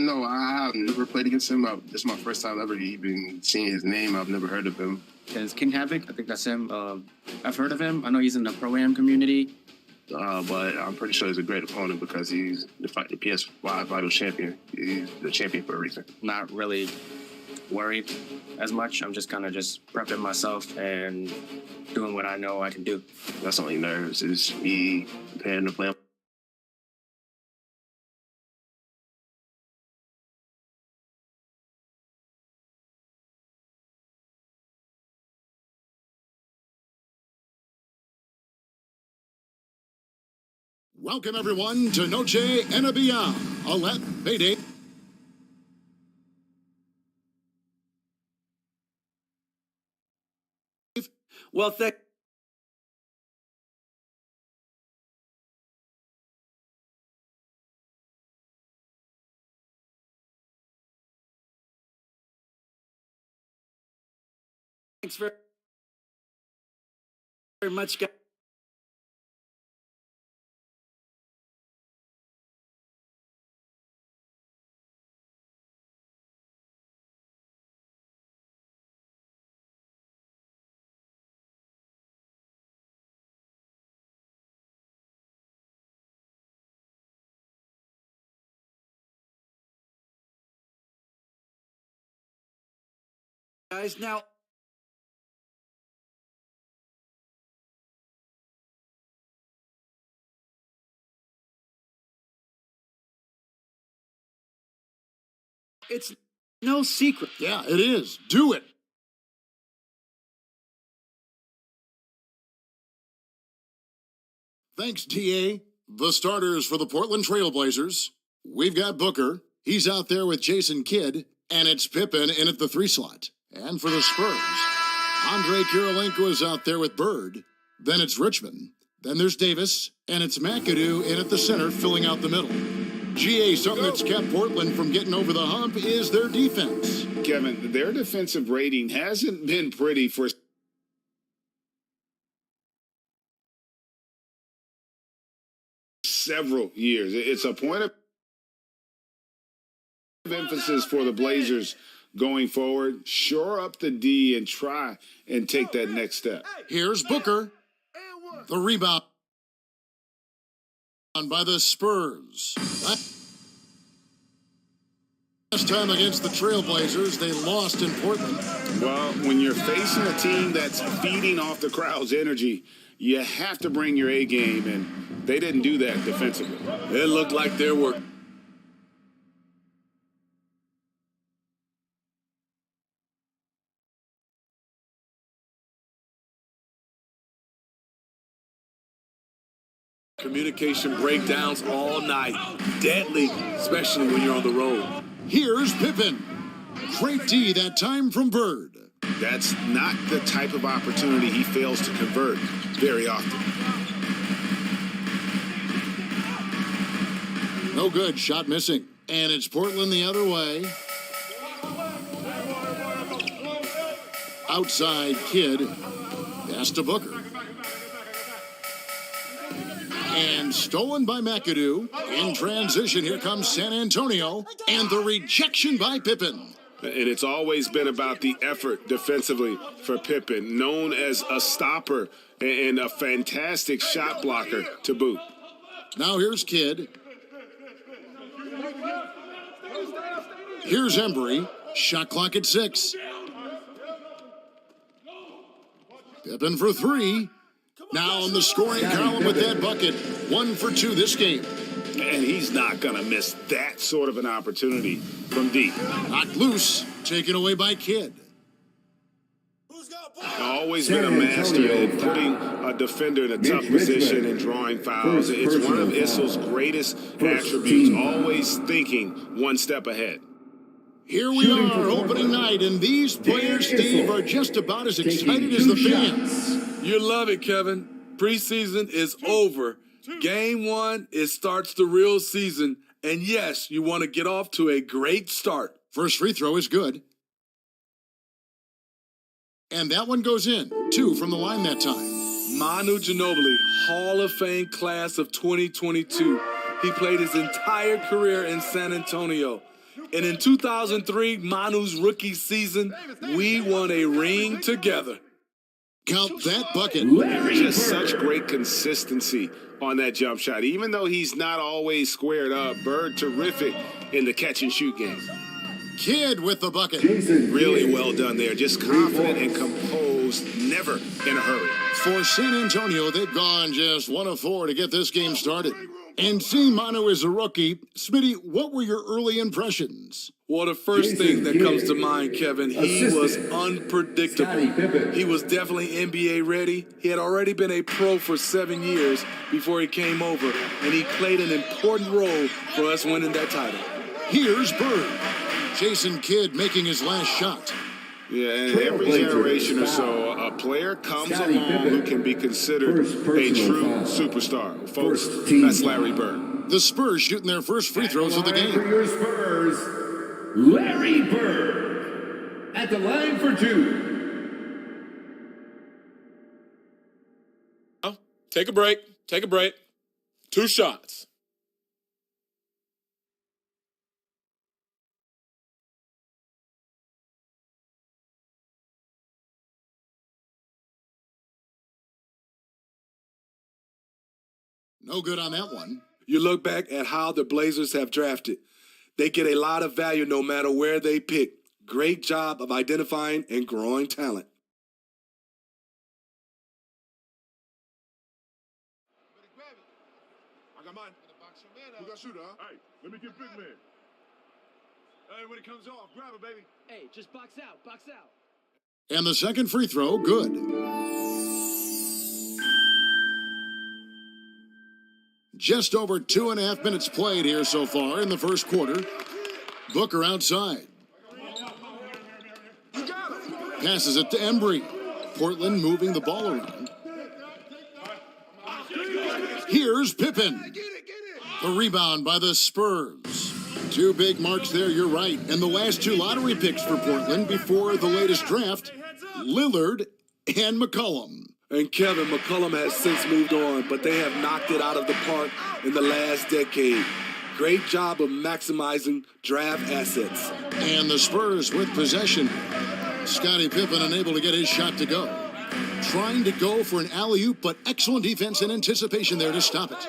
No, I have never played against him. This is my first time ever even seeing his name. I've never heard of him. Is King Havoc? I think that's him. I've heard of him. I know he's in the Pro-Am community. But I'm pretty sure he's a great opponent because he's the PS5 Vital Champion. He's the champion for a reason. Not really worried as much. I'm just kind of prepping myself and doing what I know I can do. That's only nerves is me preparing to play. Welcome, everyone, to Noche NBA, a Let Payday. Well, thanks very much, guys. Now, it's no secret. Yeah, it is. Do it. Thanks, TA. The starters for the Portland Trailblazers. We've got Booker. He's out there with Jason Kidd. And it's Pippen in at the 3 slot. And for the Spurs, Andre Kirilenko is out there with Bird. Then it's Richmond. Then there's Davis. And it's McAdoo in at the center, filling out the middle. GA, something that's kept Portland from getting over the hump is their defense. Kevin, their defensive rating hasn't been pretty for several years. It's a point of emphasis for the Blazers going forward. Shore up the D and try and take that next step. Here's Booker. The rebound by the Spurs. Last time against the Trailblazers, they lost in Portland. Well, when you're facing a team that's feeding off the crowd's energy, you have to bring your A game, and they didn't do that defensively. It looked like there were communication breakdowns all night. Deadly, especially when you're on the road. Here's Pippen. Great D that time from Bird. That's not the type of opportunity he fails to convert very often. No good. Shot missing. And it's Portland the other way. Outside Kidd. Pass to Booker. And stolen by McAdoo. In transition, here comes San Antonio. And the rejection by Pippen. And it's always been about the effort defensively for Pippen, known as a stopper and a fantastic shot blocker to boot. Now here's Kidd. Here's Embry. Shot clock at 6. Pippen for 3. Now on the scoring column with that bucket. 1 for 2 this game. And he's not going to miss that sort of an opportunity from deep. Knocked loose. Taken away by Kidd. Always been a master at putting a defender in a tough position and drawing fouls. It's one of Issel's greatest attributes, always thinking one step ahead. Here we are, opening night, and these players, Steve, are just about as excited as the fans. You love it, Kevin. Preseason is over. Game 1, it starts the real season. And yes, you want to get off to a great start. First free throw is good. And that one goes in. 2 from the line that time. Manu Ginobili, Hall of Fame class of 2022. He played his entire career in San Antonio. And in 2003, Manu's rookie season, we won a ring together. Count that bucket. Just such great consistency on that jump shot. Even though he's not always squared up, Bird terrific in the catch and shoot game. Kidd with the bucket. Really well done there. Just confident and composed, never in a hurry. For San Antonio, they've gone just 1 of 4 to get this game started. And seeing Manu as a rookie, Smitty, what were your early impressions? Well, the first thing that comes to mind, Kevin, he was unpredictable. He was definitely NBA ready. He had already been a pro for 7 years before he came over, and he played an important role for us winning that title. Here's Bird. Jason Kidd making his last shot. Yeah, and every generation or so, a player comes along who can be considered a true superstar. Folks, that's Larry Bird. The Spurs shooting their first free throws of the game. For your Spurs, Larry Bird at the line for 2. Take a break. 2 shots. No good on that one. You look back at how the Blazers have drafted. They get a lot of value no matter where they pick. Great job of identifying and growing talent. I got mine. Who got shooter, huh? Hey, let me get big man. Hey, when it comes off, grab it, baby. Hey, just box out, box out. And the second free throw, good. Just over 2.5 minutes played here so far in the first quarter. Booker outside. Passes it to Embry. Portland moving the ball around. Here's Pippen. The rebound by the Spurs. 2 big marks there, you're right. And the last 2 lottery picks for Portland before the latest draft, Lillard and McCollum. And Kevin, McCollum has since moved on, but they have knocked it out of the park in the last decade. Great job of maximizing draft assets. And the Spurs with possession. Scottie Pippen unable to get his shot to go. Trying to go for an alley-oop, but excellent defense and anticipation there to stop it.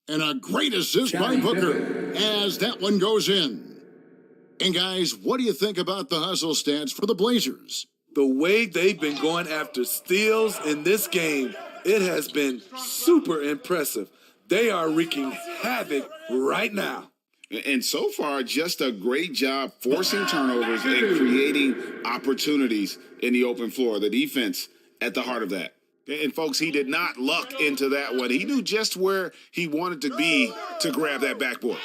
And a great assist by Booker as that one goes in. And guys, what do you think about the hustle stats for the Blazers? The way they've been going after steals in this game, it has been super impressive. They are wreaking havoc right now. And so far, just a great job forcing turnovers and creating opportunities in the open floor. The defense at the heart of that. And folks, he did not luck into that one. He knew just where he wanted to be to grab that backboard.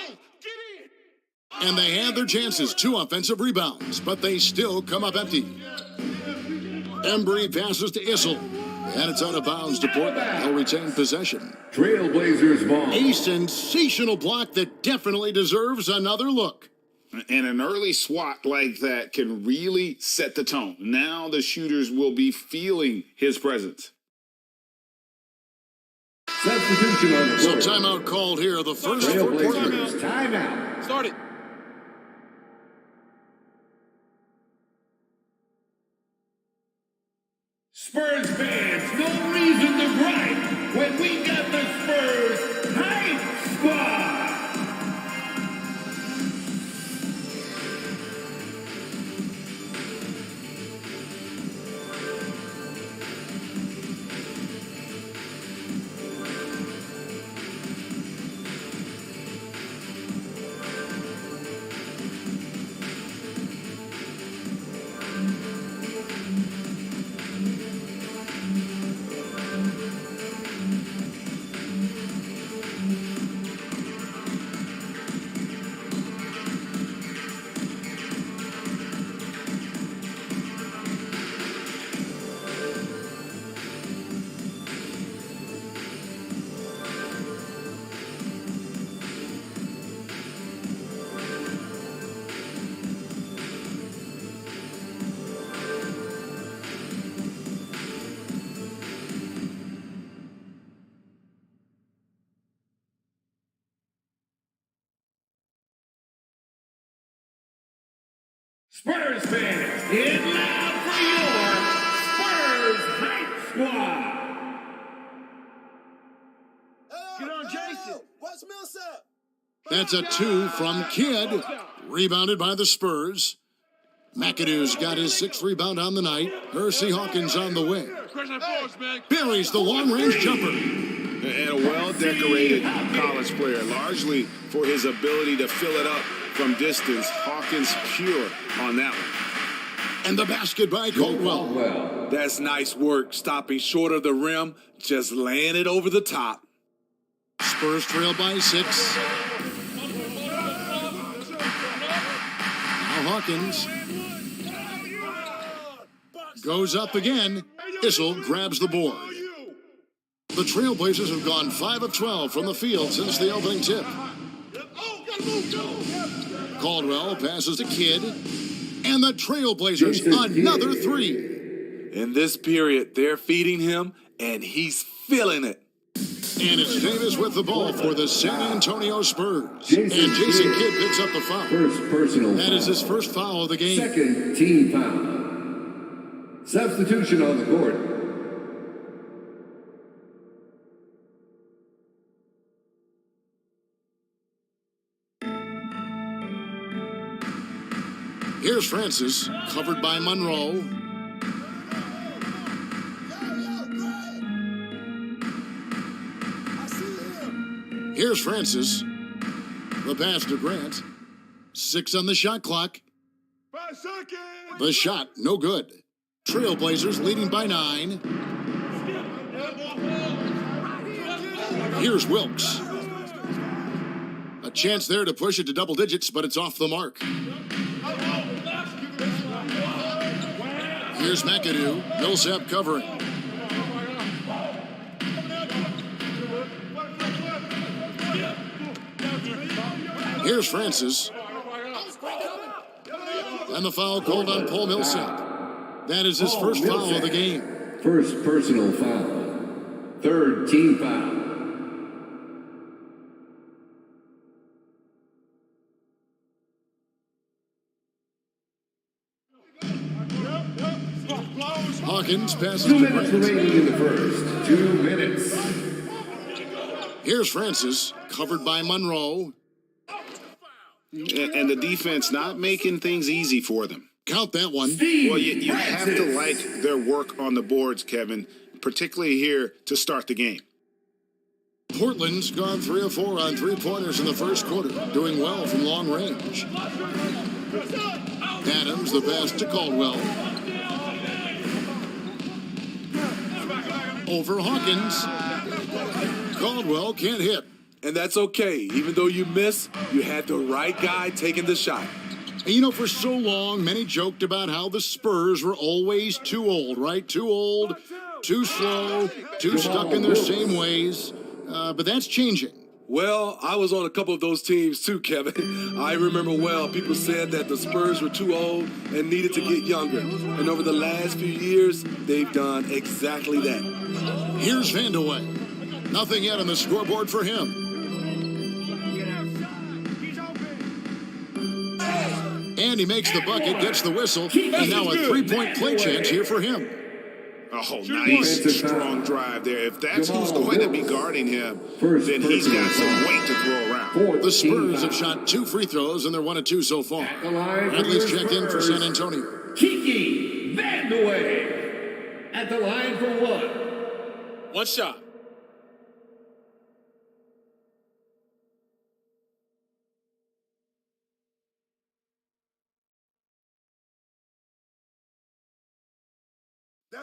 And they had their chances, 2 offensive rebounds, but they still come up empty. Embry passes to Issel, and it's out of bounds to Portland. They'll retain possession. Trailblazers ball. A sensational block that definitely deserves another look. And an early swat like that can really set the tone. Now the shooters will be feeling his presence. Substitution on the So floor. timeout called here. The first for Portland. Trailblazers, timeout. Start it. Spurs fans, no reason to gripe when we got the Spurs Hype Spot. Spurs fans, get loud for your Spurs Hype Squad. Get on, Jason. What's Millsap? That's a 2 from Kidd. Rebounded by the Spurs. McAdoo's got his 6th rebound on the night. Hersey Hawkins on the wing. Buries the long-range jumper. And a well-decorated college player, largely for his ability to fill it up from distance. Hawkins pure on that one. And the basket by Caldwell. That's nice work, stopping short of the rim, just laying it over the top. Spurs trail by 6. Now Hawkins goes up again. Issel grabs the board. The Trailblazers have gone 5 of 12 from the field since the opening tip. Caldwell passes to Kidd. And the Trailblazers, another 3. In this period, they're feeding him, and he's feeling it. And it's Davis with the ball for the San Antonio Spurs. And Jason Kidd picks up the foul. First personal That foul. is his first foul of the game. Second team foul. Substitution on the court. Here's Francis, covered by Monroe. Here's Francis. The pass to Grant. 6 on the shot clock. 5 seconds. The shot, no good. Trailblazers leading by 9. Here's Wilkes. A chance there to push it to double digits, but it's off the mark. Here's McAdoo. Millsap covering. Here's Francis. And the foul called on Paul Millsap. That is his first foul of the game. First personal foul. Third team foul. Hawkins passes 2 to minutes Grant. remaining in the first. 2 minutes. Here's Francis, covered by Monroe. And the defense not making things easy for them. Count that one. Well, you have to like their work on the boards, Kevin, particularly here to start the game. Portland's gone 3 of 4 on 3-pointers in the first quarter, doing well from long range. Adams, the pass to Caldwell. Over Hawkins. Caldwell can't hit. And that's okay. Even though you miss, you had the right guy taking the shot. And you know, for so long, many joked about how the Spurs were always too old, right? Too old, too slow, too stuck in their same ways. But that's changing. Well, I was on a couple of those teams too, Kevin. I remember well, people said that the Spurs were too old and needed to get younger. And over the last few years, they've done exactly that. Here's Vandeweghe. Nothing yet on the scoreboard for him. And he makes the bucket, gets the whistle, and now a 3-point play chance here for him. Oh, nice, strong drive there. If that's who's going to be guarding him, then he's got some weight to throw around. The Spurs have shot 2 free throws, and they're 1 of 2 so far. Bradley's checked in for San Antonio. Kiki Vandeweghe at the line for 1. 1 shot.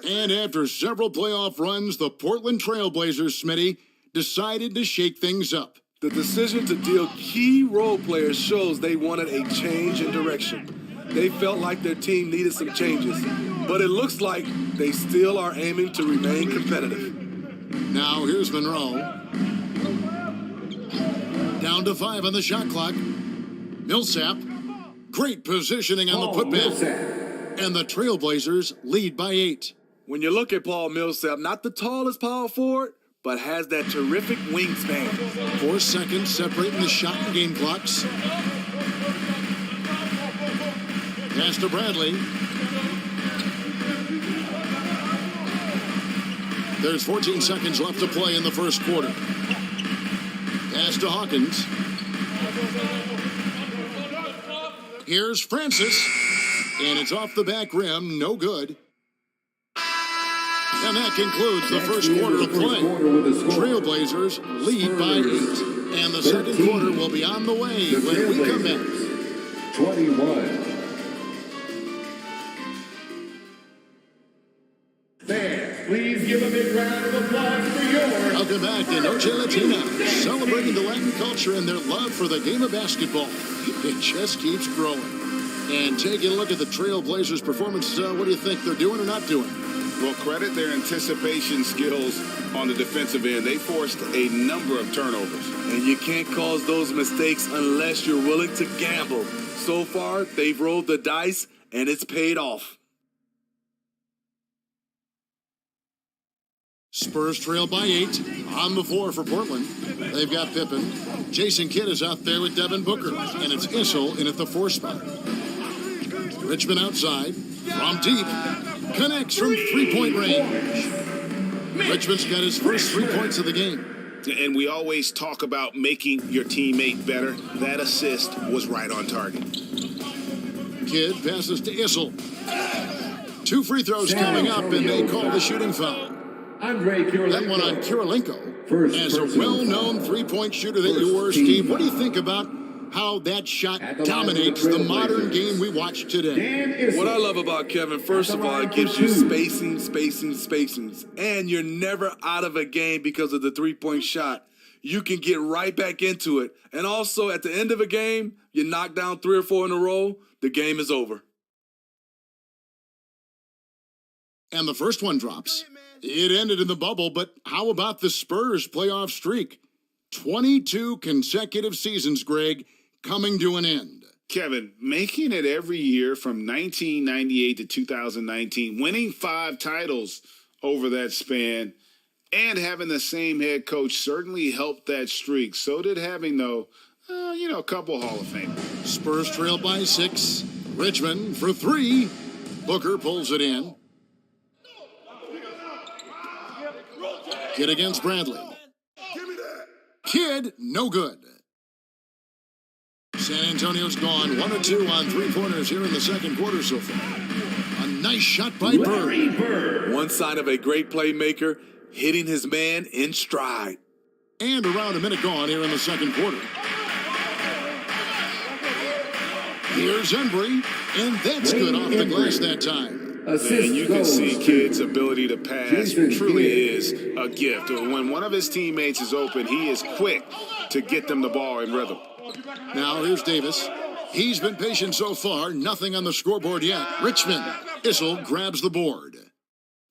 And after several playoff runs, the Portland Trailblazers, Smitty, decided to shake things up. The decision to deal key role players shows they wanted a change in direction. They felt like their team needed some changes, but it looks like they still are aiming to remain competitive. Now here's Monroe. Down to 5 on the shot clock. Millsap. Great positioning on the putback. And the Trailblazers lead by 8. When you look at Paul Millsap, not the tallest power forward, but has that terrific wingspan. 4 seconds separating the shot and game clocks. Pass to Bradley. There's 14 seconds left to play in the first quarter. Pass to Hawkins. Here's Francis. And it's off the back rim. No good. And that concludes the first quarter of play. Trailblazers lead by 8. And the second quarter will be on the way when we come back. 21. Fans, please give a big round of applause for yours. Welcome back to Noche Latina, celebrating the Latin culture and their love for the game of basketball. It just keeps growing. And taking a look at the Trailblazers' performance, what do you think they're doing or not doing? Well, credit their anticipation skills on the defensive end. They forced a number of turnovers. And you can't cause those mistakes unless you're willing to gamble. So far, they've rolled the dice, and it's paid off. Spurs trail by 8. On the floor for Portland. They've got Pippen. Jason Kidd is out there with Devin Booker. And it's Issel in at the 4 spot. Richmond outside. From deep. Connects from three-point range. Richmond's got his first 3 points of the game. And we always talk about making your teammate better. That assist was right on target. Kidd passes to Issel. 2 free throws coming up, and they call the shooting foul. That one on Kirilenko. As a well-known three-point shooter that you were, Steve, what do you think about how that shot dominates the modern game we watch today? What I love about Kevin, first of all, it gives you spacings. And you're never out of a game because of the three-point shot. You can get right back into it. And also, at the end of a game, you knock down 3 or 4 in a row, the game is over. And the first one drops. It ended in the bubble, but how about the Spurs playoff streak? 22 consecutive seasons, Greg, coming to an end. Kevin, making it every year from 1998 to 2019, winning 5 titles over that span, and having the same head coach certainly helped that streak. So did having, though, a couple Hall of Fame. Spurs trail by 6. Richmond for 3. Booker pulls it in. Kidd against Bradley. Kidd, no good. San Antonio's gone 1 or 2 on 3-pointers here in the second quarter so far. A nice shot by Bird. One sign of a great playmaker, hitting his man in stride. And around a minute gone here in the second quarter. Here's Embry, and that's good off the glass that time. And you can see Kidd's ability to pass truly is a gift. When one of his teammates is open, he is quick to get them the ball in rhythm. Now here's Davis. He's been patient so far. Nothing on the scoreboard yet. Richmond. Issel grabs the board.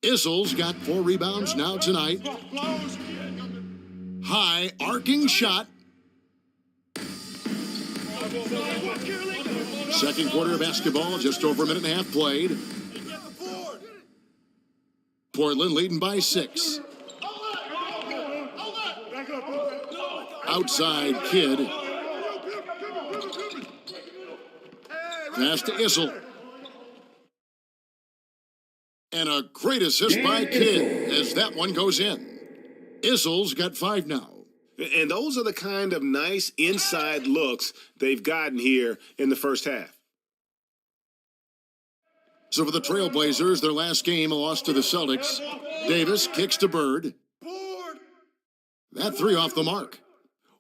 Issel's got 4 rebounds now tonight. High arcing shot. Second quarter of basketball, just over a minute and a half played. Portland leading by 6. Outside Kidd. Pass to Issel. And a great assist by Kidd as that one goes in. Issel's got 5 now. And those are the kind of nice inside looks they've gotten here in the first half. So for the Trailblazers, their last game, a loss to the Celtics. Davis kicks to Bird. That 3 off the mark.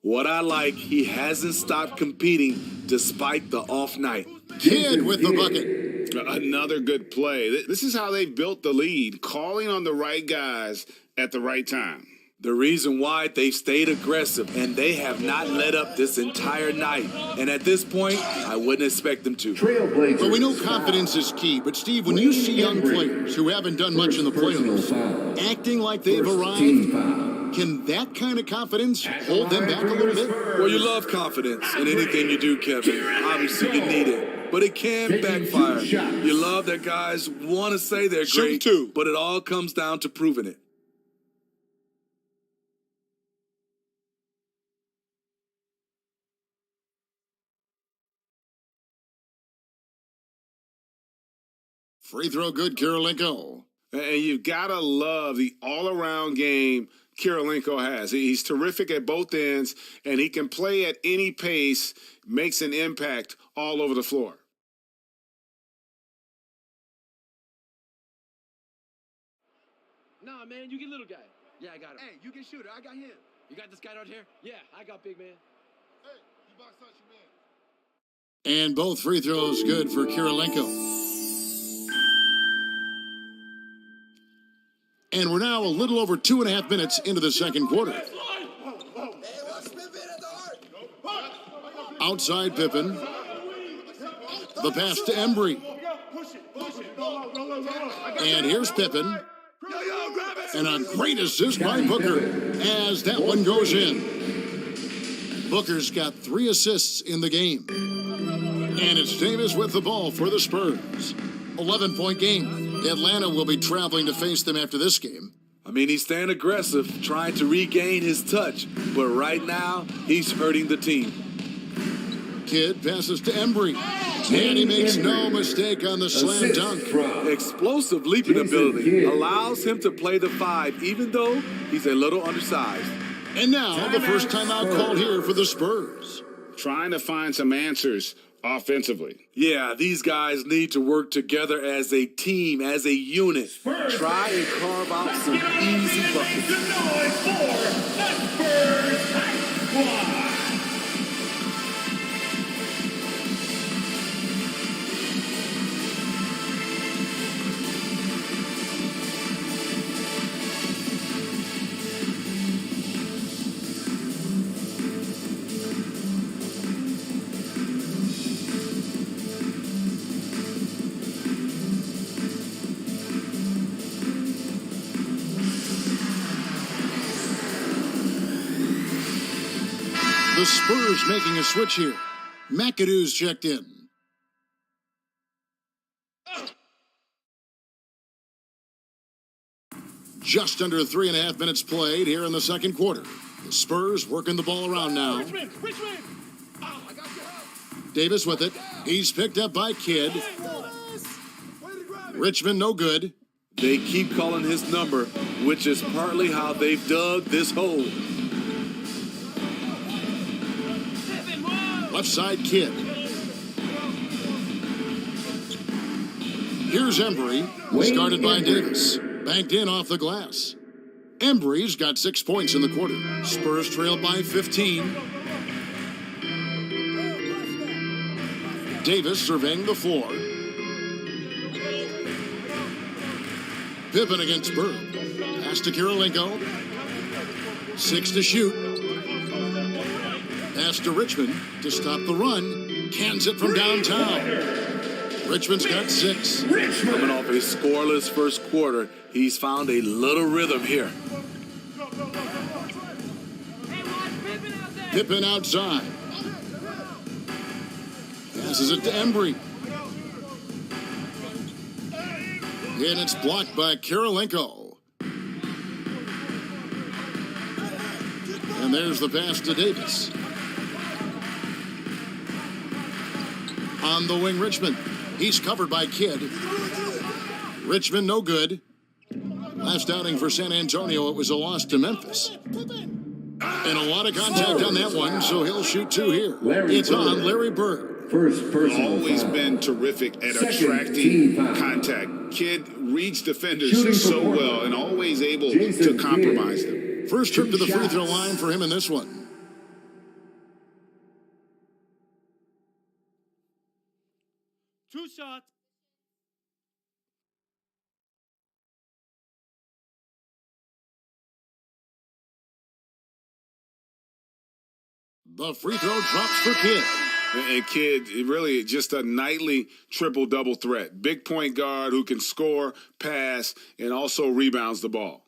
What I like, he hasn't stopped competing despite the off night. Kidd with the bucket. Another good play. This is how they built the lead, calling on the right guys at the right time. The reason why they've stayed aggressive, and they have not let up this entire night. And at this point, I wouldn't expect them to. But we know confidence is key. But, Steve, when you see young players who haven't done much in the playoffs acting like they've arrived, can that kind of confidence hold them back a little bit? Well, you love confidence in anything you do, Kevin. Obviously, you need it. But it can backfire. You love that guys want to say they're great, but it all comes down to proving it. Free throw good, Kirilenko. And you've got to love the all-around game Kirilenko has. He's terrific at both ends, and he can play at any pace, makes an impact all over the floor. Nah, man, you get little guy. Yeah, I got him. Hey, you get shooter. I got him. You got this guy right here? Yeah, I got big man. Hey, you box out your man. And both free throws good for Kirilenko. And we're now a little over 2.5 minutes into the second quarter. Outside Pippen. The pass to Embry. And here's Pippen. And a great assist by Booker as that one goes in. Booker's got 3 assists in the game. And it's Davis with the ball for the Spurs. 11-point game. Atlanta will be traveling to face them after this game. I mean, he's staying aggressive, trying to regain his touch. But right now, he's hurting the team. Kidd passes to Embry. And he makes no mistake on the slam dunk. Explosive leaping ability allows him to play the 5, even though he's a little undersized. And now, the first timeout called here for the Spurs. Trying to find some answers offensively. Yeah, these guys need to work together as a team, as a unit. Try and carve out some easy buckets. The noise for the Spurs High Squad. The Spurs making a switch here. McAdoo's checked in. Just under 3.5 minutes played here in the second quarter. The Spurs working the ball around now. Davis with it. He's picked up by Kidd. Richmond no good. They keep calling his number, which is partly how they've dug this hole. Left side Kidd. Here's Embry, started by Davis. Banked in off the glass. Embry's got 6 points in the quarter. Spurs trail by 15. Davis surveying the floor. Pippen against Bird. Pass to Kirilenko. 6 to shoot. Pass to Richmond to stop the run. Cans it from downtown. Richmond's got 6. Coming off a scoreless first quarter, he's found a little rhythm here. Pippen outside. Passes it to Embry. And it's blocked by Kirilenko. And there's the pass to Davis. On the wing, Richmond. He's covered by Kidd. Richmond no good. Last outing for San Antonio, it was a loss to Memphis. And a lot of contact on that one, so he'll shoot 2 here. It's on Larry Bird. First personal Always foul. been terrific at Second attracting team foul. contact. Kidd reads defenders Shooting for so Portland. well and always able Jason to compromise them. First trip to the free throw shots. line for him in this one. Two shots. The free throw drops for Kidd. And Kidd, really just a nightly triple-double threat. Big point guard who can score, pass, and also rebounds the ball.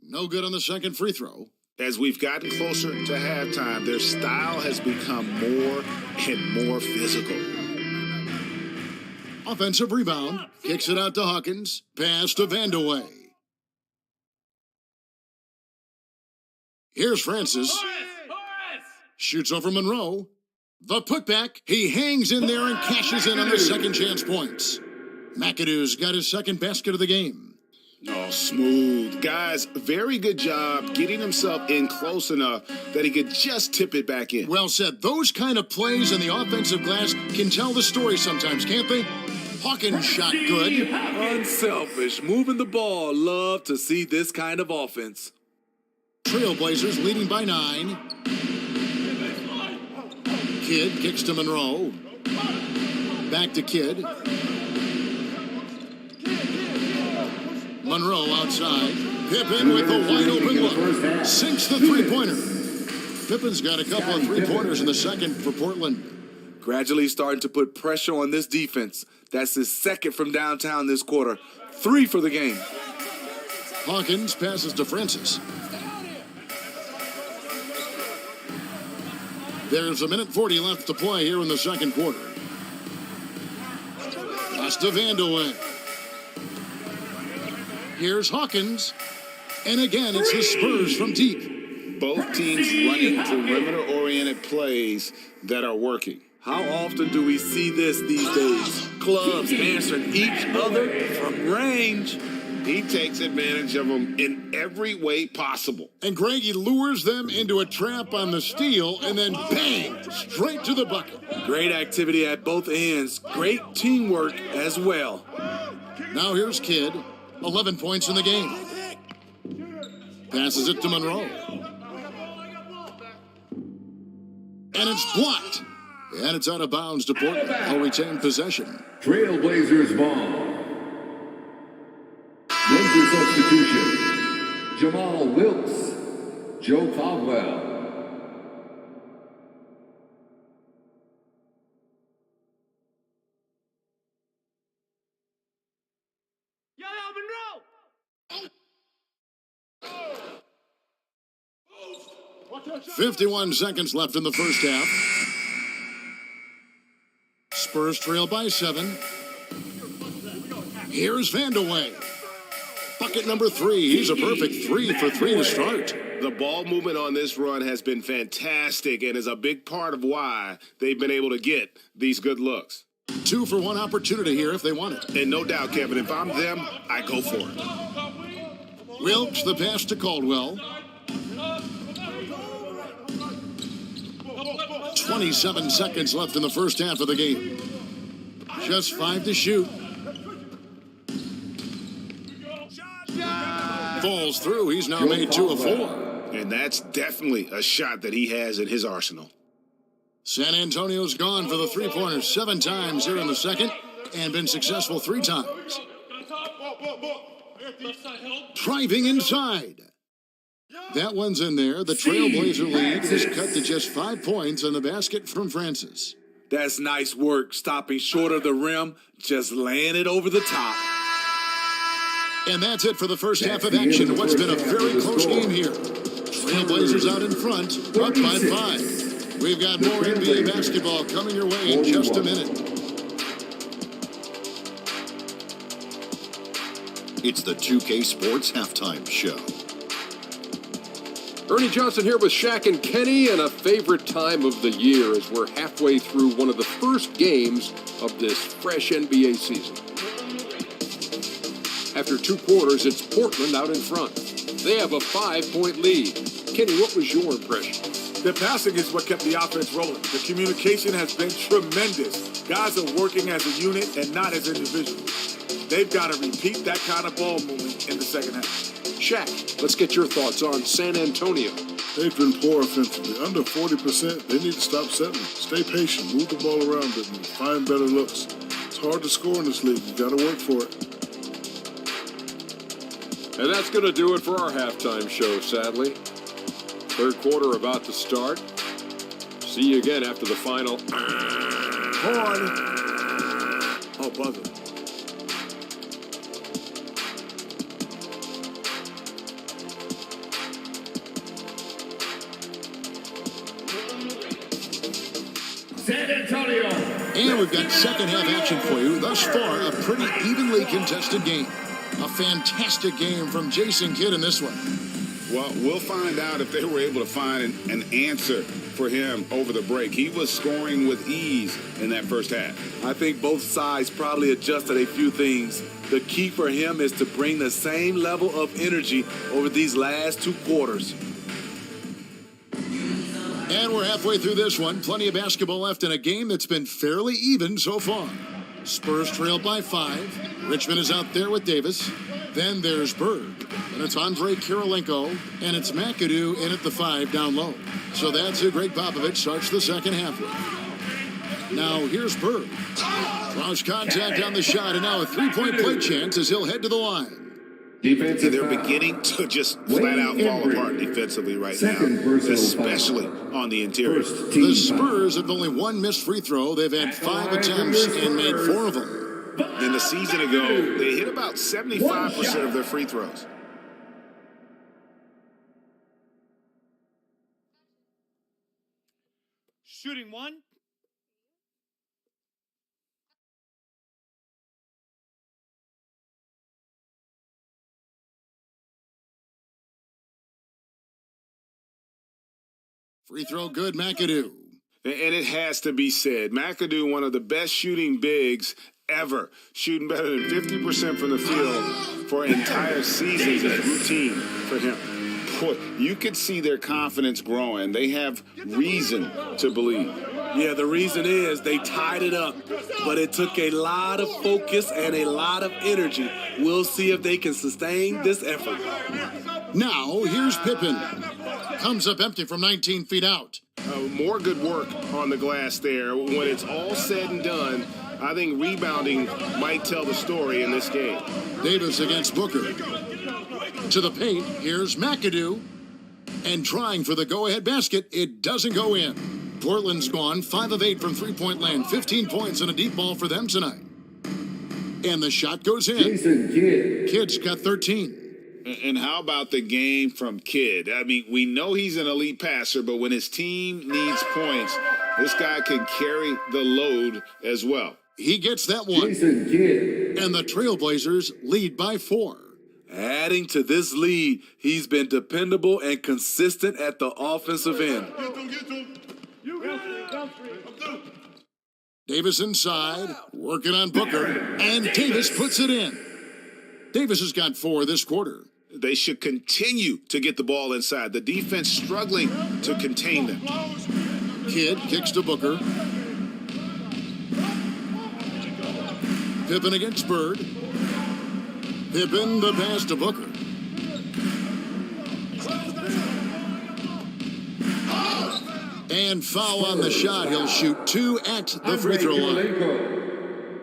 No good on the second free throw. As we've gotten closer to halftime, their style has become more and more physical. Offensive rebound. Kicks it out to Hawkins. Pass to Vandeweghe. Here's Francis. Shoots over Monroe. The putback. He hangs in there and cashes in on the second chance points. McAdoo's got his second basket of the game. Oh, smooth. Guys, very good job getting himself in close enough that he could just tip it back in. Well said. Those kind of plays in the offensive glass can tell the story sometimes, can't they? Hawkins shot good. Unselfish, moving the ball. Love to see this kind of offense. Trailblazers leading by 9. Kidd kicks to Monroe. Back to Kidd. Monroe outside. Pippen with the wide open look. Sinks the three-pointer. Pippen's got a couple of three-pointers in the second for Portland. Gradually starting to put pressure on this defense. That's his second from downtown this quarter. 3 for the game. Hawkins passes to Francis. There's 1:40 left to play here in the second quarter. Pass to Vandeweghe. Here's Hawkins. And again, it's the Spurs from deep. Both teams running perimeter-oriented plays that are working. How often do we see this these days? Clubs answering each other from range. He takes advantage of them in every way possible. And Greg, he lures them into a trap on the steal, and then bang, straight to the bucket. Great activity at both ends. Great teamwork as well. Now here's Kidd. 11 points in the game. Passes it to Monroe. And it's blocked. And it's out of bounds to Portland. They'll retain possession. Trailblazers ball. Blazer substitution. Jamal Wilkes. Joe Caldwell. Yo, Monroe! 51 seconds left in the first half. Spurs trail by 7. Here's Vandeweghe. Bucket number 3. He's a perfect 3 for 3 to start. The ball movement on this run has been fantastic and is a big part of why they've been able to get these good looks. 2 for 1 opportunity here if they want it. And no doubt, Kevin, if I'm them, I go for it. Wilkes, the pass to Caldwell. 27 seconds left in the first half of the game. Just 5 to shoot. Falls through. He's now made 2 of 4. And that's definitely a shot that he has in his arsenal. San Antonio's gone for the three-pointers 7 times here in the second and been successful 3 times. Driving inside. That one's in there. The Trailblazer lead is cut to just 5 points on the basket from Francis. That's nice work, stopping short of the rim, just laying it over the top. And that's it for the first half of action. What's been a very close game here. Trailblazers out in front, up by 5. We've got more NBA basketball coming your way in just a minute. It's the 2K Sports Halftime Show. Ernie Johnson here with Shaq and Kenny, and a favorite time of the year as we're halfway through one of the first games of this fresh NBA season. After 2 quarters, it's Portland out in front. They have a 5-point lead. Kenny, what was your impression? The passing is what kept the offense rolling. The communication has been tremendous. Guys are working as a unit and not as individuals. They've got to repeat that kind of ball movement in the second half. Shaq, let's get your thoughts on San Antonio. They've been poor offensively. Under 40%, they need to stop settling. Stay patient, move the ball around a bit more, find better looks. It's hard to score in this league. You got to work for it. And that's going to do it for our halftime show, sadly. Third quarter about to start. See you again after the final. Horn. Oh, buzzer. San Antonio And we've got second half action for you. Thus far, a pretty evenly contested game. A fantastic game from Jason Kidd in this one. Well, we'll find out if they were able to find an answer for him over the break. He was scoring with ease in that first half. I think both sides probably adjusted a few things. The key for him is to bring the same level of energy over these last 2 quarters. And we're halfway through this one. Plenty of basketball left in a game that's been fairly even so far. Spurs trail by 5. Richmond is out there with Davis. Then there's Berg. And it's Andre Kirilenko. And it's McAdoo in at the 5 down low. So that's who Greg Popovich starts the second half with. Now here's Berg. Draws contact on the shot, and now a three-point play chance as he'll head to the line. They're beginning to just flat out fall apart defensively right now, especially on the interior. The Spurs have only 1 missed free throw. They've had 5 attempts and made 4 of them. And a season ago, they hit about 75% of their free throws. Shooting 1. Free throw good, McAdoo. And it has to be said, McAdoo, one of the best shooting bigs ever, shooting better than 50% from the field for entire seasons is routine for him. Boy, you could see their confidence growing. They have reason to believe. Yeah, the reason is they tied it up, but it took a lot of focus and a lot of energy. We'll see if they can sustain this effort. Now, here's Pippen. Comes up empty from 19 feet out. More good work on the glass there. When it's all said and done, I think rebounding might tell the story in this game. Davis against Booker. To the paint, here's McAdoo. And trying for the go-ahead basket, it doesn't go in. Portland's gone 5 of 8 from three-point land. 15 points and a deep ball for them tonight. And the shot goes in. Jason Kidd. Kidd's got 13. And how about the game from Kidd? I mean, we know he's an elite passer, but when his team needs points, this guy can carry the load as well. He gets that one. Jason Kidd. And the Trailblazers lead by 4. Adding to this lead, he's been dependable and consistent at the offensive end. Davis inside, working on Booker, and Davis puts it in. Davis has got 4 this quarter. They should continue to get the ball inside. The defense struggling to contain them. Kidd kicks to Booker. Pippen against Bird. Pippen the pass to Booker. And foul on the shot. He'll shoot 2 at the free throw line.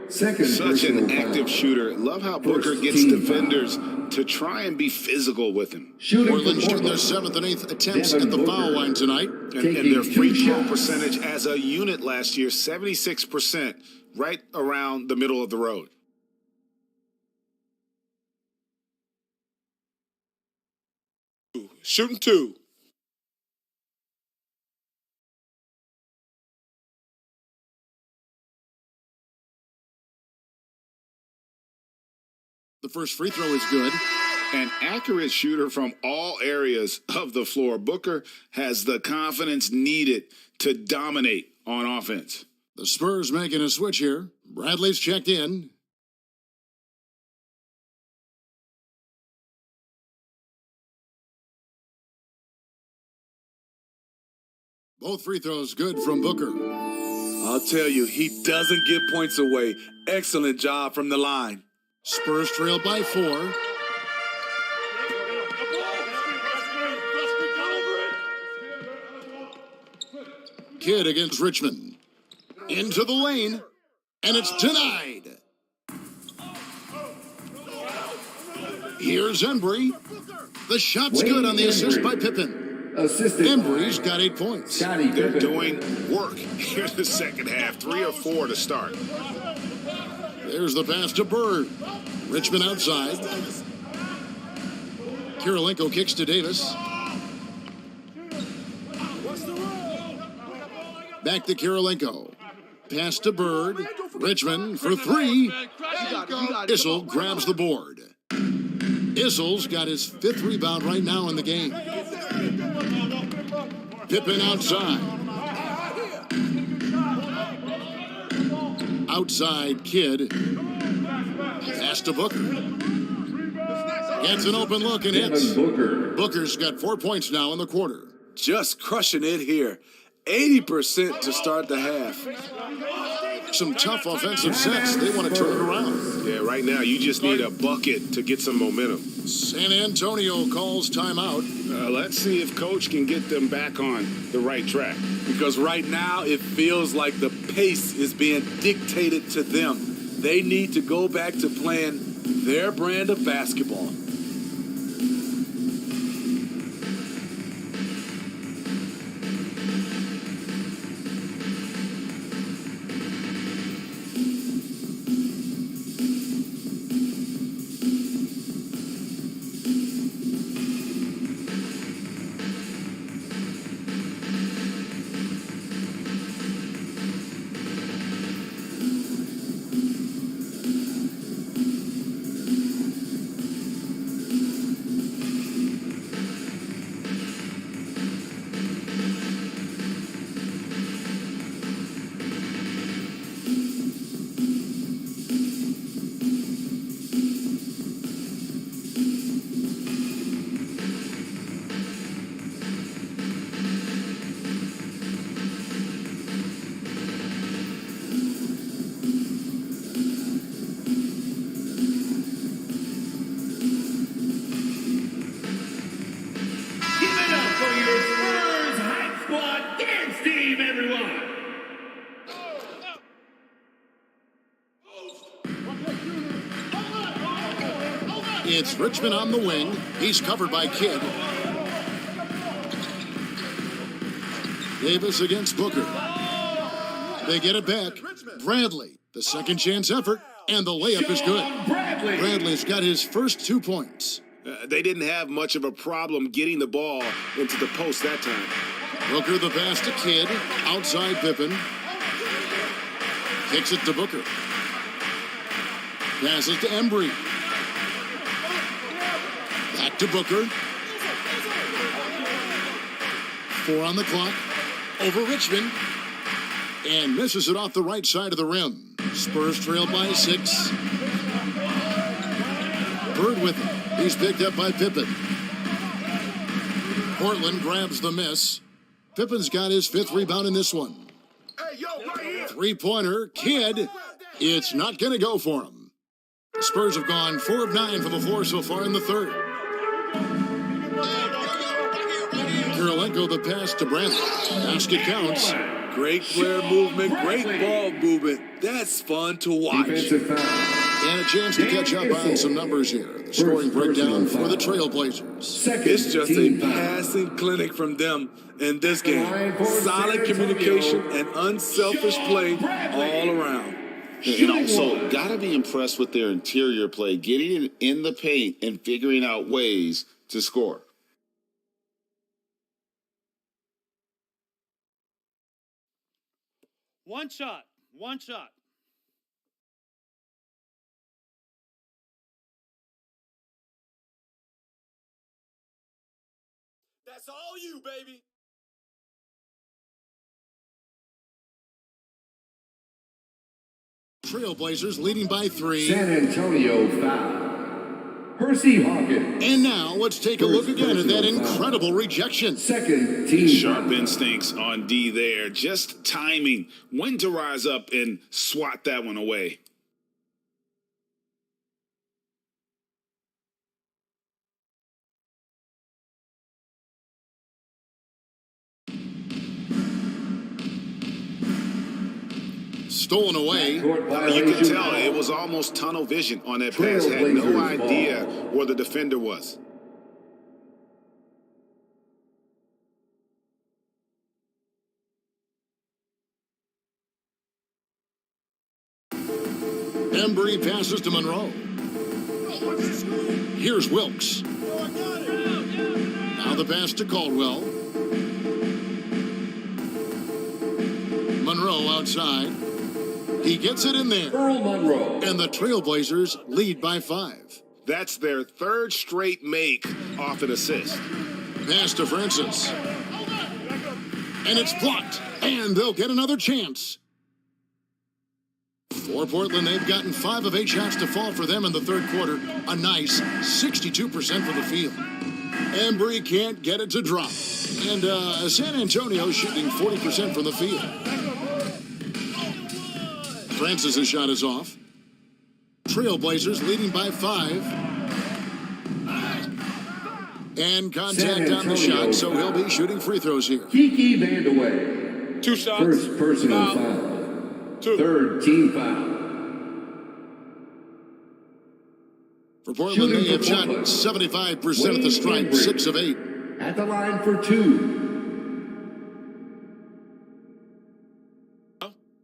Such an active shooter. Love how Booker gets defenders to try and be physical with him. Portland shooting their 7th and 8th attempts at the foul line tonight. And their free throw percentage as a unit last year, 76%, right around the middle of the road. Shooting 2. The first free throw is good. An accurate shooter from all areas of the floor. Booker has the confidence needed to dominate on offense. The Spurs making a switch here. Bradley's checked in. Both free throws good from Booker. I'll tell you, he doesn't give points away. Excellent job from the line. Spurs trail by 4. Kidd against Richmond. Into the lane. And it's denied. Here's Embry. The shot's good on the assist by Pippen. Embry's got 8 points. They're doing work here in the second half. 3 or 4 to start. There's the pass to Bird. Richmond outside. Kirilenko kicks to Davis. Back to Kirilenko. Pass to Bird. Richmond for three. Issel grabs the board. Issel's got his 5th rebound right now in the game. Pippen outside. Outside Kidd. Pass to Booker. Gets an open look and hits. Booker's got 4 points now in the quarter. Just crushing it here. 80% to start the half. Some tough offensive sets. They want to turn it around. Yeah, right now you just need a bucket to get some momentum. San Antonio calls timeout. Let's see if Coach can get them back on the right track. Because right now it feels like the pace is being dictated to them. They need to go back to playing their brand of basketball. It's Richmond on the wing. He's covered by Kidd. Davis against Booker. They get it back. Bradley, the second chance effort, and the layup is good. Bradley's got his first 2 points. They didn't have much of a problem getting the ball into the post that time. Booker the pass to Kidd. Outside Pippen. Kicks it to Booker. Passes to Embry. Back to Booker. 4 on the clock. Over Richmond. And misses it off the right side of the rim. Spurs trail by 6. Bird with it. He's picked up by Pippen. Portland grabs the miss. Pippen's got his 5th rebound in this one. Three-pointer, Kidd. It's not going to go for him. The Spurs have gone 4 of 9 from the floor so far in the third. Kirilenko the pass to Bradley. Basket counts. Great player movement, great ball movement. That's fun to watch. And a chance to catch up on some numbers here. The scoring breakdown for the Trailblazers. It's just a passing clinic from them in this game. Solid communication and unselfish play all around. And also, got to be impressed with their interior play, getting it in the paint and figuring out ways to score. One shot. That's all you, baby. Trailblazers leading by 3. San Antonio foul. Percy Hawkins. And now let's take a look again at that incredible rejection. Second team. Sharp instincts on D there. Just timing when to rise up and swat that one away. Stolen away. You can tell it was almost tunnel vision on that pass. Had no idea where the defender was. Embry passes to Monroe. Here's Wilkes. Now the pass to Caldwell. Monroe outside. He gets it in there. Earl Monroe. And the Trailblazers lead by 5. That's their third straight make off an assist. Pass to Francis. And it's blocked. And they'll get another chance. For Portland, they've gotten 5 of 8 shots to fall for them in the third quarter. A nice 62% from the field. Embry can't get it to drop. And San Antonio shooting 40% from the field. Francis' shot is off. Trailblazers leading by 5. And contact on the shot, so he'll be shooting free throws here. Kiki Vandeweghe. 2 shots. First personal foul. 2. Third team foul. For Portland, they have shot 75% at the stripe, 6 of 8. At the line for 2.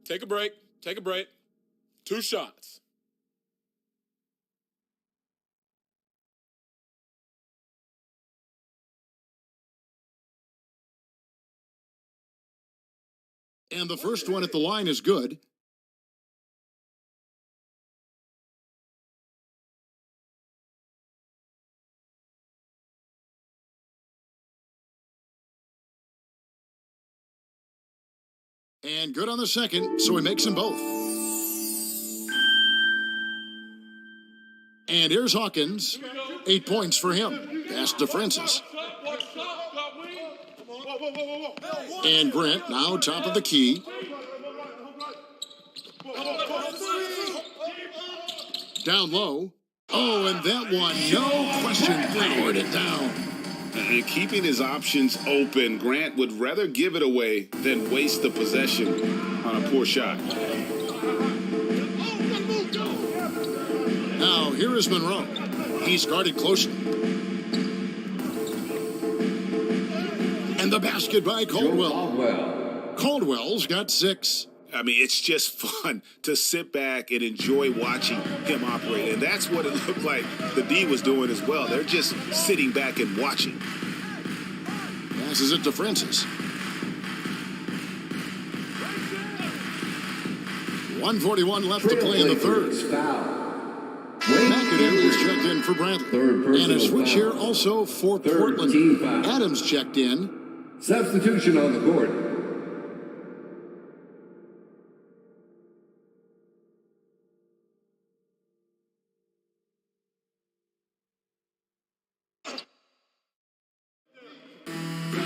Take a break. Take a break. 2 shots. And the first one at the line is good. And good on the second, so he makes them both. And here's Hawkins. 8 points for him. Pass to Francis. And Grant now top of the key. Down low. Oh, and that one, no question, powered it down. And keeping his options open, Grant would rather give it away than waste the possession on a poor shot. Now, here is Monroe. He's guarded closely. And the basket by Caldwell. Caldwell's got 6. I mean, it's just fun to sit back and enjoy watching him operate. And that's what it looked like the D was doing as well. They're just sitting back and watching. Passes it to Francis. 1:41 left to play in the third. McAdoo is checked in for Brantley. And a switch here also for Portland. Adams checked in. Substitution on the court.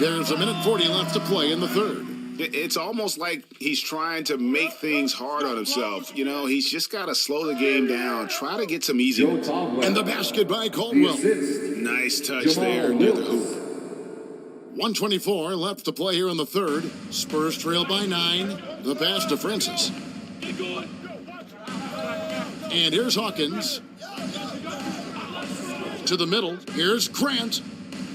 There's 1:40 left to play in the third. It's almost like he's trying to make things hard on himself. You know, he's just got to slow the game down, try to get some easy ones. And the basket by Caldwell. Nice touch there near the hoop. 1:24 left to play here in the third. Spurs trail by 9. The pass to Francis. And here's Hawkins. To the middle. Here's Grant.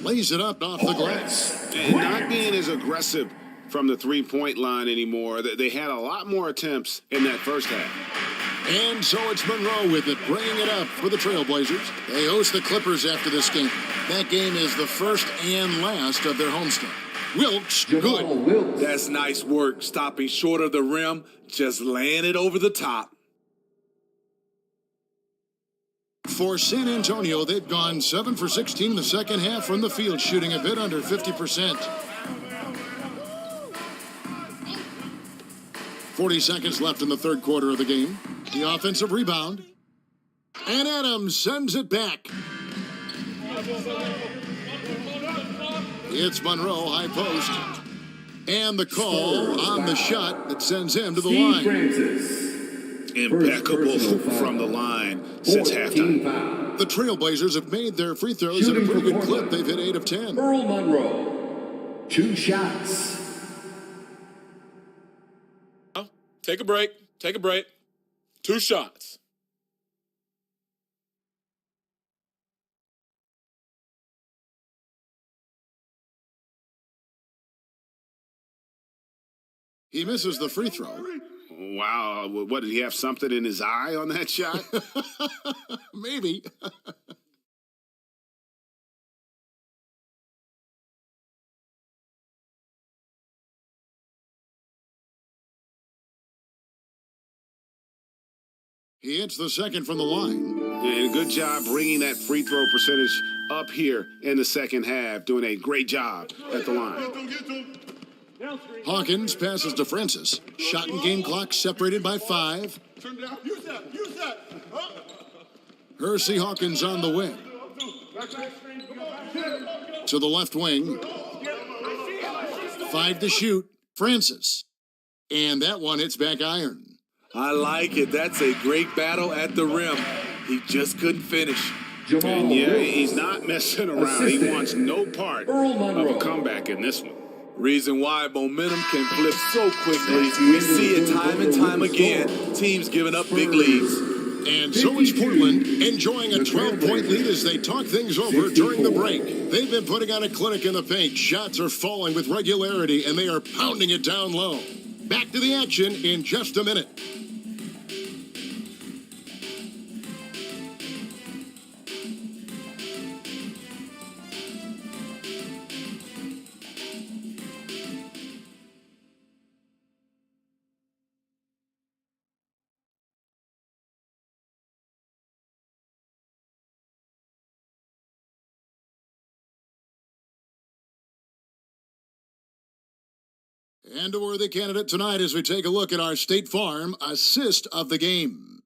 Lays it up off the glass. And not being as aggressive from the three-point line anymore. They had a lot more attempts in that first half. And so it's Monroe with it, bringing it up for the Trailblazers. They host the Clippers after this game. That game is the first and last of their homestand. Wilkes, good. That's nice work, stopping short of the rim, just laying it over the top. For San Antonio, they've gone 7 for 16 in the second half from the field, shooting a bit under 50%. 40 seconds left in the third quarter of the game. The offensive rebound. And Adams sends it back. It's Monroe, high post. And the call on the shot that sends him to the line. Impeccable from the line since halftime. The Trailblazers have made their free throws at a pretty good clip. They've hit 8 of 10. Earl Monroe. 2 shots. Take a break. Take a break. 2 shots. He misses the free throw. Wow. What, did he have something in his eye on that shot? Maybe. He hits the second from the line. And good job bringing that free throw percentage up here in the second half, doing a great job at the line. Hawkins passes to Francis. Shot and game clock separated by 5. Use that. Hersey Hawkins on the wing. To the left wing. 5 to shoot. Francis. And that one hits back iron. I like it. That's a great battle at the rim. He just couldn't finish. And yeah, he's not messing around. He wants no part of a comeback in this one. Reason why momentum can flip so quickly. We see it time and time again. Teams giving up big leads. And so is Portland, enjoying a 12-point lead as they talk things over during the break. They've been putting on a clinic in the paint. Shots are falling with regularity, and they are pounding it down low. Back to the action in just a minute. And a worthy candidate tonight as we take a look at our State Farm assist of the game.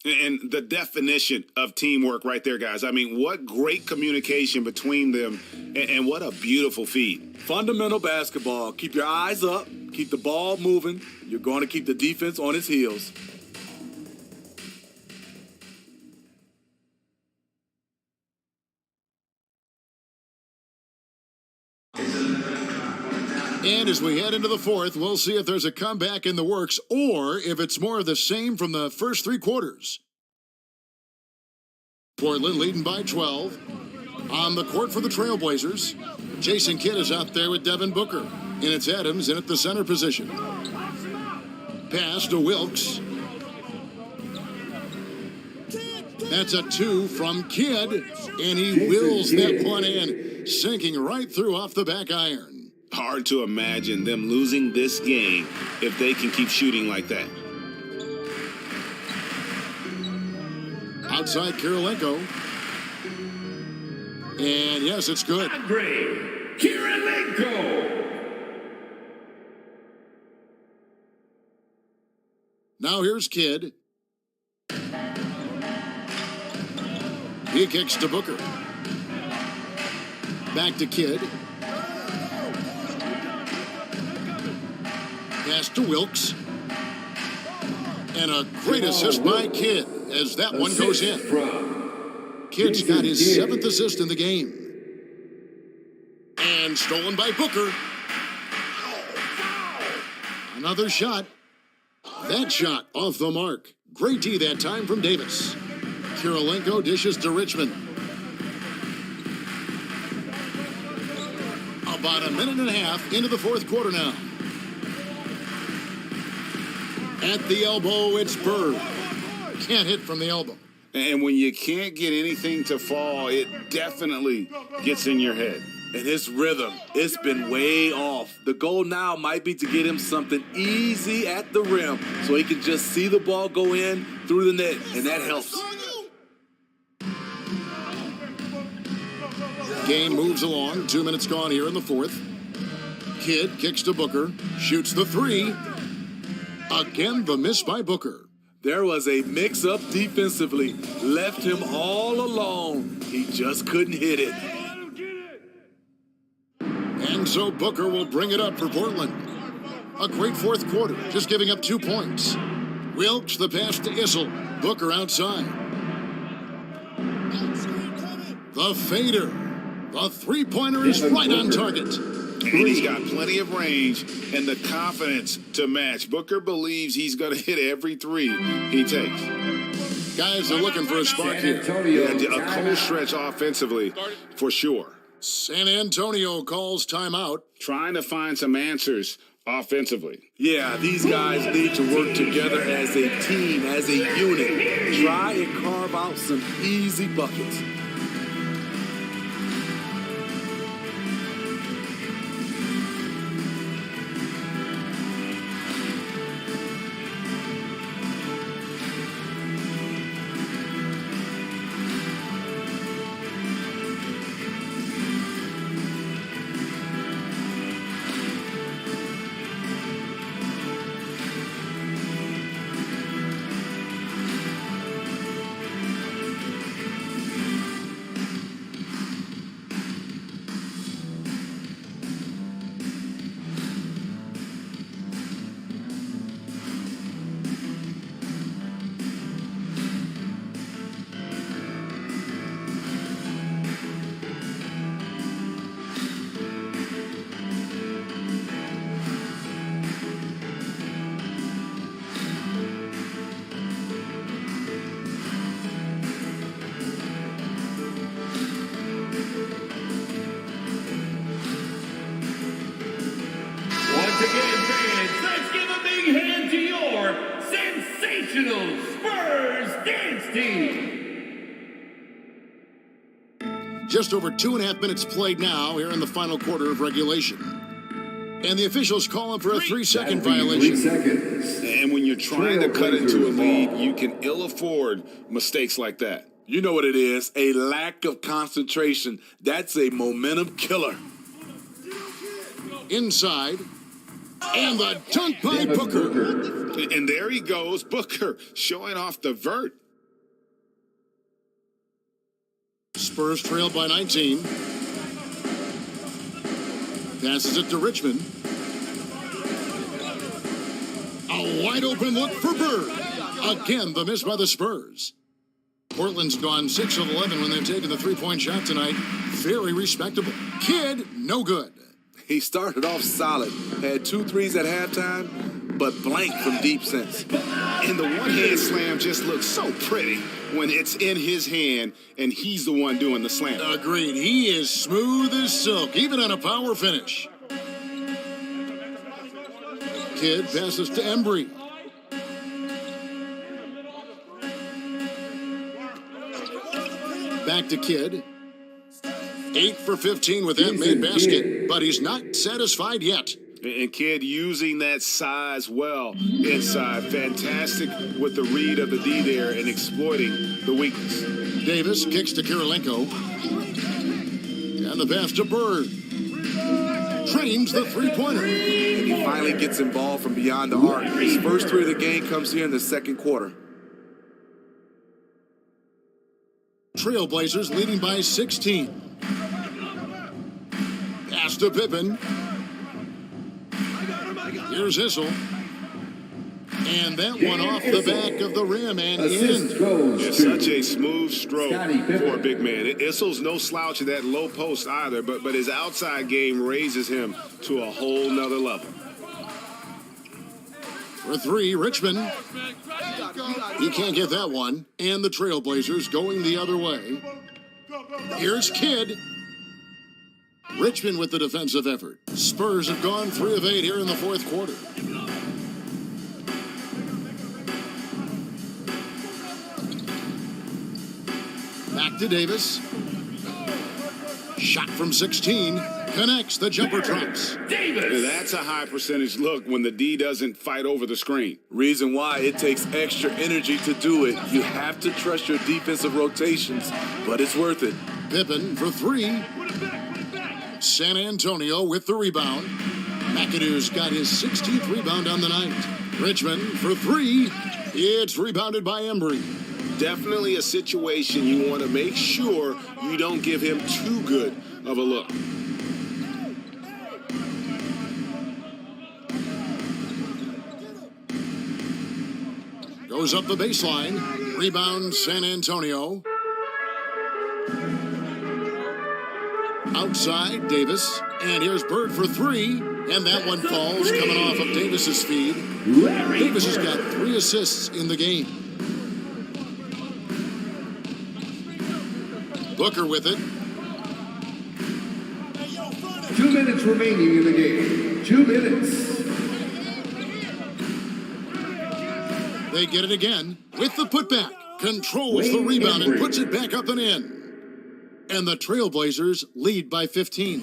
And the definition of teamwork right there, guys. I mean, what great communication between them, and what a beautiful feed. Fundamental basketball. Keep your eyes up. Keep the ball moving. You're going to keep the defense on its heels. And as we head into the fourth, we'll see if there's a comeback in the works or if it's more of the same from the first 3 quarters. Portland leading by 12. On the court for the Trailblazers, Jason Kidd is out there with Devin Booker. And it's Adams in at the center position. Pass to Wilkes. That's a 2 from Kidd, and he wills that one in, sinking right through off the back iron. Hard to imagine them losing this game if they can keep shooting like that. Outside Kirilenko. And yes, it's good. Andre Kirilenko. Now here's Kidd. He kicks to Booker. Back to Kidd. Pass to Wilkes. And a great assist by Kidd as that one goes in. Kidd's got his 7th assist in the game. And stolen by Booker. Another shot. That shot off the mark. Great D that time from Davis. Kirilenko dishes to Richmond. About a minute and a half into the fourth quarter now. At the elbow, it's Bird. Can't hit from the elbow. And when you can't get anything to fall, it definitely gets in your head. And his rhythm, it's been way off. The goal now might be to get him something easy at the rim so he can just see the ball go in through the net, and that helps. Game moves along. 2 minutes gone here in the fourth. Kidd kicks to Booker. Shoots the 3. Again, the miss by Booker. There was a mix-up defensively. Left him all alone. He just couldn't hit it. And so Booker will bring it up for Portland. A great fourth quarter, just giving up 2 points. Wilkes the pass to Issel. Booker outside. The fader. The three-pointer is right on target. And he's got plenty of range and the confidence to match. Booker believes he's going to hit every 3 he takes. Guys are looking for a spark here. And a cold stretch offensively, for sure. San Antonio calls timeout. Trying to find some answers offensively. Yeah, these guys need to work together as a team, as a unit. Try and carve out some easy buckets. Once again, fans, let's give a big hand to your sensational Spurs dance team. Just over 2.5 minutes played now here in the final quarter of regulation. And the officials calling for a 3-second violation. 3 seconds. And when you're trying to cut into a lead, you can ill afford mistakes like that. You know what it is, a lack of concentration. That's a momentum killer. Inside. And the dunk by Booker. And there he goes, Booker, showing off the vert. Spurs trail by 19. Passes it to Richmond. A wide open look for Bird. Again, the miss by the Spurs. Portland's gone 6 of 11 when they've taken the three-point shot tonight. Very respectable. Kidd, no good. He started off solid, had 2 threes at halftime, but blank from deep since. And the one-hand slam just looks so pretty when it's in his hand and he's the one doing the slam. Agreed. He is smooth as silk, even on a power finish. Kidd passes to Embry. Back to Kidd. 8 for 15 with that made basket, but he's not satisfied yet. And Kidd using that size well inside. Fantastic with the read of the D there and exploiting the weakness. Davis kicks to Kirilenko. And the pass to Bird. Trains the three-pointer. And he finally gets involved from beyond the arc. His first 3 of the game comes here in the second quarter. Trailblazers leading by 16. Pass to Pippen. Here's Issel. And that one off the back of the rim and in. It's such a smooth stroke for a big man. Issel's no slouch at that low post either, but his outside game raises him to a whole nother level. For 3, Richmond. He can't get that one. And the Trailblazers going the other way. Here's Kidd. Richmond with the defensive effort. Spurs have gone 3 of 8 here in the fourth quarter. Back to Davis. Shot from 16. Connects. The jumper drops. Davis! That's a high percentage look when the D doesn't fight over the screen. Reason why it takes extra energy to do it. You have to trust your defensive rotations, but it's worth it. Pippen for 3. San Antonio with the rebound. McAdoo's got his 16th rebound on the night. Richmond for 3. It's rebounded by Embry. Definitely a situation you want to make sure you don't give him too good of a look. Goes up the baseline. Rebound San Antonio. Outside, Davis. And here's Bird for 3. And that one falls coming off of Davis's feed. Davis has got 3 assists in the game. Booker with it. 2 minutes remaining in the game. 2 minutes. They get it again with the putback. Controls the rebound and puts it back up and in. And the Trailblazers lead by 15.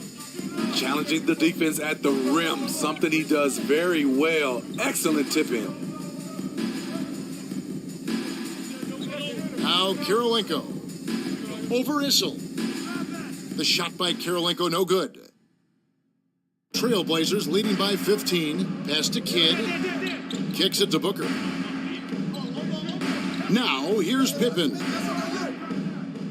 Challenging the defense at the rim, something he does very well. Excellent tip in. Now Kirilenko. Over Issel. The shot by Kirilenko, no good. Trailblazers leading by 15. Pass to Kidd. Kicks it to Booker. Now, here's Pippen.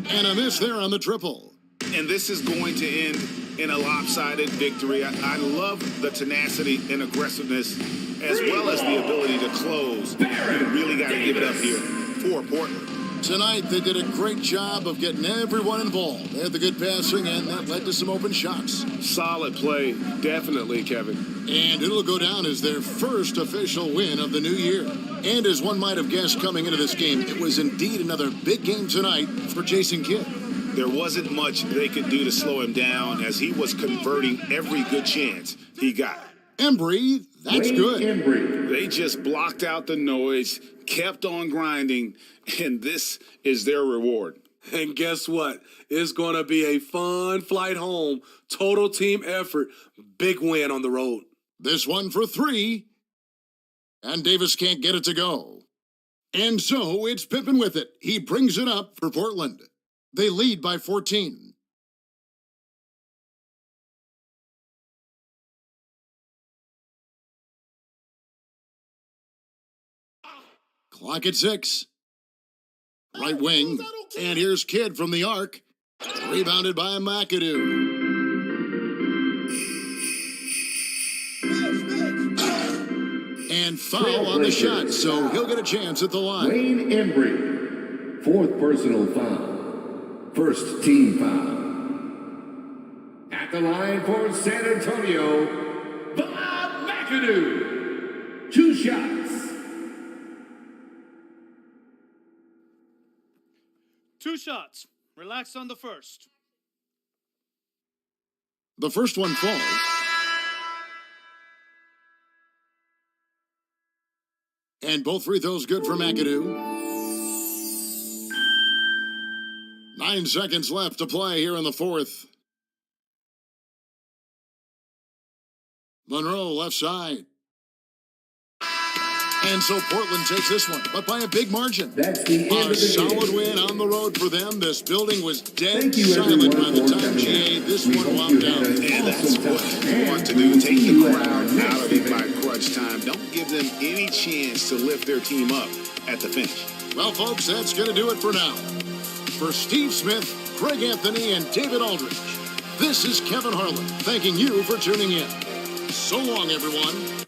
And a miss there on the triple. And this is going to end in a lopsided victory. I love the tenacity and aggressiveness as well as the ability to close. You really got to give it up here for Portland. Tonight, they did a great job of getting everyone involved. They had the good passing, and that led to some open shots. Solid play, definitely, Kevin. And it'll go down as their first official win of the new year. And as one might have guessed coming into this game, it was indeed another big game tonight for Jason Kidd. There wasn't much they could do to slow him down as he was converting every good chance he got. Embry, that's good. Embry. They just blocked out the noise, kept on grinding, and this is their reward. And guess what? It's going to be a fun flight home. Total team effort. Big win on the road. This one for 3. And Davis can't get it to go. And so it's Pippen with it. He brings it up for Portland. They lead by 14. Clock at 6. Right wing. And here's Kidd from the arc. Rebounded by McAdoo. And foul on the shot, so he'll get a chance at the line. Wayne Embry. 4th personal foul. 1st team foul. At the line for San Antonio, Bob McAdoo. 2 shots. 2 shots. Relax on the first. The first one falls. And both free throws good for McAdoo. 9 seconds left to play here in the 4th. Monroe left side. And so Portland takes this one, but by a big margin. That's the end of the solid game. win on the road for them. This building was dead silent by the time GA this one wound down. And that's what you want to do. Take the crowd out of it by crunch time. Don't give them any chance to lift their team up at the finish. Well, folks, that's going to do it for now. For Steve Smith, Greg Anthony, and David Aldridge, this is Kevin Harlan thanking you for tuning in. So long, everyone.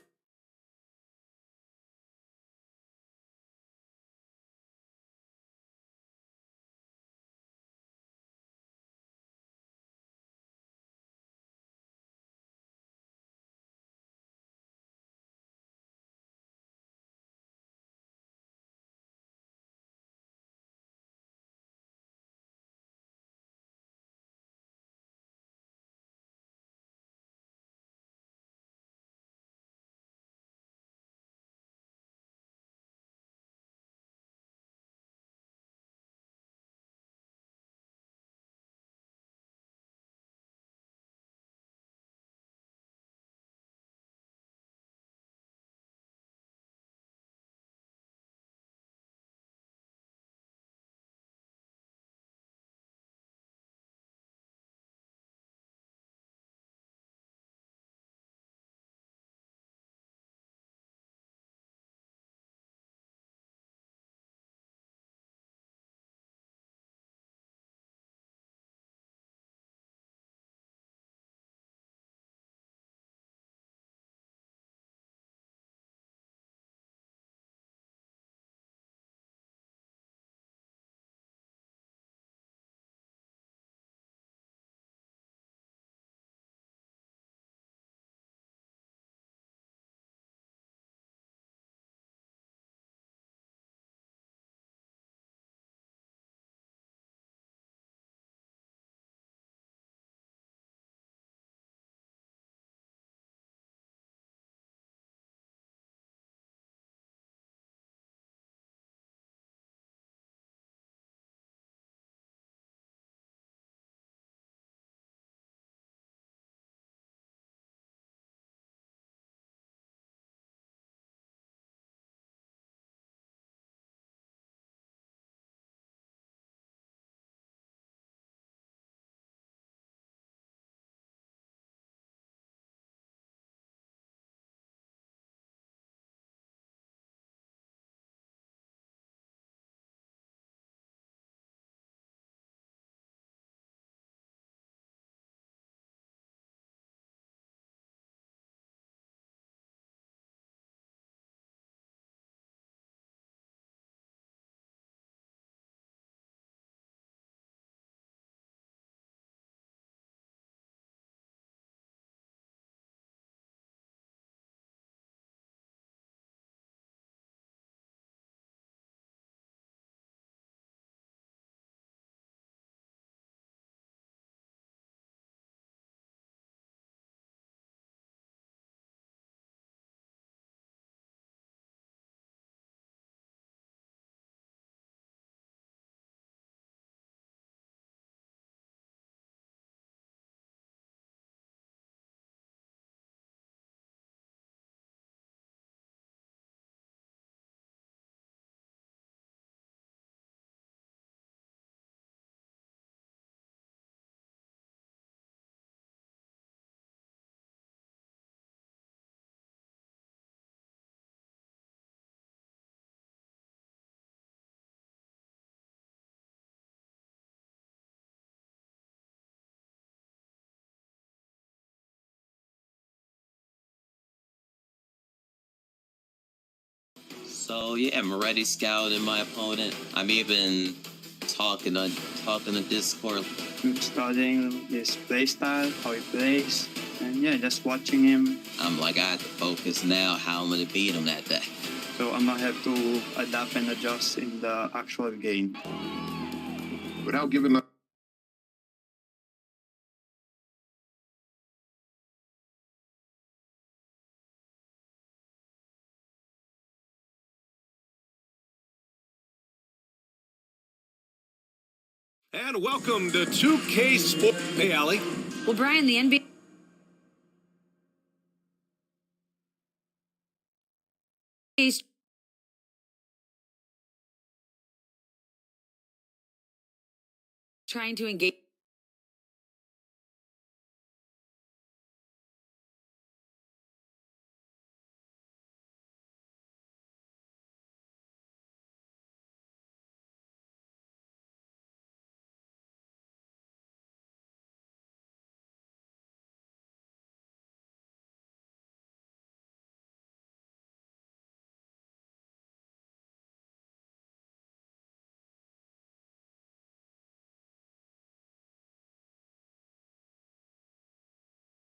So yeah, I'm already scouting my opponent. I'm even talking on Discord. I'm studying his play style, how he plays, and yeah, just watching him. I'm like, I have to focus now how I'm gonna beat him that day. So I'm gonna have to adapt and adjust in the actual game. Without giving up. And welcome to 2K Sport. Hey, Allie. Well, Brian, the NBA is trying to engage.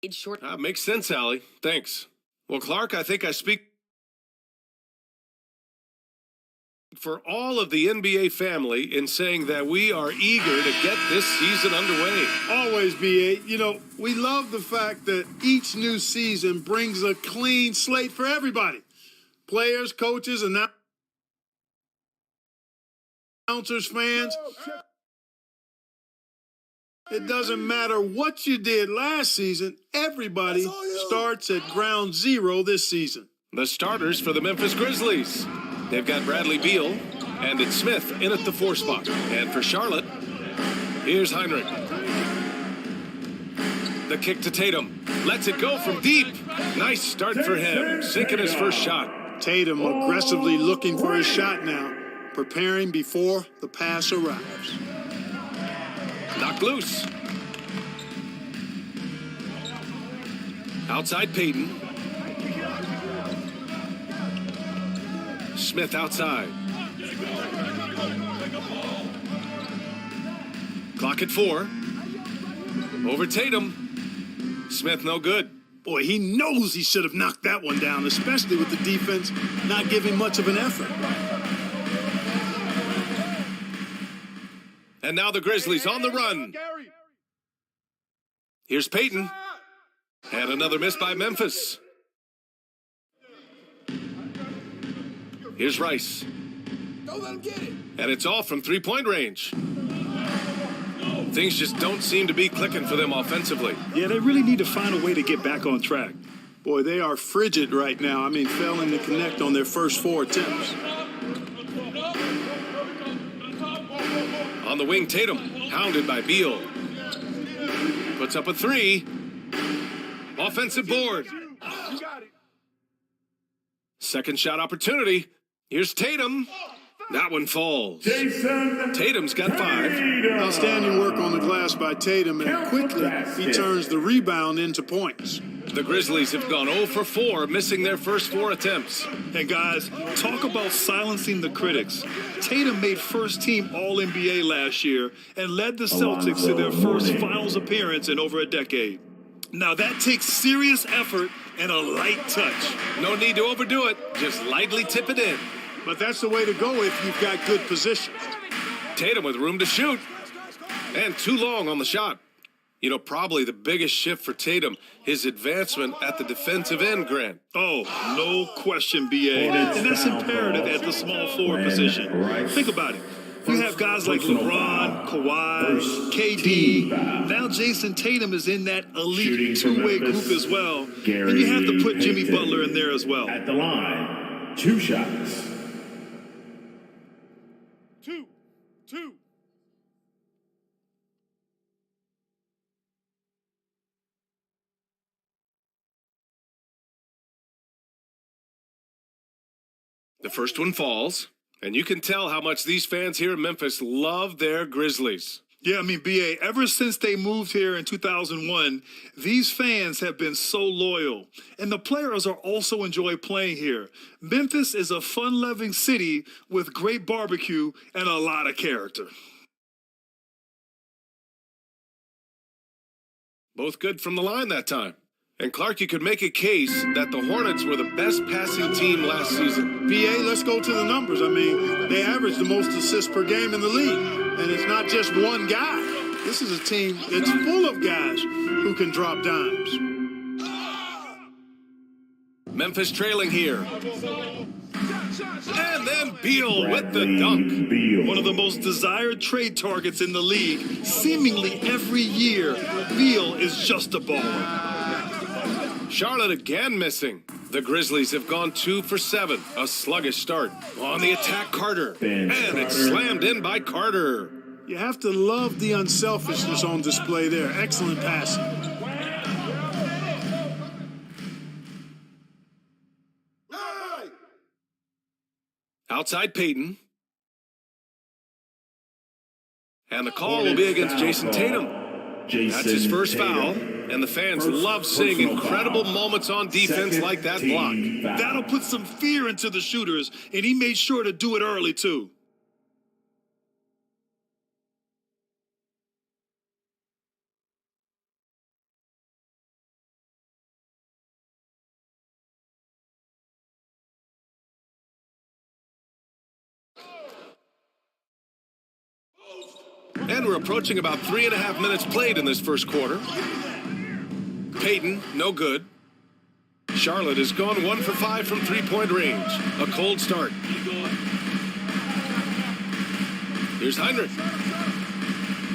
Short. Makes sense, Allie. Thanks. Well, Clark, I think I speak for all of the NBA family in saying that we are eager to get this season underway. Always, BA. You know, we love the fact that each new season brings a clean slate for everybody. Players, coaches, announcers, fans. It doesn't matter what you did last season, everybody starts at ground zero this season. The starters for the Memphis Grizzlies. They've got Bradley Beal and it's Smith in at the 4 spot. And for Charlotte, here's Heinrich. The kick to Tatum. Lets it go from deep. Nice start for him, sinking his first shot. Tatum aggressively looking for his shot now, preparing before the pass arrives. Knocked loose. Outside Payton. Smith outside. Clock at 4. Over Tatum. Smith no good. Boy, he knows he should have knocked that one down, especially with the defense not giving much of an effort. And now the Grizzlies on the run. Here's Payton. And another miss by Memphis. Here's Rice. Don't let him get it. And it's all from 3-point range. Things just don't seem to be clicking for them offensively. Yeah, they really need to find a way to get back on track. Boy, they are frigid right now. I mean, failing to connect on their first 4 attempts. On the wing, Tatum, hounded by Beal. Puts up a 3. Offensive board. Second shot opportunity. Here's Tatum. That one falls. Tatum's got 5. Outstanding work on the glass by Tatum, and quickly he turns the rebound into points. The Grizzlies have gone 0 for 4, missing their first 4 attempts. And guys, talk about silencing the critics. Tatum made first team All-NBA last year and led the Celtics to their first finals appearance in over a decade. Now that takes serious effort and a light touch. No need to overdo it, just lightly tip it in. But that's the way to go if you've got good position. Tatum with room to shoot. And too long on the shot. You know, probably the biggest shift for Tatum, his advancement at the defensive end, Grant. Oh, no question, BA. And that's imperative at the small forward position. Think about it. You have guys like LeBron, Kawhi, KD. Now Jason Tatum is in that elite two-way group as well. And you have to put Jimmy Butler in there as well. At the line, 2 shots. 2. The first one falls, and you can tell how much these fans here in Memphis love their Grizzlies. Yeah, I mean, BA, ever since they moved here in 2001, these fans have been so loyal. And the players are also enjoy playing here. Memphis is a fun-loving city with great barbecue and a lot of character. Both good from the line that time. And Clark, you could make a case that the Hornets were the best passing team last season. BA, let's go to the numbers. I mean, they average the most assists per game in the league. And it's not just one guy. This is a team that's full of guys who can drop dimes. Memphis trailing here. And then Beal with the dunk. One of the most desired trade targets in the league. Seemingly every year, Beal is just a baller. Charlotte again missing. The Grizzlies have gone 2 for 7. A sluggish start. On the attack, Carter. And it's slammed in by Carter. You have to love the unselfishness on display there. Excellent passing. Outside Peyton. And the call will be against Jason Tatum. That's his first foul. And the fans love seeing incredible moments on defense like that block. That'll put some fear into the shooters, and he made sure to do it early, too. And we're approaching about 3.5 minutes played in this first quarter. Peyton, no good. Charlotte has gone 1 for 5 from three-point range. A cold start. Here's Heinrich.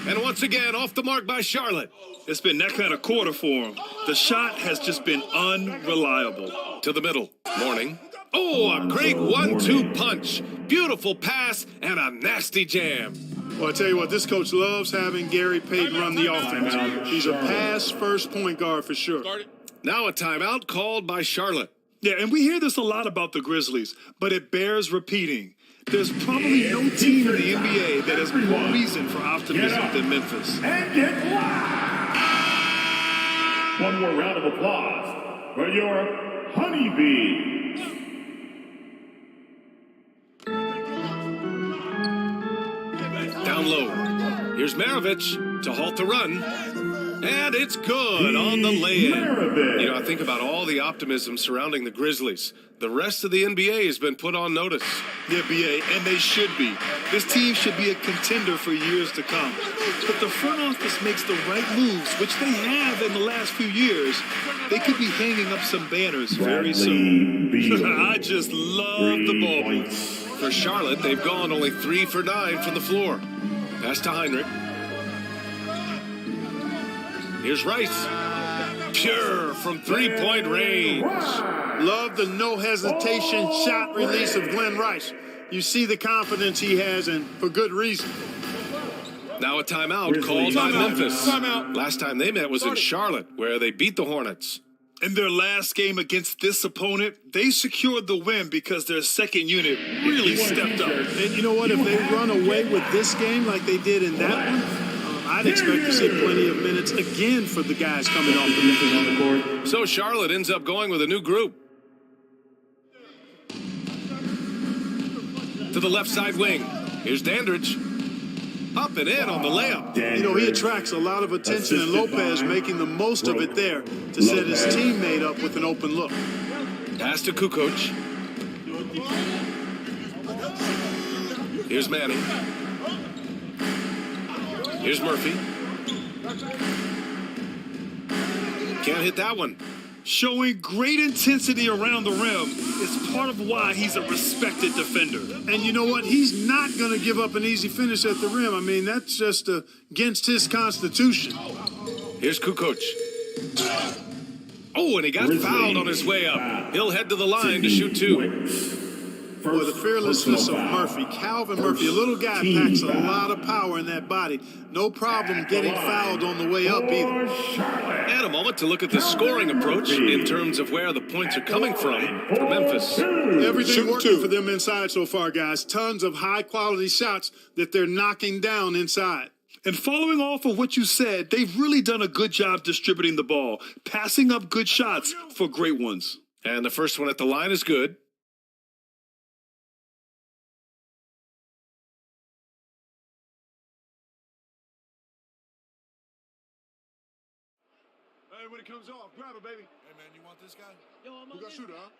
And once again, off the mark by Charlotte. It's been that kind of quarter for him. The shot has just been unreliable. To the middle. Morning. Oh, a great 1-2 punch. Beautiful pass and a nasty jam. Well, I tell you what, this coach loves having Gary Payton run the offense. He's a pass-first point guard for sure. Now a timeout called by Charlotte. Yeah, and we hear this a lot about the Grizzlies, but it bears repeating. There's probably no team in the NBA that has more reason for optimism than Memphis. And get live! One more round of applause for your Honeybees. Down low. Here's Maravich to halt the run. And it's good on the lay-in. You know, I think about all the optimism surrounding the Grizzlies. The rest of the NBA has been put on notice. Yeah, BA, and they should be. This team should be a contender for years to come. But the front office makes the right moves, which they have in the last few years. They could be hanging up some banners very soon. I just love the ball. For Charlotte, they've gone only 3 for 9 from the floor. Pass to Heinrich. Here's Rice. Pure from three-point range. Love the no-hesitation shot release of Glenn Rice. You see the confidence he has, and for good reason. Now a timeout called by Memphis. Last time they met was in Charlotte, where they beat the Hornets. In their last game against this opponent, they secured the win because their second unit really stepped up. And you know what? If they run away with this game like they did in that one, I'd expect to see plenty of minutes again for the guys coming off the court. So Charlotte ends up going with a new group. To the left side wing. Here's Dandridge. Up and in on the layup. You know, he attracts a lot of attention, and Lopez making the most of it there to set his teammate up with an open look. Pass to Kukoc. Here's Manning. Here's Murphy. Can't hit that one. Showing great intensity around the rim is part of why he's a respected defender. And you know what? He's not going to give up an easy finish at the rim. I mean, that's just against his constitution. Here's Kukoc. Oh, and he got fouled on his way up. He'll head to the line to shoot 2. Boy, the fearlessness of Murphy. Calvin Murphy, a little guy, packs a lot of power in that body. No problem getting fouled on the way up either. And a moment to look at the scoring approach in terms of where the points are coming from for Memphis. Everything working for them inside so far, guys. Tons of high-quality shots that they're knocking down inside. And following off of what you said, they've really done a good job distributing the ball, passing up good shots for great ones. And the first one at the line is good. Hey, when it comes off, grab it, baby. Hey, man, you want this guy? Who got shooter, huh?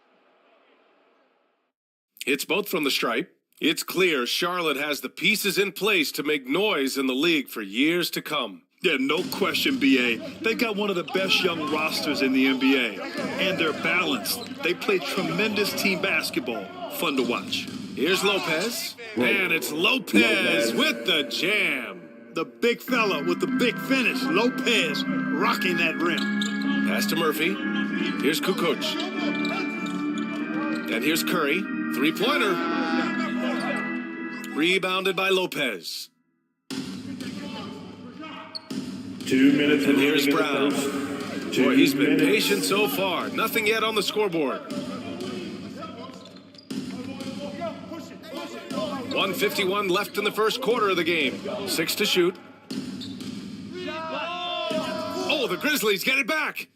It's both from the stripe. It's clear Charlotte has the pieces in place to make noise in the league for years to come. Yeah, no question, B.A. They've got one of the best young rosters in the NBA. And they're balanced. They play tremendous team basketball. Fun to watch. Here's Lopez. And it's Lopez with the jam. The big fella with the big finish, Lopez, rocking that rim. Pass to Murphy. Here's Kukoc. And here's Curry. Three-pointer. Rebounded by Lopez. 2 minutes. And here's Brown. Boy, he's been patient so far. Nothing yet on the scoreboard. 1:51 left in the first quarter of the game. 6 to shoot. Oh, the Grizzlies get it back.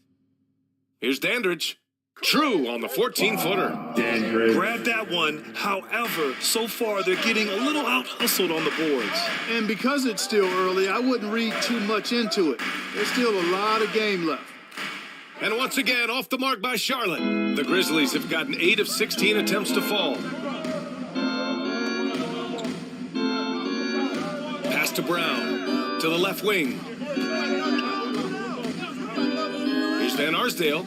Here's Dandridge. True on the 14-footer. Grab that one. However, so far they're getting a little out-hustled on the boards. And because it's still early, I wouldn't read too much into it. There's still a lot of game left. And once again, off the mark by Charlotte. The Grizzlies have gotten 8 of 16 attempts to fall. Pass to Brown, to the left wing. Here's Van Arsdale.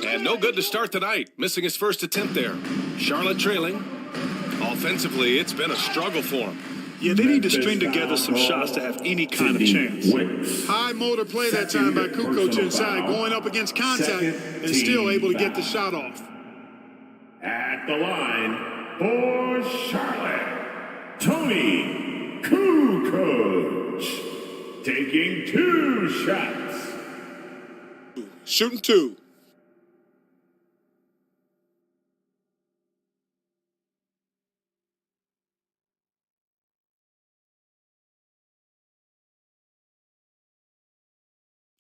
And no good to start the night, missing his first attempt there. Charlotte trailing. Offensively, it's been a struggle for him. Yeah, they need to string together some shots to have any kind of chance. High motor play that time by Kukoc inside, going up against contact and still able to get the shot off. At the line for Charlotte, Tony Kukoc, taking 2 shots. Shooting 2.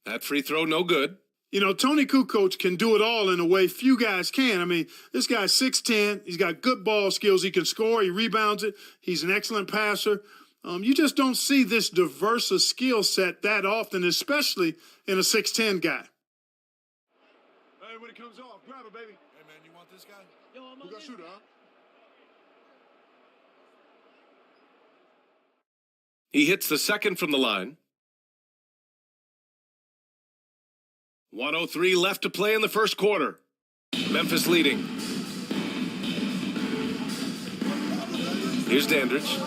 That free throw, no good. You know, Tony Kukoc can do it all in a way few guys can. I mean, this guy's 6'10". He's got good ball skills. He can score. He rebounds it. He's an excellent passer. You just don't see this diverse a skill set that often, especially in a 6'10" guy. Hey, when it comes off, grab it, baby. Hey, man, you want this guy? Who got shooter, huh? He hits the second from the line. 1:03 left to play in the first quarter. Memphis leading. Here's Dandridge.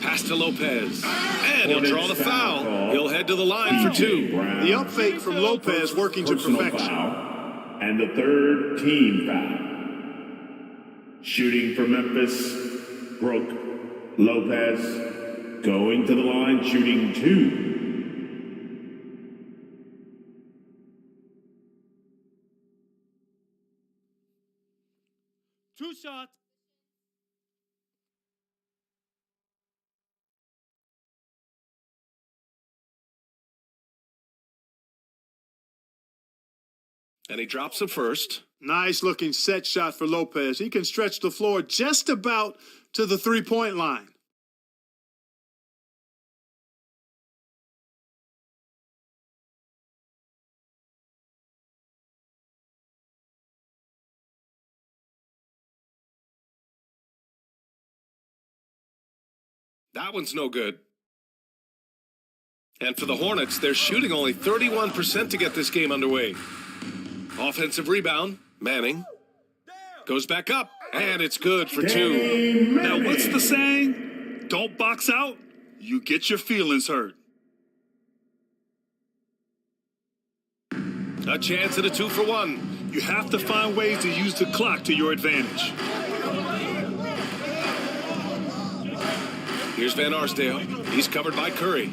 Pass to Lopez. And he'll draw the foul. He'll head to the line for 2. The up fake from Lopez working to perfection. Foul, and the 3rd team foul. Shooting for Memphis, Brook Lopez. Going to the line, shooting 2. Two shots. And he drops the first. Nice looking set shot for Lopez. He can stretch the floor just about to the 3-point line. That one's no good. And for the Hornets, they're shooting only 31% to get this game underway. Offensive rebound, Manning. Goes back up, and it's good for 2. Now, what's the saying? Don't box out, you get your feelings hurt. A chance at a 2-for-1. You have to find ways to use the clock to your advantage. Here's Van Arsdale. He's covered by Curry.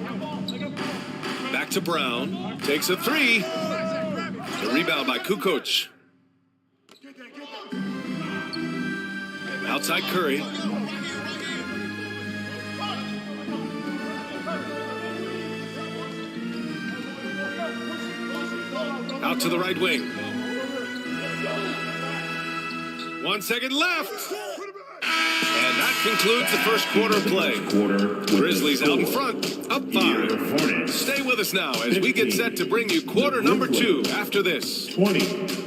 Back to Brown. Takes a 3. The rebound by Kukoc. Outside Curry. Out to the right wing. 1 second left. And that concludes the first quarter of play. Grizzlies out in front, up 5. Stay with us now as we get set to bring you quarter number 2 after this. 20.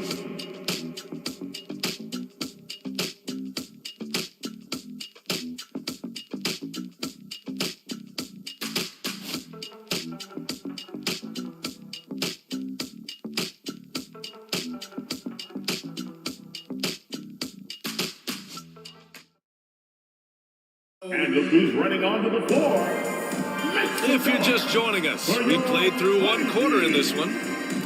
And look who's running onto the floor. If you're just joining us, we played through 1 quarter in this one.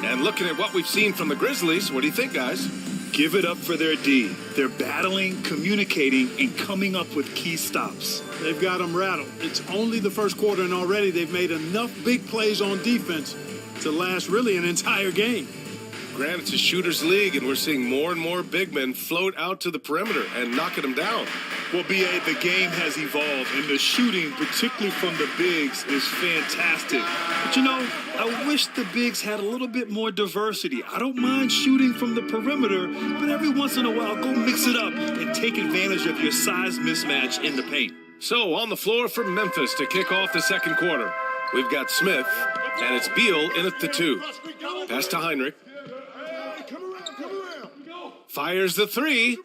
And looking at what we've seen from the Grizzlies, what do you think, guys? Give it up for their D. They're battling, communicating, and coming up with key stops. They've got them rattled. It's only the first quarter, and already they've made enough big plays on defense to last really an entire game. Grant, it's a shooter's league, and we're seeing more and more big men float out to the perimeter and knocking them down. Well, B.A., the game has evolved, and the shooting, particularly from the bigs, is fantastic. But, you know, I wish the bigs had a little bit more diversity. I don't mind shooting from the perimeter, but every once in a while, go mix it up and take advantage of your size mismatch in the paint. So, on the floor for Memphis to kick off the second quarter, we've got Smith, and it's Beal in at the 2. Pass to Heinrich. Fires the 3.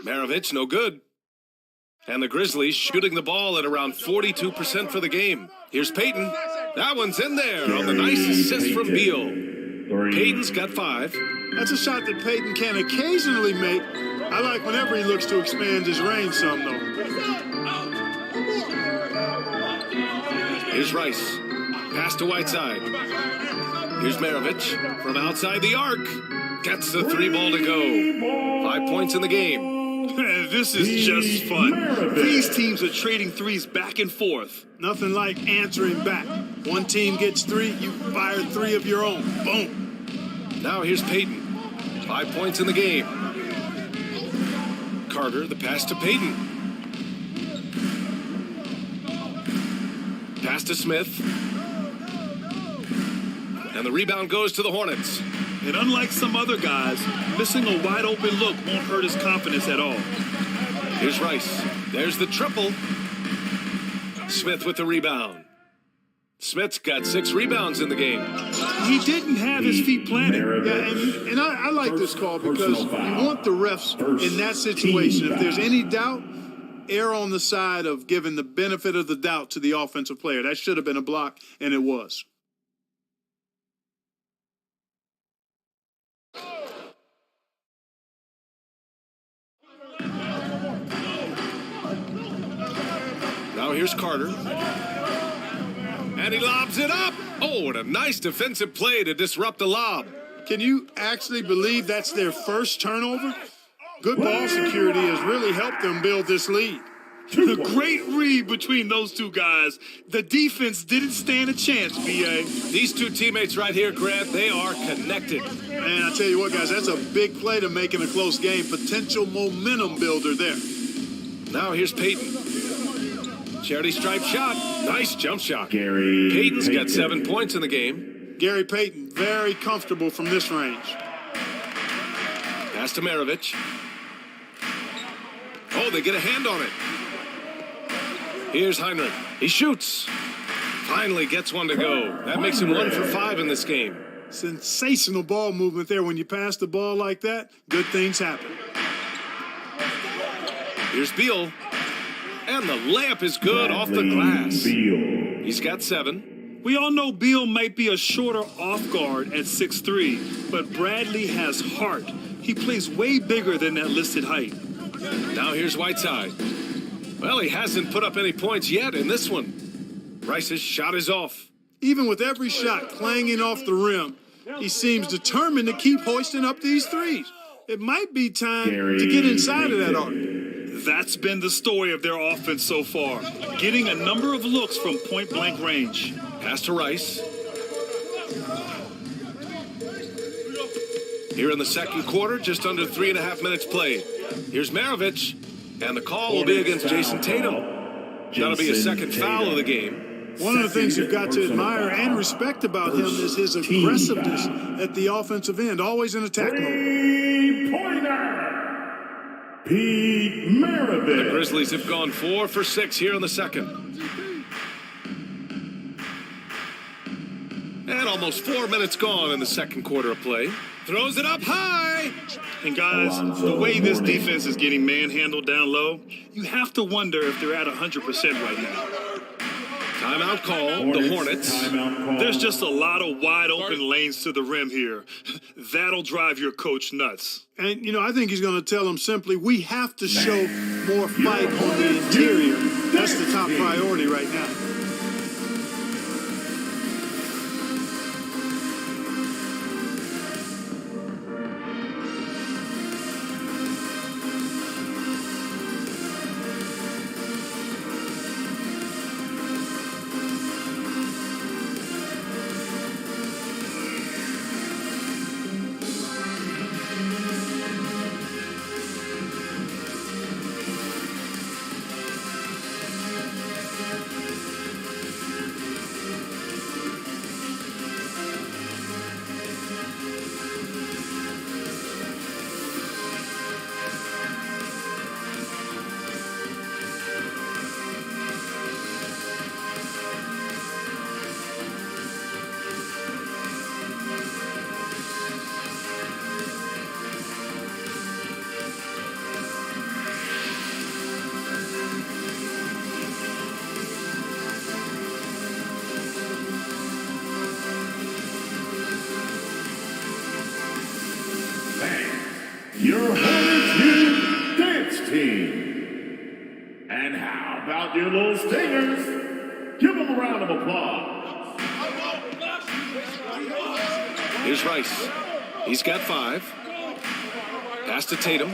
Maravich, no good. And the Grizzlies shooting the ball at around 42% for the game. Here's Payton. That one's in there on the nice assist from Beal. Payton's got 5. That's a shot that Payton can occasionally make. I like whenever he looks to expand his range some, though. Here's Rice. Pass to Whiteside. Here's Maravich from outside the arc. Gets the 3 ball to go. 5 points in the game. This is just fun. These teams are trading threes back and forth. Nothing like answering back. One team gets 3, you fire 3 of your own. Boom. Now here's Payton. 5 points in the game. Carter, the pass to Payton. Pass to Smith. And the rebound goes to the Hornets. And unlike some other guys, missing a wide open look won't hurt his confidence at all. Here's Rice. There's the triple. Smith with the rebound. Smith's got 6 rebounds in the game. He didn't have his feet planted. Yeah, and I like this call because you want the refs in that situation. If there's any doubt, err on the side of giving the benefit of the doubt to the offensive player. That should have been a block, and it was. Now here's Carter. And he lobs it up. Oh, and a nice defensive play to disrupt the lob. Can you actually believe that's their first turnover? Good ball security has really helped them build this lead. The great read between those two guys. The defense didn't stand a chance, B.A. These two teammates right here, Grant, they are connected. Man, I tell you what, guys, that's a big play to make in a close game. Potential momentum builder there. Now here's Payton. Charity stripe shot. Nice jump shot. Gary Payton's got 7 points in the game. Gary Payton, very comfortable from this range. Pass to Maravich. Oh, they get a hand on it. Here's Heinrich. He shoots. Finally gets one to go. That makes him 1 for 5 in this game. Sensational ball movement there. When you pass the ball like that, good things happen. Here's Beal. And the layup is good off the glass. Beal. He's got 7. We all know Beal might be a shorter off guard at 6'3", but Bradley has heart. He plays way bigger than that listed height. Now here's Whiteside. Well, he hasn't put up any points yet in this one. Rice's shot is off. Even with every shot clanging off the rim, he seems determined to keep hoisting up these threes. It might be time to get inside of that arc. That's been the story of their offense so far, getting a number of looks from point-blank range. Pass to Rice. Here in the second quarter, just under 3.5 minutes played. Here's Maravich, and the call will be against Jason Tatum. That'll be a second foul of the game. One of the things you've got to admire and respect about him is his aggressiveness at the offensive end, always in attack mode. Pete Maravich. The Grizzlies have gone 4 for 6 here in the second. And almost 4 minutes gone in the second quarter of play. Throws it up high. And guys, the way this defense is getting manhandled down low, you have to wonder if they're at 100% right now. Timeout call, the Hornets. There's just a lot of wide open lanes to the rim here. That'll drive your coach nuts. And, you know, I think he's going to tell them simply, we have to show more fight on the interior. That's the top priority right now. Your Hornets Youth Dance Team. And how about your little stingers? Give them a round of applause. Here's Rice. He's got 5. Pass to Tatum.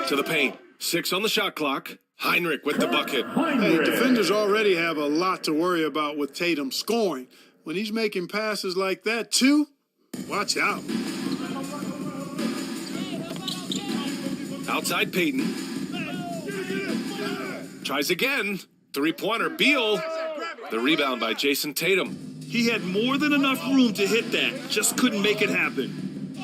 To the paint. 6 on the shot clock. Heinrich with the bucket. Hey, defenders already have a lot to worry about with Tatum scoring. When he's making passes like that, too, watch out. Outside Payton. Tries again. 3-pointer. Beal. The rebound by Jason Tatum. He had more than enough room to hit that. Just couldn't make it happen.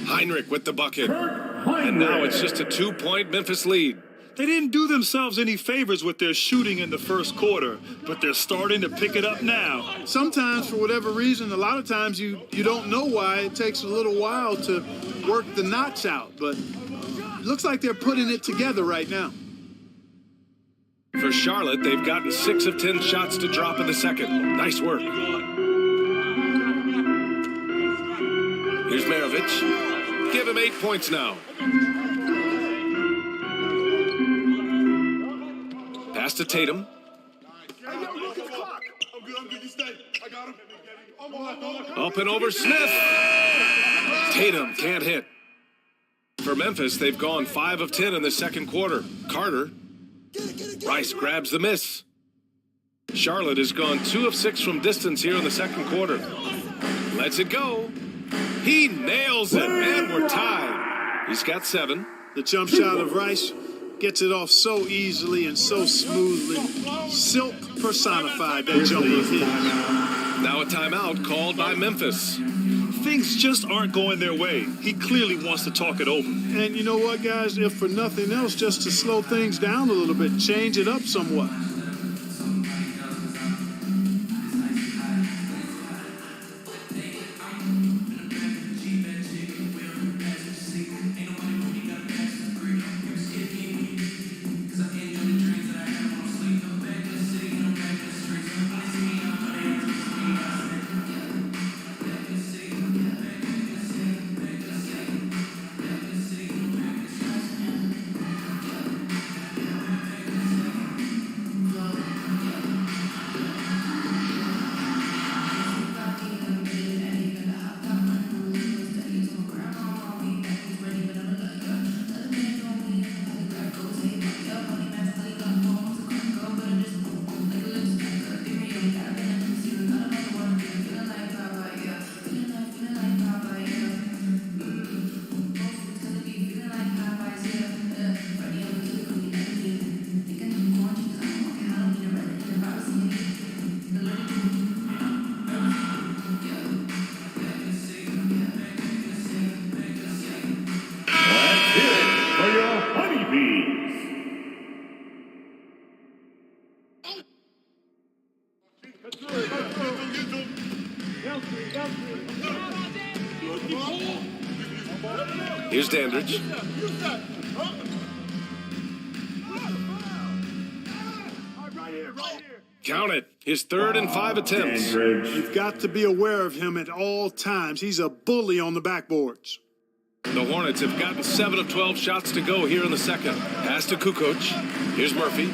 Heinrich with the bucket. And now it's just a 2-point Memphis lead. They didn't do themselves any favors with their shooting in the first quarter, but they're starting to pick it up now. Sometimes, for whatever reason, a lot of times you don't know why. It takes a little while to work the knots out, but it looks like they're putting it together right now. For Charlotte, they've gotten 6 of 10 shots to drop in the second. Nice work. Here's Maravich. Give him 8 points now. Pass to Tatum. Up and over Smith. Tatum can't hit. For Memphis, they've gone 5 of 10 in the second quarter. Carter. Rice grabs the miss. Charlotte has gone 2 of 6 from distance here in the second quarter. Lets it go. He nails it, and we're tied. He's got 7. The jump shot of Rice gets it off so easily and so smoothly. Silk personified, that jumper of his. Now a timeout called by Memphis. Things just aren't going their way. He clearly wants to talk it over. And you know what, guys? If for nothing else, just to slow things down a little bit, change it up somewhat. Here's Dandridge. Count it. His 3rd and 5 attempts. You've got to be aware of him at all times. He's a bully on the backboards. The Hornets have gotten 7 of 12 shots to go here in the second. Pass to Kukoc. Here's Murphy.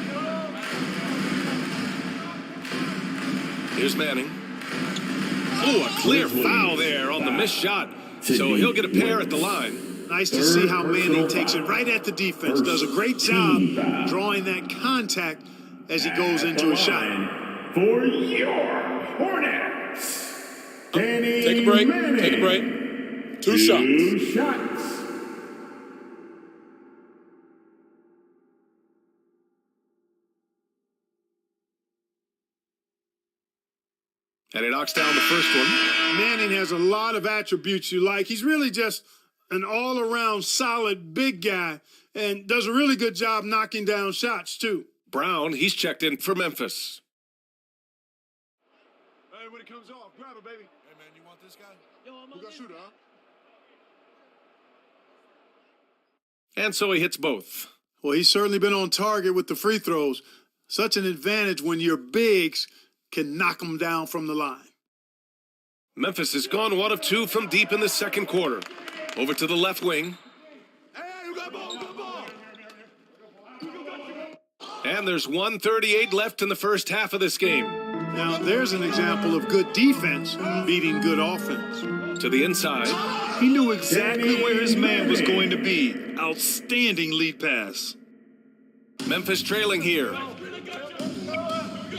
Here's Manning. Oh, a clear foul there on the missed shot. So he'll get a pair at the line. Nice to see how Manning takes it right at the defense. Does a great job drawing that contact as he goes into a shot. For your Hornets, Take a break. Take a break. Two shots. And he knocks down the first one. Manning has a lot of attributes you like. He's really just an all-around solid big guy and does a really good job knocking down shots, too. Brown, he's checked in for Memphis. Hey, when it comes off, grab it, baby. Hey, man, you want this guy? Who got shooter, huh? And so he hits both. Well, he's certainly been on target with the free throws. Such an advantage when your bigs can knock them down from the line. Memphis has gone 1 of 2 from deep in the second quarter. Over to the left wing. And there's 1:38 left in the first half of this game. Now, there's an example of good defense beating good offense. To the inside. He knew exactly where his man was going to be. Outstanding lead pass. Memphis trailing here.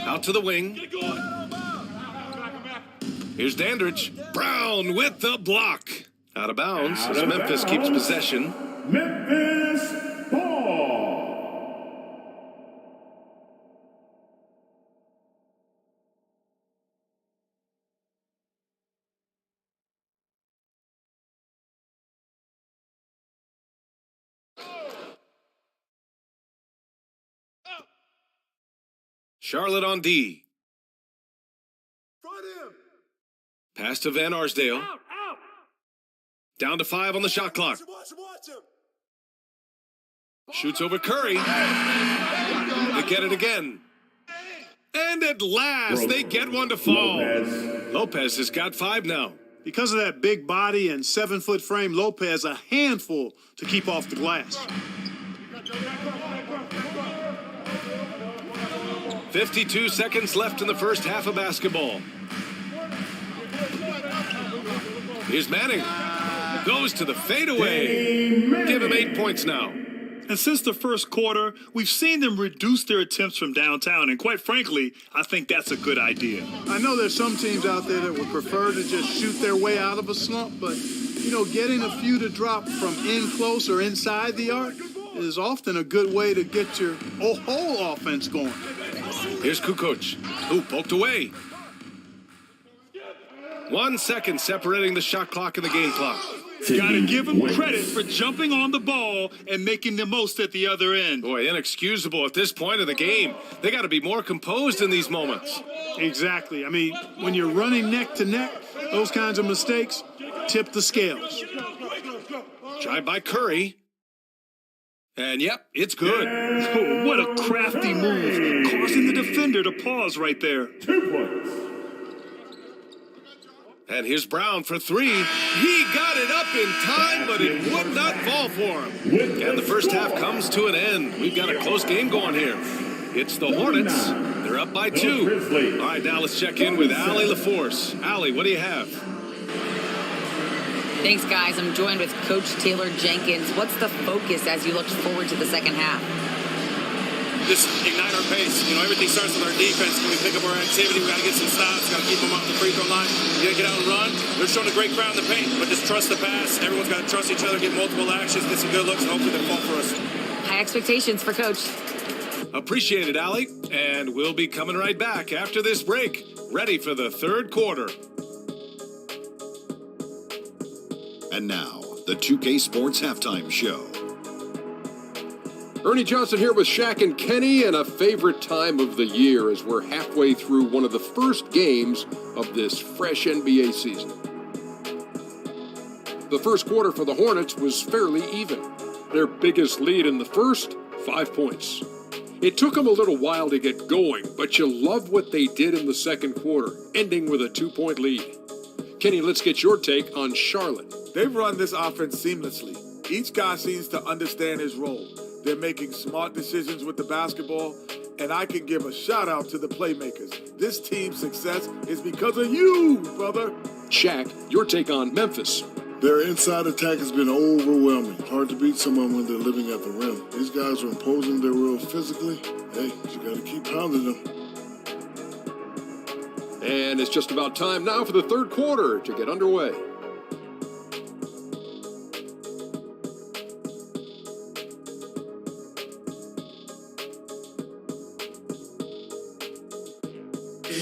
Out to the wing. Here's Dandridge. Brown with the block. Out of bounds as Memphis keeps possession. Memphis ball. Charlotte on D. Pass to Van Arsdale. Down to 5 on the shot clock. Shoots over Curry. They get it again. And at last, they get one to fall. Lopez has got 5 now. Because of that big body and 7-foot frame, Lopez a handful to keep off the glass. 52 seconds left in the first half of basketball. Here's Manning. Goes to the fadeaway. Give him 8 points now. And since the first quarter, we've seen them reduce their attempts from downtown. And quite frankly, I think that's a good idea. I know there's some teams out there that would prefer to just shoot their way out of a slump, but, you know, getting a few to drop from in close or inside the arc is often a good way to get your whole offense going. Here's Kukoc, who poked away. 1 second separating the shot clock and the game clock. Got to give him credit for jumping on the ball and making the most at the other end. Boy, inexcusable at this point of the game. They got to be more composed in these moments. Exactly. I mean, when you're running neck to neck, those kinds of mistakes tip the scales. Tried by Curry. And yep, it's good. Oh, what a crafty move, causing the defender to pause right there. 2 points. And here's Brown for 3. He got it up in time, but it would not fall for him. And the first half comes to an end. We've got a close game going here. It's the Hornets. They're up by 2. All right, now let's check in with Allie LaForce. Allie, what do you have? Thanks, guys. I'm joined with Coach Taylor Jenkins. What's the focus as you look forward to the second half? Just ignite our pace. You know, everything starts with our defense. Can we pick up our activity? We got to get some stops. Got to keep them off the free throw line. You got to get out and run. They're showing a great crowd in the paint, but just trust the pass. Everyone's got to trust each other, get multiple actions, get some good looks, and hopefully they fall for us. High expectations for Coach. Appreciate it, Allie. And we'll be coming right back after this break. Ready for the third quarter. And now, the 2K Sports Halftime Show. Ernie Johnson here with Shaq and Kenny, and a favorite time of the year as we're halfway through one of the first games of this fresh NBA season. The first quarter for the Hornets was fairly even. Their biggest lead in the first, 5 points. It took them a little while to get going, but you love what they did in the second quarter, ending with a 2-point lead. Kenny, let's get your take on Charlotte. They've run this offense seamlessly. Each guy seems to understand his role. They're making smart decisions with the basketball, and I can give a shout out to the playmakers. This team's success is because of you, brother. Shaq, your take on Memphis. Their inside attack has been overwhelming. Hard to beat someone when they're living at the rim. These guys are imposing their will physically. Hey, you got to keep pounding them. And it's just about time now for the third quarter to get underway.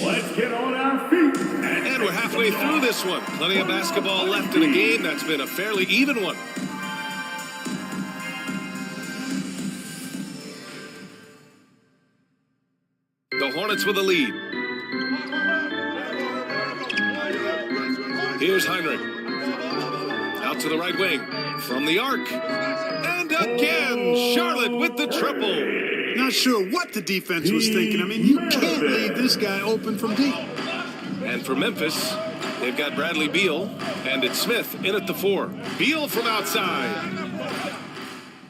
Let's get on our feet. And we're halfway through this one. Plenty of basketball left in a game that's been a fairly even one. The Hornets with a lead. Here's Heinrich. Out to the right wing. From the arc. And again, Charlotte with the triple. Not sure what the defense was thinking. I mean, you can't leave this guy open from deep. And for Memphis, they've got Bradley Beal, and it's Smith in at the 4. Beal from outside.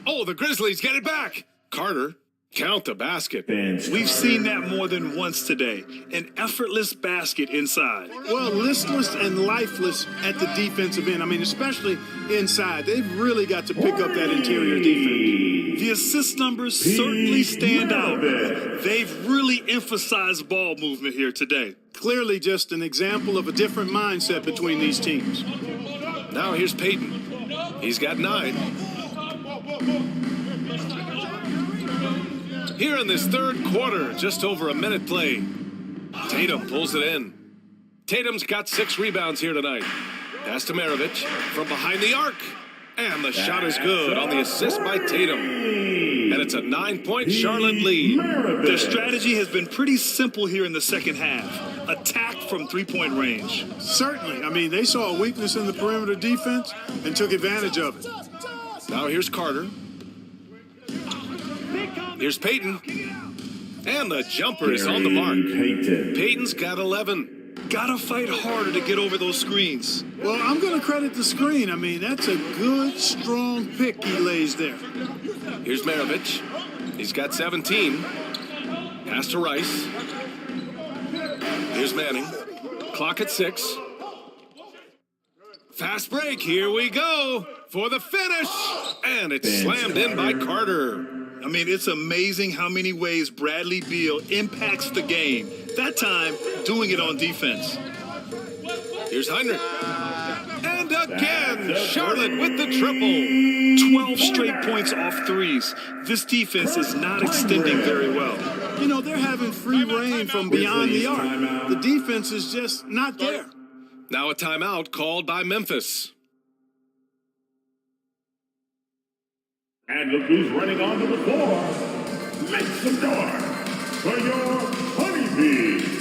Oh, the Grizzlies get it back. Carter, count the basket. We've seen that more than once today. An effortless basket inside. Well, listless and lifeless at the defensive end. I mean, especially inside. They've really got to pick up that interior defense. The assist numbers certainly stand out. They've really emphasized ball movement here today. Clearly just an example of a different mindset between these teams. Now here's Payton. He's got 9. Here in this third quarter, just over a minute play. Tatum pulls it in. Tatum's got 6 rebounds here tonight. Pass to Maravich from behind the arc. And the shot is good on the assist by Tatum. And it's a 9-point Charlotte lead. Their strategy has been pretty simple here in the second half. Attack from 3-point range. Certainly. I mean, they saw a weakness in the perimeter defense and took advantage of it. Now here's Carter. Here's Payton. And the jumper is on the mark. Payton's got 11. Gotta fight harder to get over those screens. Well, I'm going to credit the screen. I mean, that's a good, strong pick he lays there. Here's Maravich. He's got 17. Pass to Rice. Here's Manning. Clock at 6. Fast break. Here we go for the finish. And it's slammed in by Carter. I mean, it's amazing how many ways Bradley Beal impacts the game. That time, doing it on defense. Here's Heinrich. And again, Charlotte with the triple. 12 straight points off threes. This defense is not extending very well. You know, they're having free reign from beyond the arc. The defense is just not there. Now a timeout called by Memphis. And look who's running onto the floor. Make some noise for your honeybees.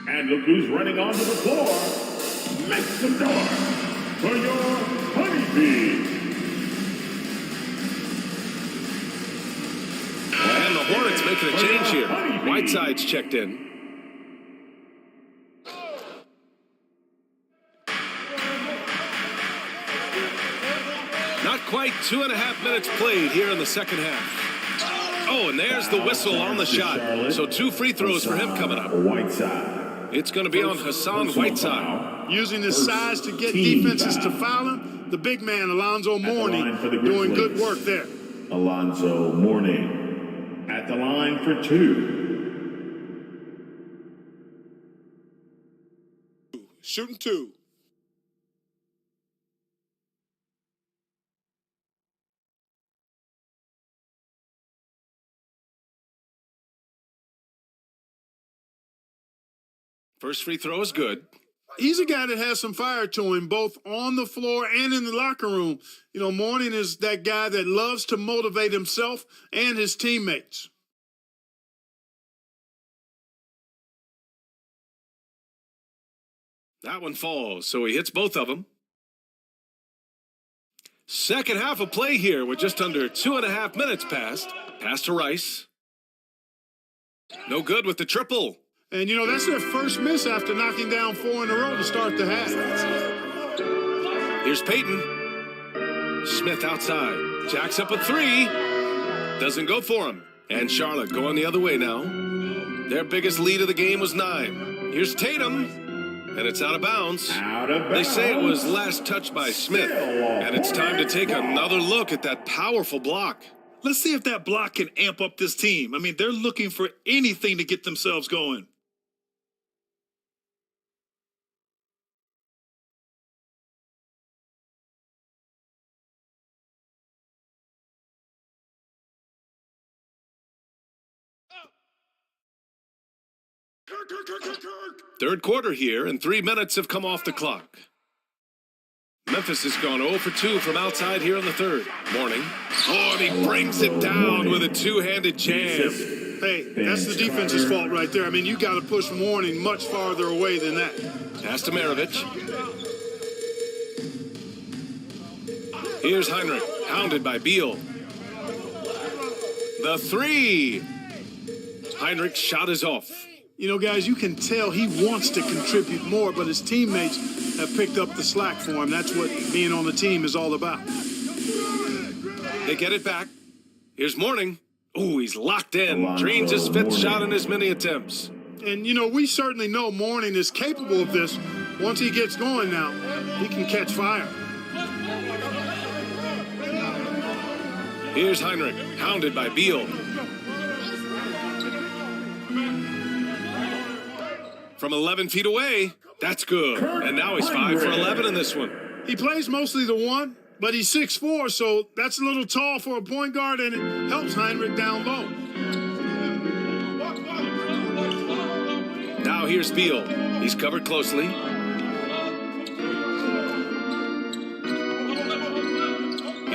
And look who's running onto the floor. Make some noise for your honeybees. And the Hornets making a change here. Whiteside's checked in. right, 2.5 minutes played here in the second half. Oh, and there's the whistle on the shot. So 2 free throws for him coming up. It's going to be on Hassan Whiteside. Using his size to get defenses to foul him, the big man, Alonzo Mourning, doing good work there. Alonzo Mourning at the line for 2. Shooting 2. First free throw is good. He's a guy that has some fire to him, both on the floor and in the locker room. You know, Mourning is that guy that loves to motivate himself and his teammates. That one falls, so he hits both of them. Second half of play here with just under 2.5 minutes passed. Pass to Rice. No good with the triple. And, you know, that's their first miss after knocking down 4 in a row to start the half. Here's Payton. Smith outside. Jacks up a 3. Doesn't go for him. And Charlotte going the other way now. Their biggest lead of the game was 9. Here's Tatum. And it's out of bounds. They say it was last touched by Smith. And it's time to take another look at that powerful block. Let's see if that block can amp up this team. I mean, they're looking for anything to get themselves going. Third quarter here, and 3 minutes have come off the clock. Memphis has gone 0 for 2 from outside here in the third. Mourning. Oh, and he brings it down with a two-handed jam. Hey, that's the defense's fault right there. I mean, you got to push Mourning much farther away than that. Pass to Maravich. Here's Heinrich, hounded by Beal. The 3. Heinrich's shot is off. You know, guys, you can tell he wants to contribute more, but his teammates have picked up the slack for him. That's what being on the team is all about. They get it back. Here's Mourning. Oh, he's locked in. Drains his 5th shot in as many attempts. And, you know, we certainly know Mourning is capable of this. Once he gets going now, he can catch fire. Here's Heinrich, hounded by Beal. From 11 feet away, that's good. And now he's 5 for 11 in this one. He plays mostly the 1, but he's 6'4", so that's a little tall for a point guard, and it helps Heinrich down low. Now here's Beal. He's covered closely.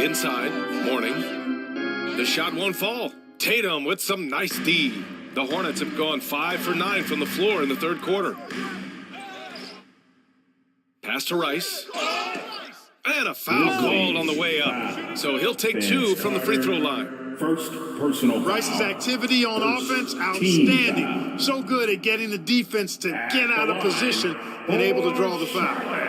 Inside, Mourning. The shot won't fall. Tatum with some nice D. The Hornets have gone 5 for 9 from the floor in the third quarter. Pass to Rice. And a foul called on the way up. So he'll take 2 from the free throw line. First personal. Rice's activity on offense, outstanding. So good at getting the defense to get out of position and able to draw the foul.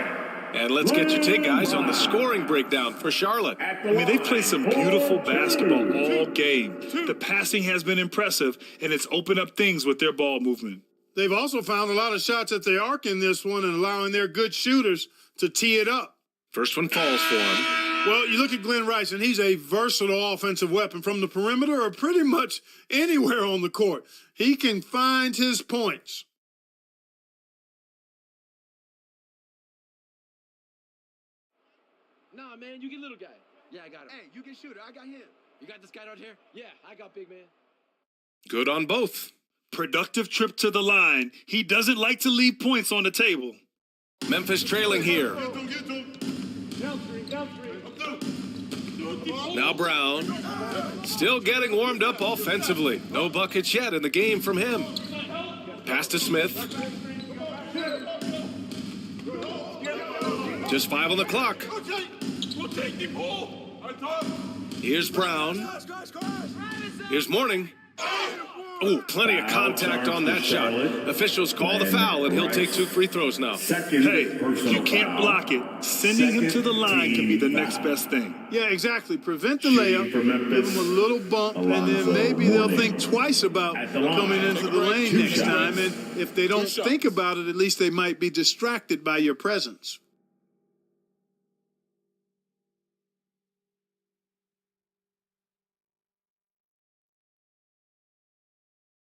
And let's get your take, guys, on the scoring breakdown for Charlotte. I mean, they've played some beautiful basketball all game. The passing has been impressive, and it's opened up things with their ball movement. They've also found a lot of shots at the arc in this one and allowing their good shooters to tee it up. First one falls for him. Well, you look at Glenn Rice, and he's a versatile offensive weapon from the perimeter or pretty much anywhere on the court. He can find his points. Nah, man, you get little guy. Yeah, I got him. Hey, you get shooter. I got him. You got this guy out here? Yeah, I got big man. Good on both. Productive trip to the line. He doesn't like to leave points on the table. Memphis trailing here. Now Brown. Still getting warmed up offensively. No buckets yet in the game from him. Pass to Smith. Just 5 on the clock. Here's Brown. Here's Mourning. Oh, plenty of contact on that shot. Officials call the foul, and he'll take 2 free throws now. Hey, you can't block it. Sending him to the line can be the next best thing. Yeah, exactly. Prevent the layup, give them a little bump, and then maybe they'll think twice about coming into the lane next time. And if they don't think about it, at least they might be distracted by your presence.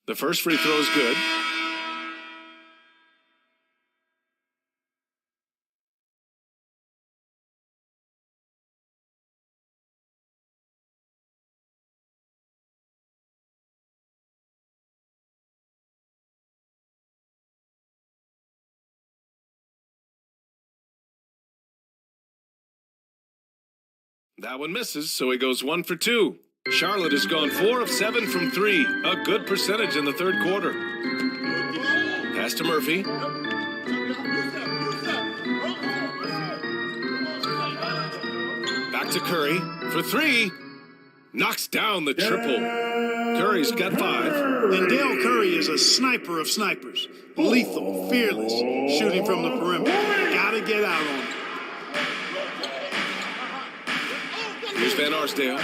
The first free throw is good. That one misses, so he goes 1 for 2. Charlotte has gone 4 of 7 from 3. A good percentage in the third quarter. Pass to Murphy. Back to Curry for 3. Knocks down the triple. Curry's got 5. And Dale Curry is a sniper of snipers. Lethal, fearless, shooting from the perimeter. Gotta get out on him. Here's Van Arsdale.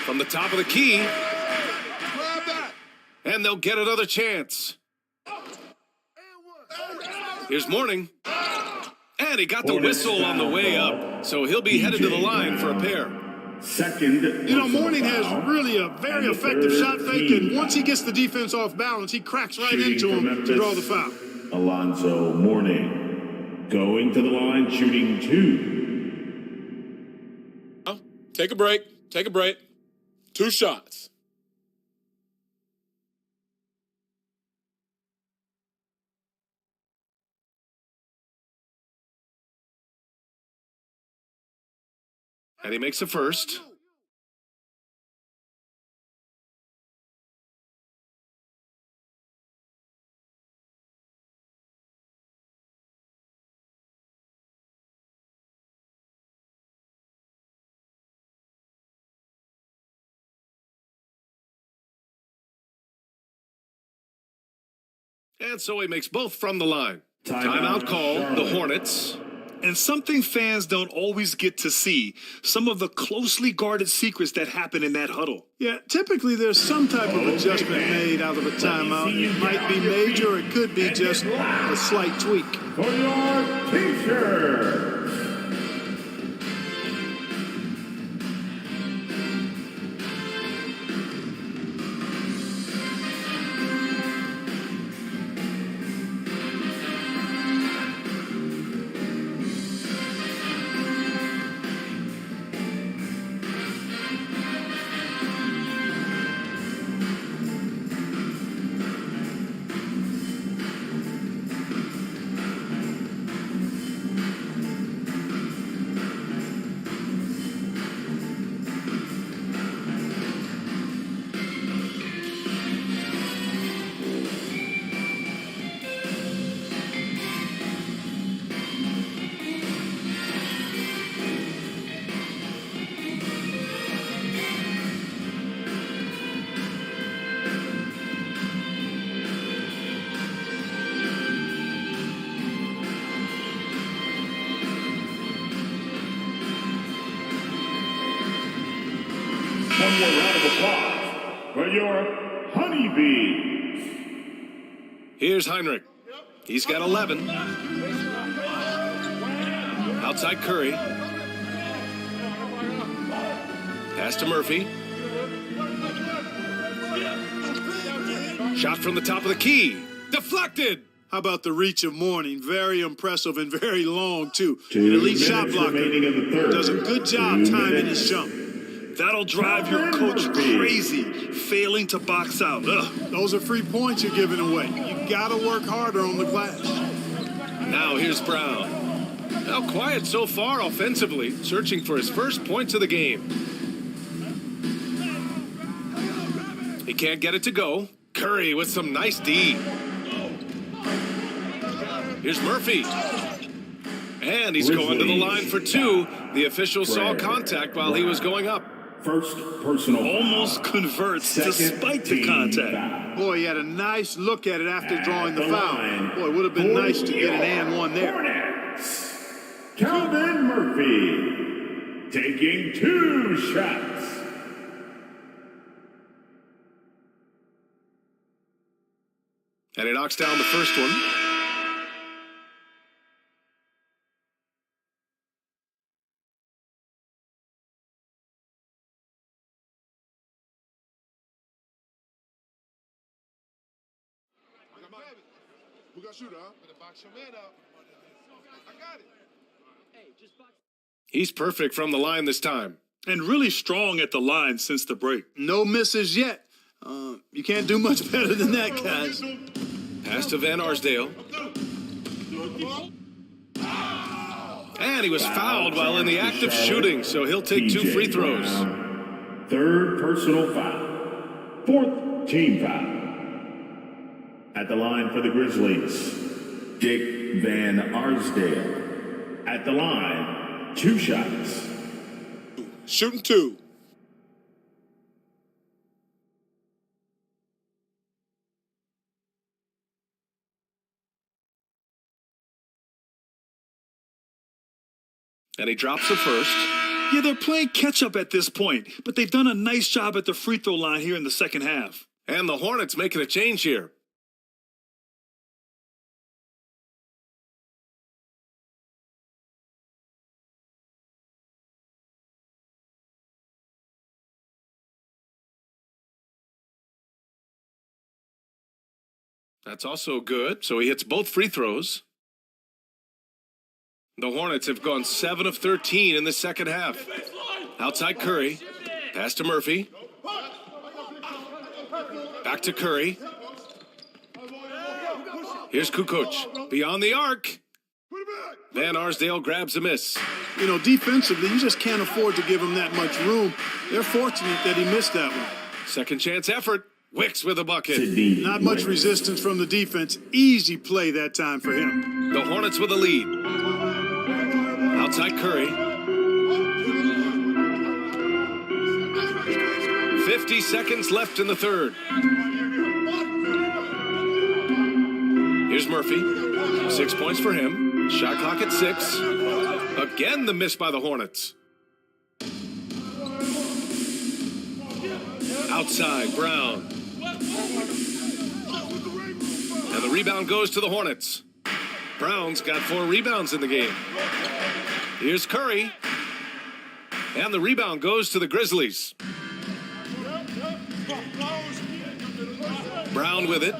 From the top of the key. And they'll get another chance. Here's Mourning. And he got the whistle on the way up, so he'll be headed to the line for a pair. You know, Mourning has really a very effective shot fake, and once he gets the defense off balance, he cracks right into him to draw the foul. Alonzo Mourning going to the line, shooting 2. Take a break. 2 shots. And he makes the first. And so he makes both from the line. Timeout call, the Hornets. And something fans don't always get to see, some of the closely guarded secrets that happen in that huddle. Yeah, typically there's some type of adjustment made out of a timeout. It might be major, or it could be just a slight tweak. For your t-shirt. One more round of applause for your Honeybees. Here's Heinrich. He's got 11. Outside Curry. Pass to Murphy. Shot from the top of the key. Deflected. How about the reach of Mourning? Very impressive and very long, too. 2 An elite shot minutes blocker. remaining in the third. Does a good job 2 timing minutes. his jump. That'll drive your coach crazy, failing to box out. Ugh. Those are free points you're giving away. You got to work harder on the glass. Now here's Brown. Now quiet so far offensively, searching for his first points of the game. He can't get it to go. Curry with some nice D. Here's Murphy. And he's going to the line for 2. The official saw contact while he was going up. First personal almost foul. converts despite the contact. Boy, he had a nice look at it after drawing the foul. Boy, it would have been nice to get an and one there. Hornets. Calvin Murphy taking 2 shots. And he knocks down the first one. We got shooter, huh? Better box your man up. I got it. Hey, just box. He's perfect from the line this time. And really strong at the line since the break. No misses yet. You can't do much better than that, guys. Pass to Van Arsdale. And he was fouled while in the act of shooting, so he'll take 2 free throws. Third personal foul. Fourth team foul. At the line for the Grizzlies, Dick Van Arsdale. At the line, 2 shots. Shooting 2. And he drops the first. Yeah, they're playing catch-up at this point, but they've done a nice job at the free throw line here in the second half. And the Hornets making a change here. That's also good. So he hits both free throws. The Hornets have gone 7 of 13 in the second half. Outside Curry. Pass to Murphy. Back to Curry. Here's Kukoc. Beyond the arc. Van Arsdale grabs a miss. You know, defensively, you just can't afford to give him that much room. They're fortunate that he missed that one. Second chance effort. Wicks with a bucket. Not much resistance from the defense. Easy play that time for him. The Hornets with a lead. Outside Curry. 50 seconds left in the third. Here's Murphy. 6 points for him. Shot clock at 6. Again, the miss by the Hornets. Outside, Brown. And the rebound goes to the Hornets. Brown's got 4 rebounds in the game. Here's Curry. And the rebound goes to the Grizzlies. Brown with it.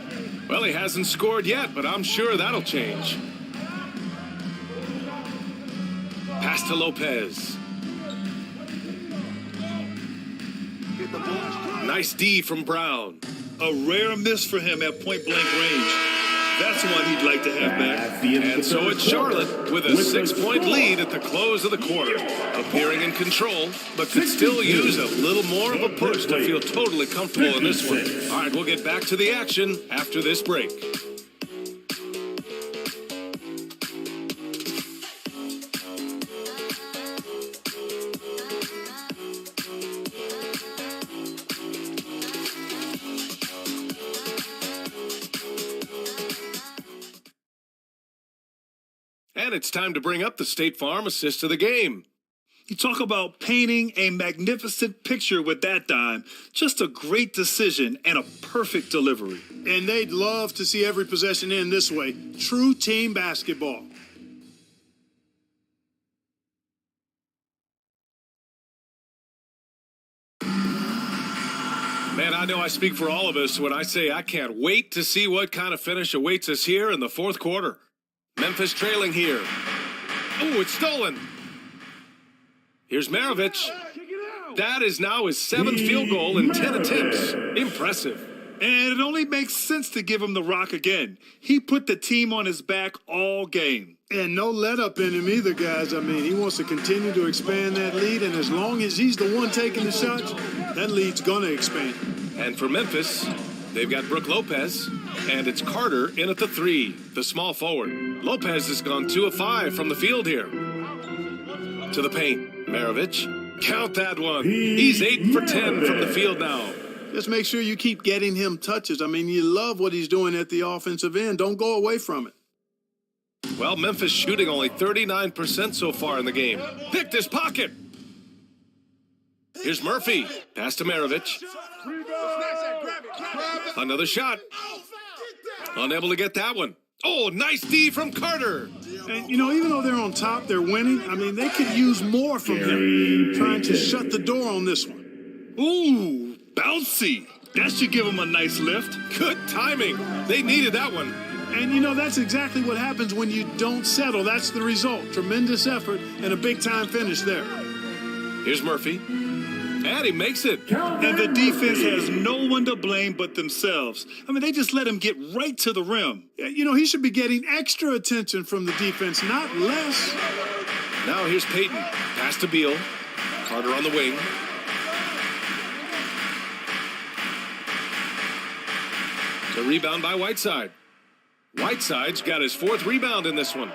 Well, he hasn't scored yet, but I'm sure that'll change. Pass to Lopez. Nice D from Brown. A rare miss for him at point-blank range. That's one he'd like to have back. And so it's Charlotte with a 6-point lead at the close of the quarter. Appearing in control, but could still use a little more of a push to feel totally comfortable in this one. All right, we'll get back to the action after this break. And it's time to bring up the State Farm assist of the game. You talk about painting a magnificent picture with that dime. Just a great decision and a perfect delivery. And they'd love to see every possession end this way. True team basketball. Man, I know I speak for all of us when I say I can't wait to see what kind of finish awaits us here in the fourth quarter. Memphis trailing here. Oh, it's stolen. Here's Maravich. That is now his 7th field goal in 10 attempts. Impressive. And it only makes sense to give him the rock again. He put the team on his back all game. And no let up in him either, guys. I mean, he wants to continue to expand that lead, and as long as he's the one taking the shots, that lead's going to expand. And for Memphis, they've got Brook Lopez, and it's Carter in at the 3, the small forward. Lopez has gone 2 of 5 from the field here. To the paint, Maravich. Count that one. He's 8 for 10 from the field now. Just make sure you keep getting him touches. I mean, you love what he's doing at the offensive end. Don't go away from it. Well, Memphis shooting only 39% so far in the game. Picked his pocket. Here's Murphy. Pass to Maravich. Another shot. Unable to get that one. Oh, nice D from Carter. And, even though they're on top, they're winning. I mean, they could use more from him. Trying to shut the door on this one. Ooh, bouncy. That should give him a nice lift. Good timing. They needed that one. And, that's exactly what happens when you don't settle. That's the result. Tremendous effort and a big-time finish there. Here's Murphy. And he makes it. And the defense has no one to blame but themselves. I mean, they just let him get right to the rim. He should be getting extra attention from the defense, not less. Now here's Payton. Pass to Beal. Carter on the wing. The rebound by Whiteside. Whiteside's got his 4th rebound in this one.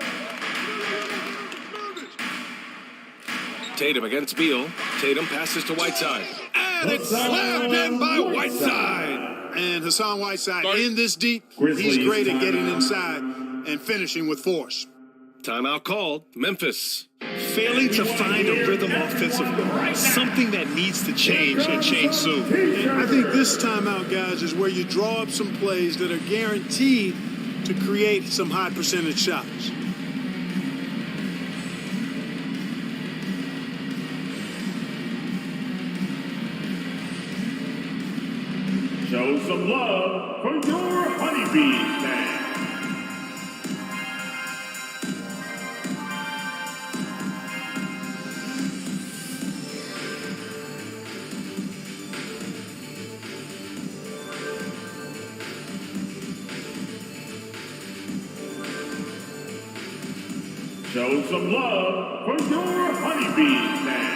Tatum against Beal. Tatum passes to Whiteside. And it's slammed in by Whiteside. And Hassan Whiteside in this deep. He's great at getting inside and finishing with force. Timeout called. Memphis. Failing to find a rhythm offensively. Something that needs to change and change soon. And I think this timeout, guys, is where you draw up some plays that are guaranteed to create some high percentage shots. Show some love for your Honeybees fan. Show some love for your Honeybees fan.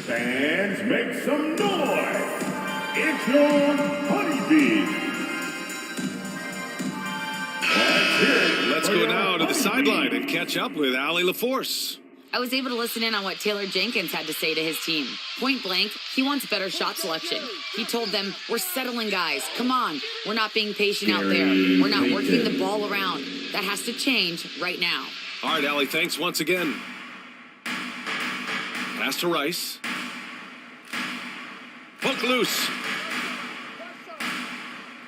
Fans, make some noise! It's your Honeybees! Let's go now to the sideline and catch up with Allie LaForce. I was able to listen in on what Taylor Jenkins had to say to his team. Point blank, he wants better shot selection. He told them, we're settling guys. Come on. We're not being patient out there. We're not working the ball around. That has to change right now. All right, Allie, thanks once again. Pass to Rice. Hook loose.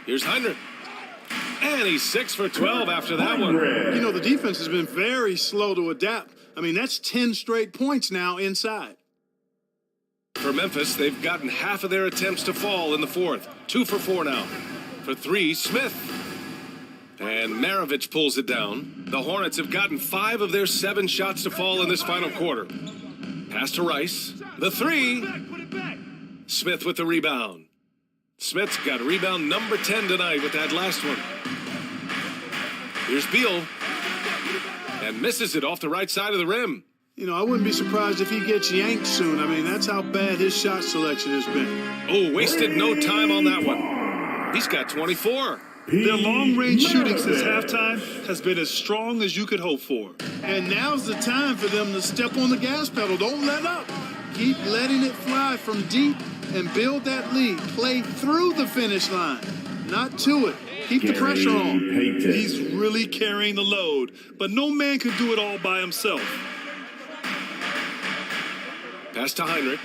Here's Heinrich. And he's 6 for 12 after that one. The defense has been very slow to adapt. I mean, that's 10 straight points now inside. For Memphis, they've gotten half of their attempts to fall in the 4th. 2 for 4 now. For 3, Smith. And Maravich pulls it down. The Hornets have gotten 5 of their 7 shots to fall in this final quarter. Pass to Rice. The 3. Smith with the rebound. Smith's got rebound number 10 tonight with that last one. Here's Beal. And misses it off the right side of the rim. I wouldn't be surprised if he gets yanked soon. I mean, that's how bad his shot selection has been. Oh, wasted no time on that one. He's got 24. Their long-range shooting since halftime has been as strong as you could hope for. And now's the time for them to step on the gas pedal. Don't let up. Keep letting it fly from deep and build that lead. Play through the finish line, not to it. Keep the pressure on. He's really carrying the load, but no man can do it all by himself. Pass to Heinrich.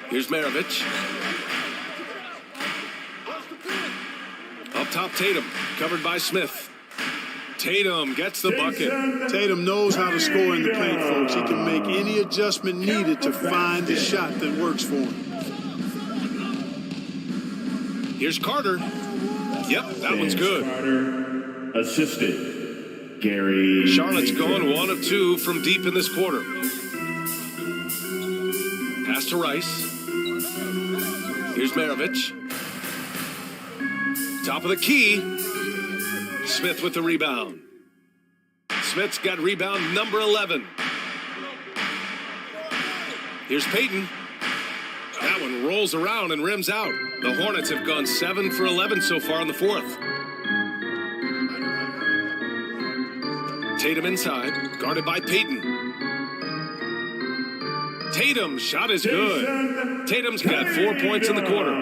Here's Maravich. Up top, Tatum, covered by Smith. Tatum gets the bucket. Tatum knows how to score in the paint, folks. He can make any adjustment needed to find the shot that works for him. Here's Carter. Yep, that one's good. Carter, assisted Gary. Charlotte's going 1 of 2 from deep in this quarter. Pass to Rice. Here's Maravich. Top of the key. Smith with the rebound. Smith's got rebound number 11. Here's Payton. That one rolls around and rims out. The Hornets have gone 7 for 11 so far in the fourth. Tatum inside, guarded by Payton. Tatum's shot is good. Tatum's got 4 points in the quarter.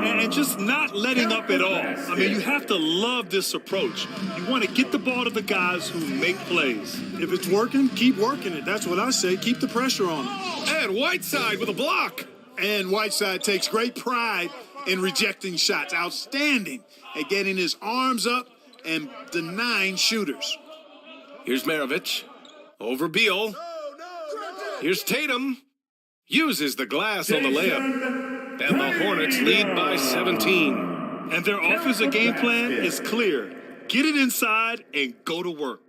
And just not letting up at all. I mean, you have to love this approach. You want to get the ball to the guys who make plays. If it's working, keep working it. That's what I say. Keep the pressure on them. And Whiteside with a block. And Whiteside takes great pride in rejecting shots. Outstanding at getting his arms up and denying shooters. Here's Maravich. Over Beal. Here's Tatum. Uses the glass on the layup. And the Hornets lead by 17. And their offensive game plan is clear. Get it inside and go to work.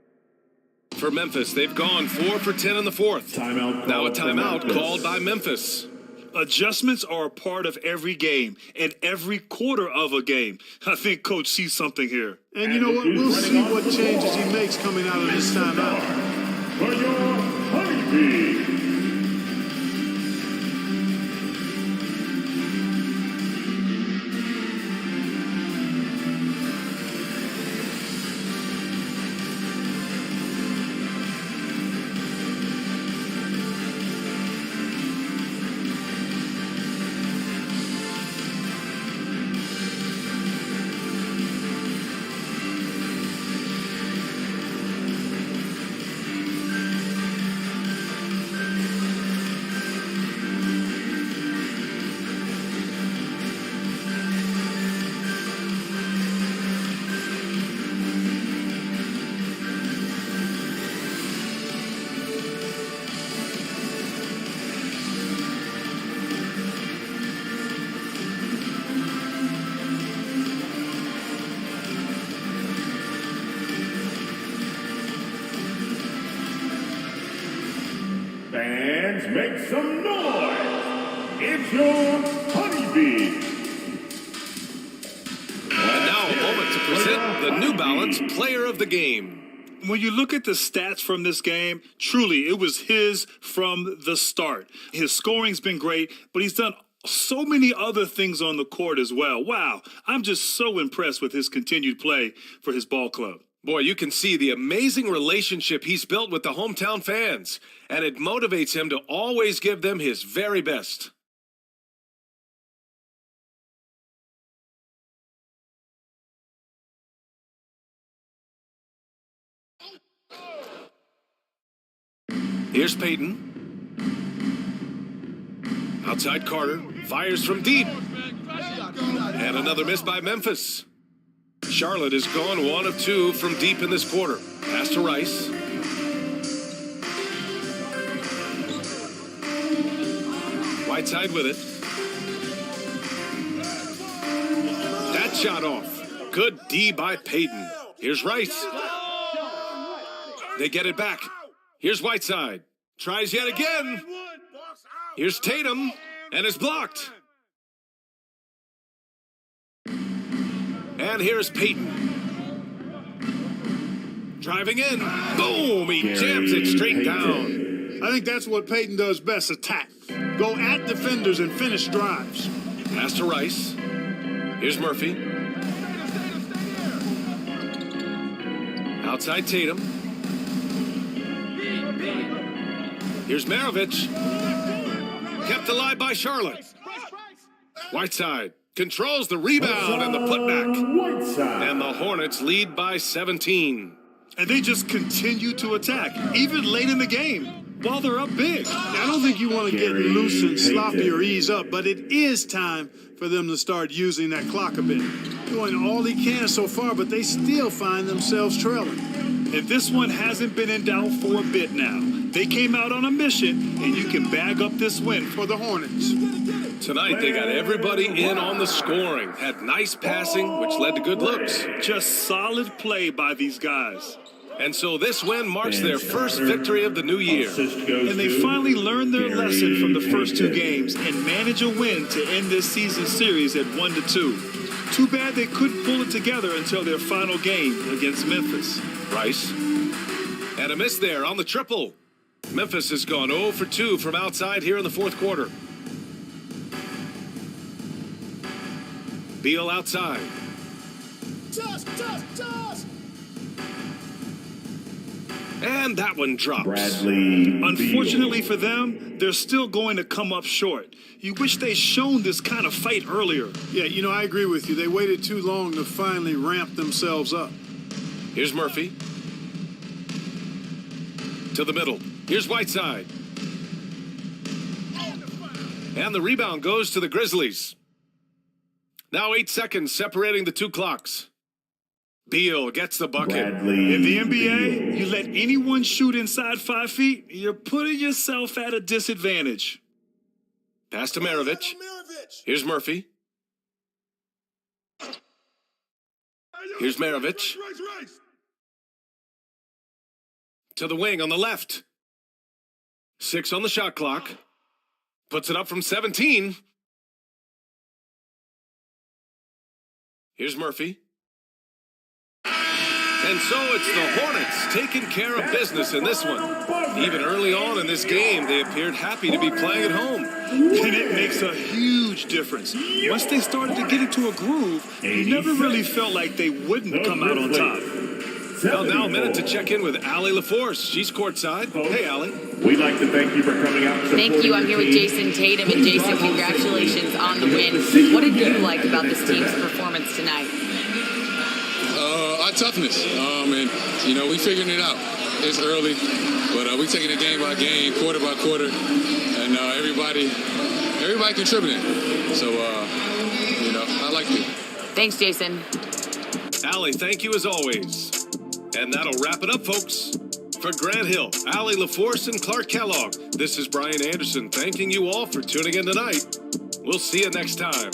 For Memphis, they've gone 4 for 10 in the fourth. Now a timeout called by Memphis. Adjustments are a part of every game and every quarter of a game. I think Coach sees something here. And you know what? We'll see what changes he makes coming out of this timeout. For your Honeybee. Fans, make some noise. It's your Honeybee. And now a moment to present the New Balance Player of the Game. When you look at the stats from this game, truly, it was his from the start. His scoring's been great, but he's done so many other things on the court as well. Wow, I'm just so impressed with his continued play for his ball club. Boy, you can see the amazing relationship he's built with the hometown fans, and it motivates him to always give them his very best. Here's Payton. Outside Carter, fires from deep. And another miss by Memphis. Charlotte has gone 1 of 2 from deep in this quarter. Pass to Rice. Whiteside with it. That shot off. Good D by Payton. Here's Rice. They get it back. Here's Whiteside. Tries yet again. Here's Tatum. And it's blocked. And here's Payton. Driving in. Boom! He jams it straight down. I think that's what Payton does best, attack. Go at defenders and finish drives. Pass to Rice. Here's Murphy. Outside Tatum. Here's Maravich. Kept alive by Charlotte. Whiteside controls the rebound and the putback. And the Hornets lead by 17. And they just continue to attack, even late in the game, while they're up big. I don't think you want to get loose and sloppy or ease up, but it is time for them to start using that clock a bit. Doing all he can so far, but they still find themselves trailing. And this one hasn't been in doubt for a bit now. They came out on a mission, and you can bag up this win for the Hornets. Tonight, they got everybody in on the scoring. Had nice passing, which led to good looks. Just solid play by these guys. And so this win marks their first victory of the new year. And they finally learned their lesson from the first 2 games and manage a win to end this season series at 1-2. Too bad they couldn't pull it together until their final game against Memphis. Rice. And a miss there on the triple. Memphis has gone 0 for 2 from outside here in the fourth quarter. Beal outside. And that one drops. Bradley Unfortunately Beal. for them, they're still going to come up short. You wish they'd shown this kind of fight earlier. Yeah, I agree with you. They waited too long to finally ramp themselves up. Here's Murphy. To the middle. Here's Whiteside. And the rebound goes to the Grizzlies. Now 8 seconds separating the two clocks. Beal gets the bucket. Bradley In the NBA, Beal. you let anyone shoot inside 5 feet, you're putting yourself at a disadvantage. Pass to Maravich. Here's Murphy. Here's Maravich. To the wing on the left. 6 on the shot clock. Puts it up from 17. Here's Murphy. And so it's the Hornets taking care of business in this one. Even early on in this game, they appeared happy to be playing at home. And it makes a huge difference. Once they started to get into a groove, you never really felt like they wouldn't come out on top. Well, now a minute to check in with Allie LaForce. She's courtside. Hey, Allie. We'd like to thank you for coming out. Thank you. I'm here with Jason Tatum. And Jason, congratulations on the win. What did you like about this team's performance tonight? Our toughness. And, we figuring it out. It's early, but we taking it game by game, quarter by quarter. And everybody contributing. So, I like it. Thanks, Jason. Allie, thank you as always. And that'll wrap it up, folks. For Grant Hill, Allie LaForce, and Clark Kellogg, this is Brian Anderson thanking you all for tuning in tonight. We'll see you next time.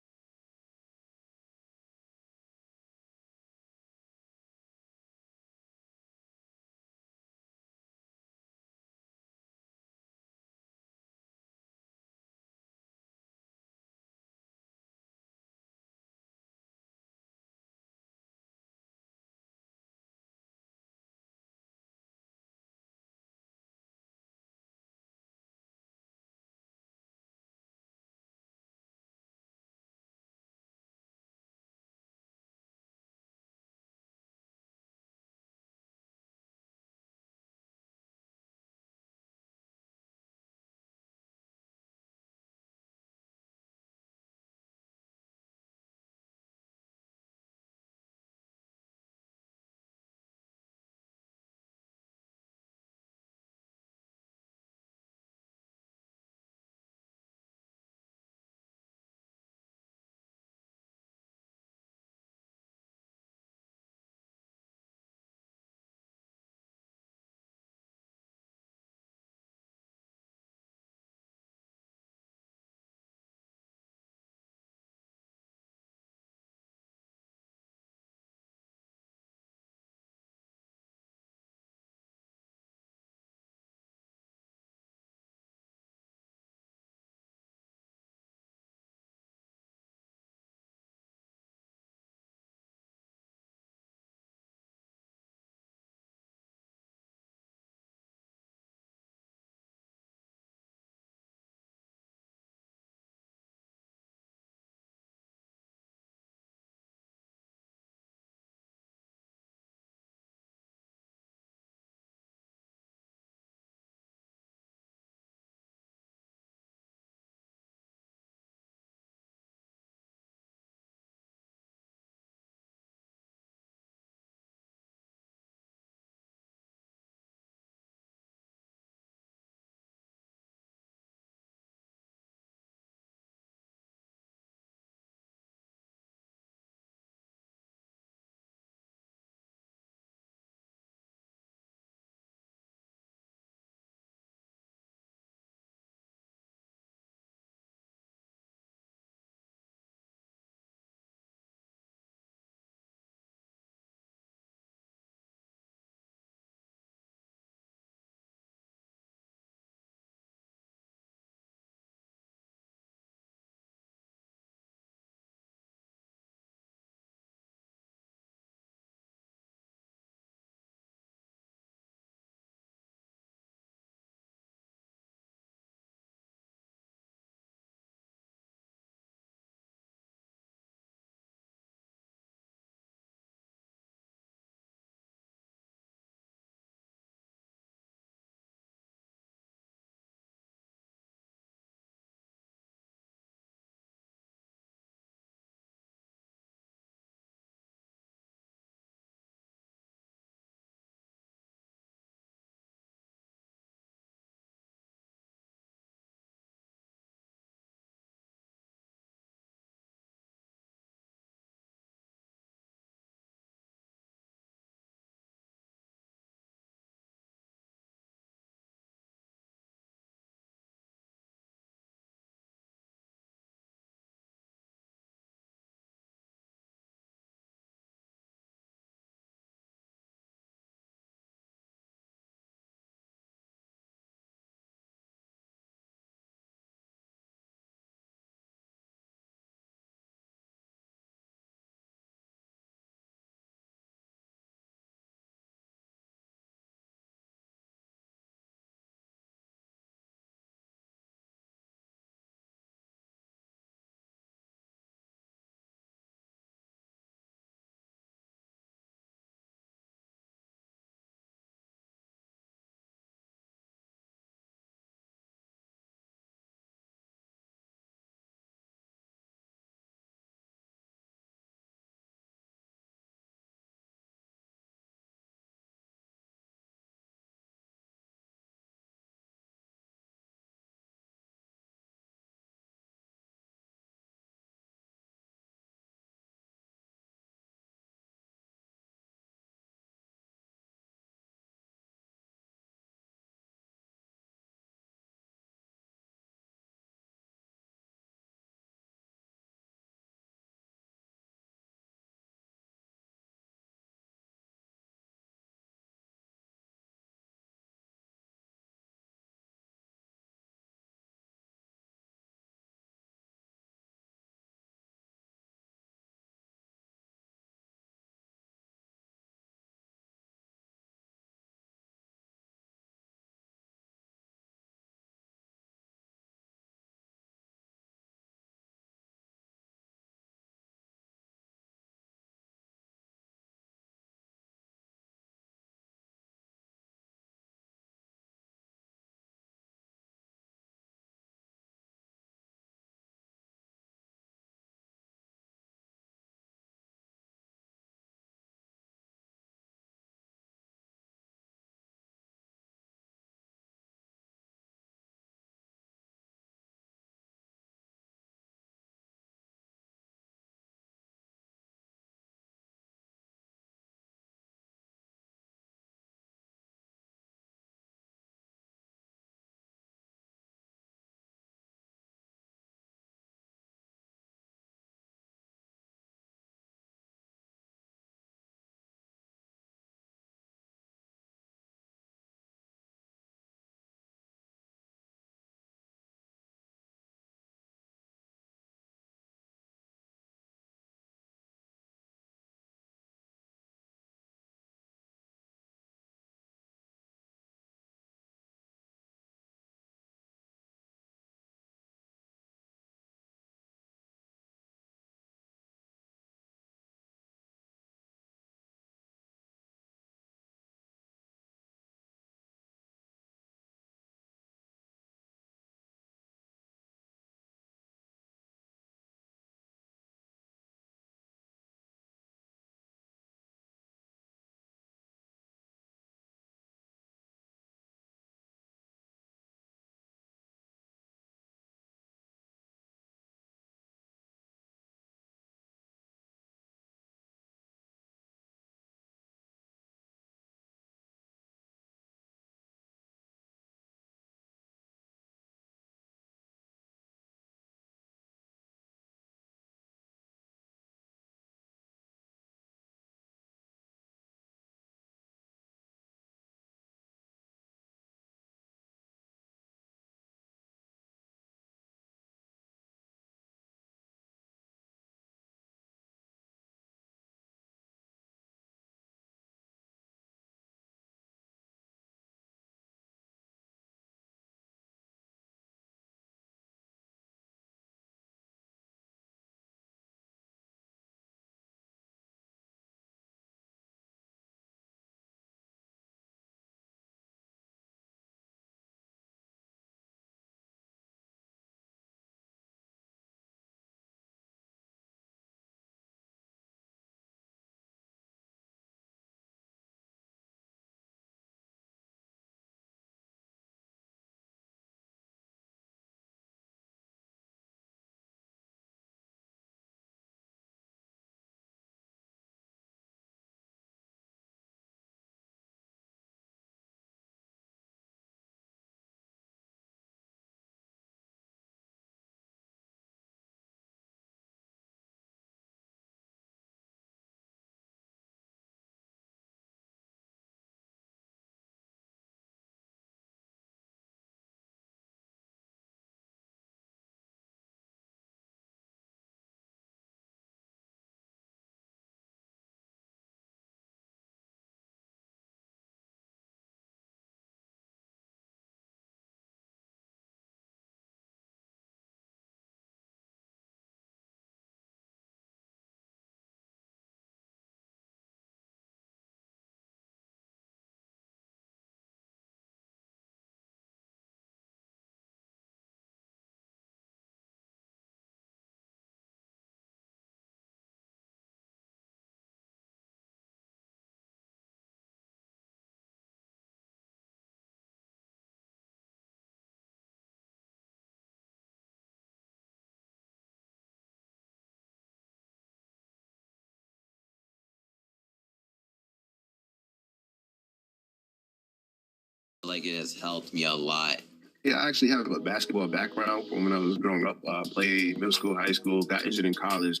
like it has helped me a lot. Yeah, I actually have a basketball background from when I was growing up. Played middle school, high school, got injured in college.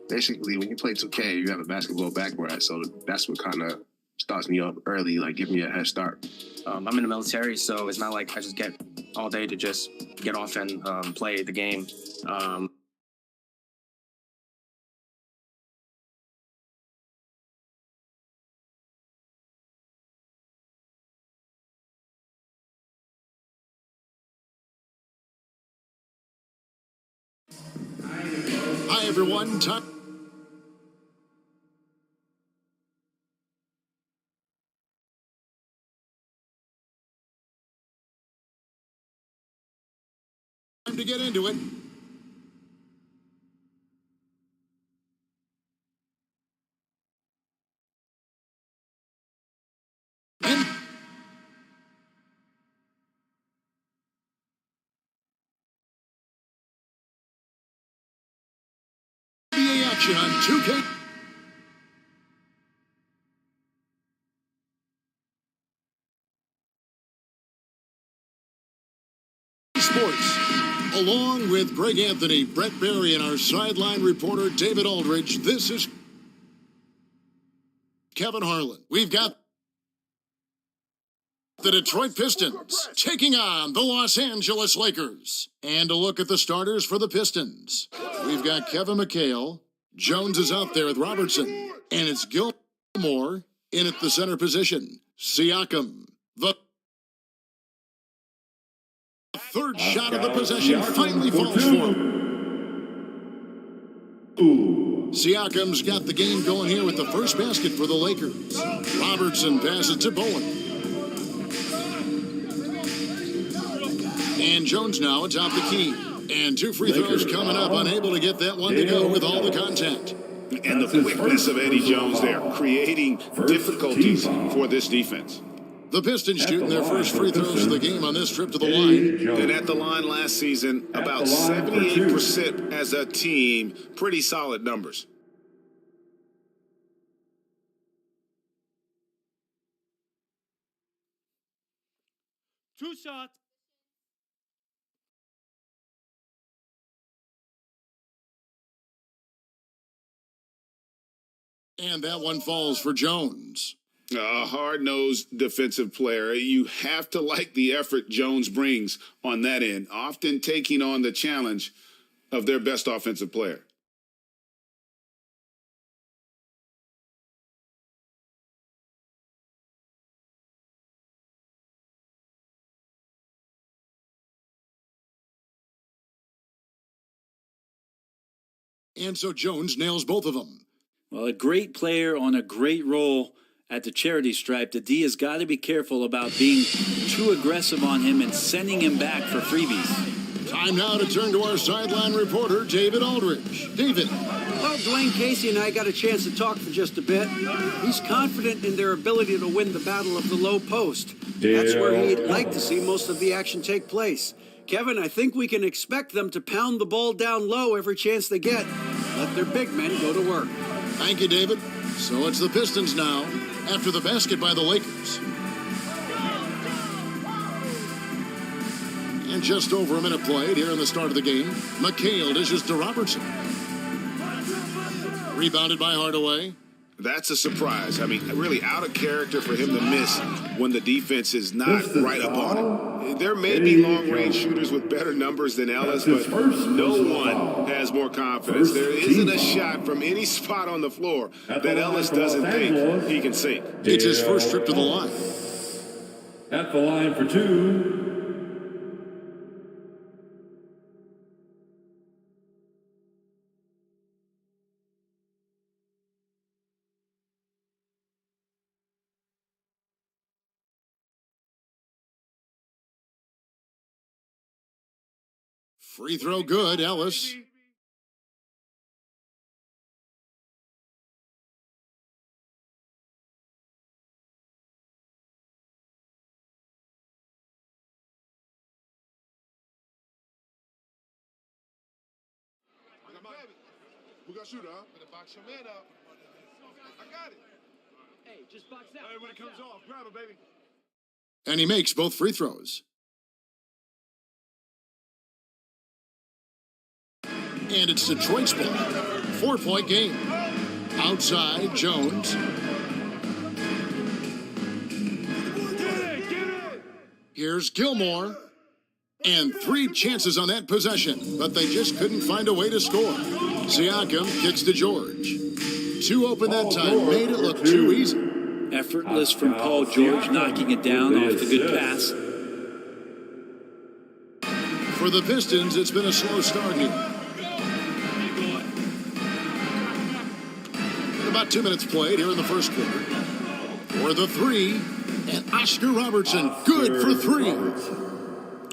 Basically, when you play 2K, you have a basketball background, so that's what kind of starts me up early, like give me a head start. I'm in the military, so it's not like I just get all day to just get off and play the game. Hi, everyone. Time to get into it. NBA action on 2K. Sports. Along with Greg Anthony, Brett Barry, and our sideline reporter, David Aldridge, this is Kevin Harlan. We've got the Detroit Pistons taking on the Los Angeles Lakers. And a look at the starters for the Pistons. We've got Kevin McHale. Jones is out there with Robertson. And it's Gilmore in at the center position. Siakam, the third shot of the possession finally falls for him. Siakam's got the game going here with the first basket for the Lakers. Robertson passes to Bowen. And Jones now atop the key. And two free throws coming up, unable to get that one to go with all the contact. And the quickness of Eddie Jones there, creating difficulties for this defense. The Pistons shooting their first free throws of the game on this trip to the line. And at the line last season, about 78% as a team. Pretty solid numbers. Two shots. And that one falls for Jones. A hard-nosed defensive player. You have to like the effort Jones brings on that end, often taking on the challenge of their best offensive player. And so Jones nails both of them. Well, a great player on a great role at the charity stripe. The D has got to be careful about being too aggressive on him and sending him back for freebies. Time now to turn to our sideline reporter, David Aldridge. David. Well, Dwayne Casey and I got a chance to talk for just a bit. He's confident in their ability to win the battle of the low post. That's where he'd like to see most of the action take place. Kevin, I think we can expect them to pound the ball down low every chance they get. Let their big men go to work. Thank you, David. So it's the Pistons now, after the basket by the Lakers. And just over a minute played here in the start of the game. McHale dishes to Robertson. Rebounded by Hardaway. That's a surprise. I mean, really out of character for him to miss when the defense is not right up on him. There may be long-range shooters with better numbers than Ellis, but no one has more confidence. There isn't a shot from any spot on the floor that Ellis doesn't think he can sink. It's his first trip to the line. At the line for two. Free throw good, Ellis. We got shooter, huh? Better box your man up. I got it. Hey, just box out. Hey, when it comes off, grab it, baby. And he makes both free throws. And it's Detroit's ball. 4-point game. Outside, Jones. Here's Gilmore. And 3 chances on that possession, but they just couldn't find a way to score. Siakam kicks to George. 2 open that time, made it look too easy. Effortless from Paul George, knocking it down off the good pass. For the Pistons, it's been a slow start here. About 2 minutes played here in the first quarter. For the 3, and Oscar Robertson, good for 3.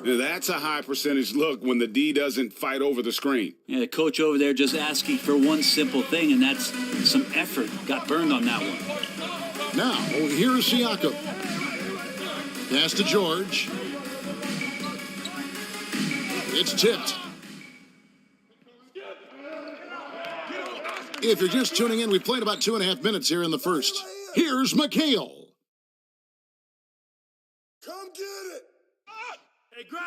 That's a high percentage look when the D doesn't fight over the screen. Yeah, the coach over there just asking for one simple thing, and that's some effort. Got burned on that one. Now, here's Siakam. Pass to George. It's tipped. If you're just tuning in, we played about 2.5 minutes here in the first. Here's McHale. Come get it.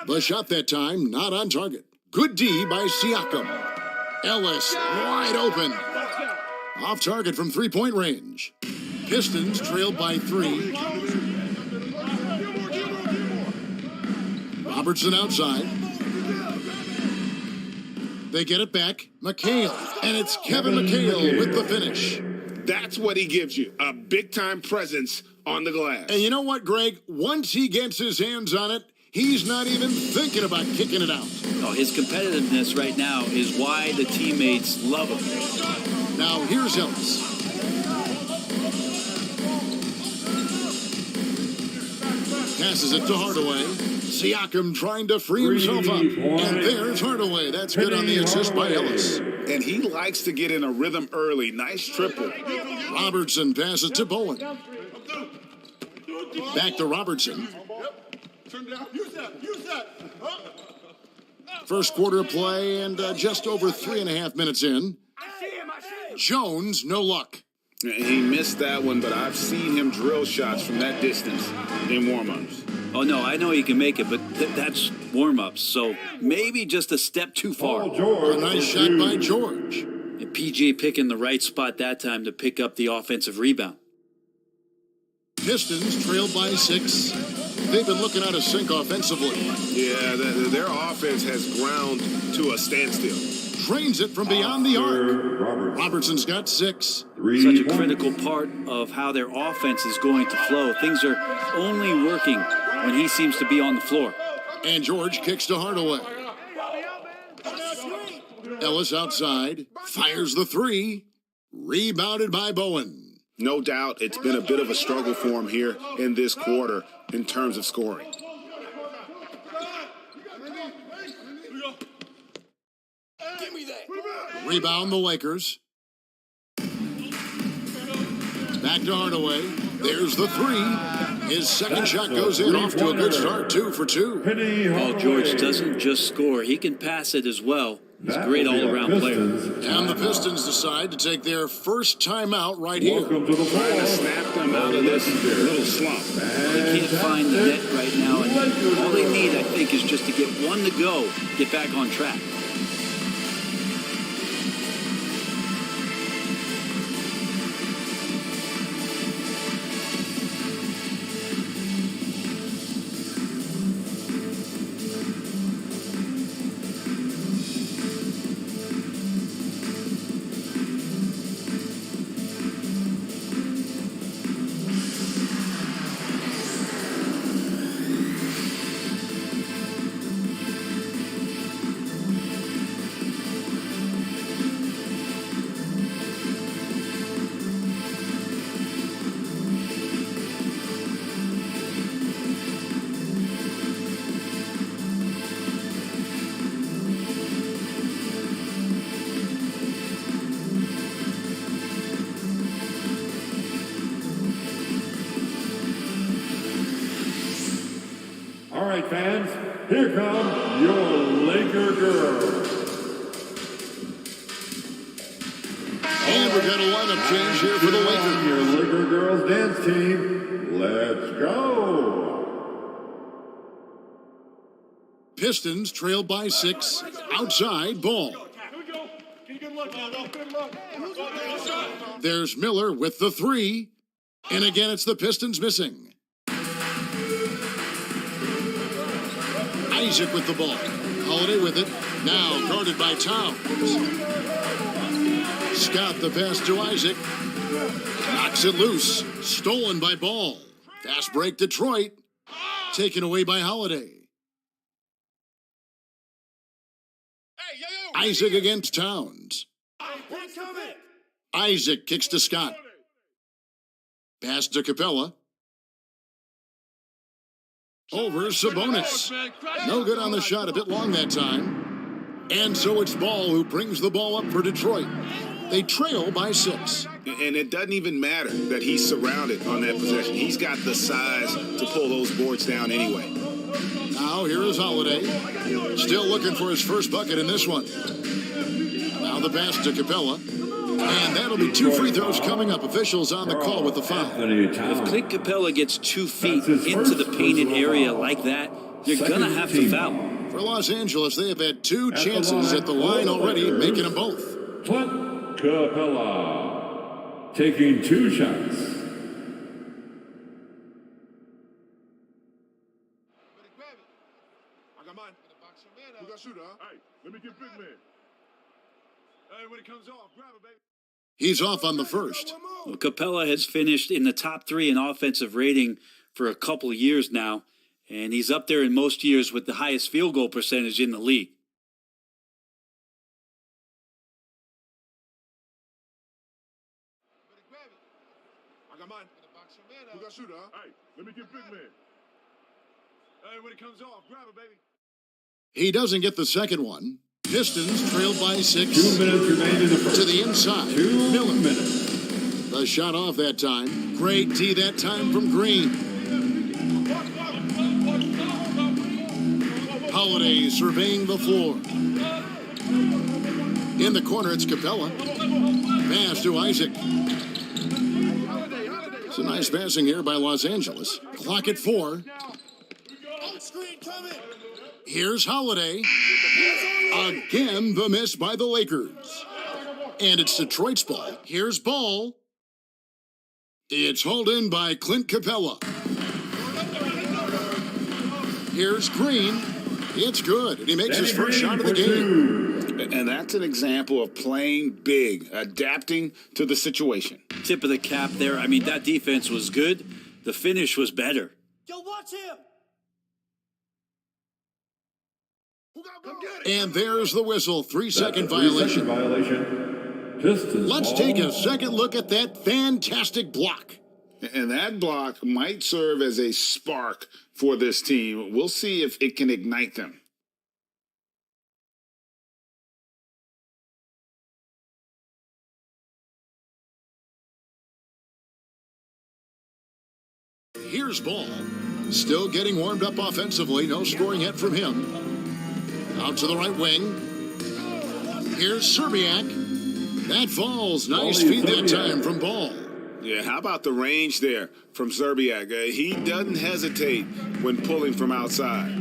The shot that time, not on target. Good D by Siakam. Ellis, wide open. Off target from 3-point range. Pistons trailed by 3. Robertson outside. They get it back. McHale, and it's Kevin McHale with the finish. That's what he gives you, a big-time presence on the glass. And you know what, Greg? Once he gets his hands on it, he's not even thinking about kicking it out. Oh, his competitiveness right now is why the teammates love him. Now, here's Ellis. Passes it to Hardaway. Siakam trying to free himself up. And there's Hardaway. That's good on the assist by Ellis. And he likes to get in a rhythm early. Nice triple. Robertson passes to Bowen. Back to Robertson. First quarter of play and just over 3.5 minutes in. Jones, no luck. He missed that one, but I've seen him drill shots from that distance in warm-ups. Oh, no, I know he can make it, but that's warm-ups, so maybe just a step too far. A nice shot by George. And PG picking the right spot that time to pick up the offensive rebound. Pistons trailed by 6. They've been looking out of sync offensively. Yeah, their offense has ground to a standstill. Drains it from beyond the arc. Robertson's got 6. Such a critical part of how their offense is going to flow. Things are only working when he seems to be on the floor. And George kicks to Hardaway. Ellis outside. Fires the 3. Rebounded by Bowen. No doubt it's been a bit of a struggle for him here in this quarter in terms of scoring. Rebound the Lakers. Back to Hardaway. There's the 3. His second shot goes in, off to a good start, 2 for 2. Paul George doesn't just score, he can pass it as well. He's a great all-around player. And the Pistons decide to take their first timeout right here. Trying to snap them out of this little slump. They can't find the net right now, and all they need, I think, is just to get one to go, get back on track. All right, fans, here come your Laker girls. And we've got a lineup change here for the Lakers. Your Laker girls dance team, let's go. Pistons trail by 6. Outside, ball. There's Miller with the 3. And again, it's the Pistons missing. Isaac with the ball. Holiday with it. Now guarded by Towns. Scott the pass to Isaac. Knocks it loose. Stolen by Ball. Fast break Detroit. Taken away by Holiday. Isaac against Towns. Isaac kicks to Scott. Pass to Capella. Over Sabonis. No good on the shot, a bit long that time. And so it's Ball who brings the ball up for Detroit. They trail by 6. And it doesn't even matter that he's surrounded on that possession. He's got the size to pull those boards down anyway. Now here is Holiday. Still looking for his first bucket in this one. Now the pass to Capella. And that'll be 2 free throws coming up. Officials on the call with the foul. If Clint Capella gets 2 feet into the painted area like that, you're going to have to foul. For Los Angeles, they have had 2 chances at the line already, making them both. Clint Capella taking 2 shots. I got mine. Who got shooter, huh? Hey, let me get big man. Hey, when it comes off, grab it, baby. He's off on the first. Well, Capella has finished in the top 3 in offensive rating for a couple of years now, and he's up there in most years with the highest field goal percentage in the league. I got mine. Who got shooter, huh? Hey, let me get big man. Hey, when it comes off, grab it, baby. He doesn't get the second one. Pistons trailed by 6. 2 minutes remain in the first. To the inside. 2 Miller. minutes. The shot off that time. Great D that time from Green. Holiday surveying the floor. In the corner, it's Capella. Pass to Isaac. It's a nice passing here by Los Angeles. Clock at 4. Here's Holiday. Again, the miss by the Lakers. And it's Detroit's ball. Here's Ball. It's hauled in by Clint Capella. Here's Green. It's good. And he makes his first shot of the game. And that's an example of playing big, adapting to the situation. Tip of the cap there. I mean, that defense was good. The finish was better. Yo, watch him. And there's the whistle. 3-second violation. Pistons Let's take a second look at that fantastic block. And that block might serve as a spark for this team. We'll see if it can ignite them. Here's Ball. Still getting warmed up offensively. No scoring yet from him. Out to the right wing. Here's Serbiak. That falls. Nice feed that time from Ball. Yeah, how about the range there from Serbiak? He doesn't hesitate when pulling from outside.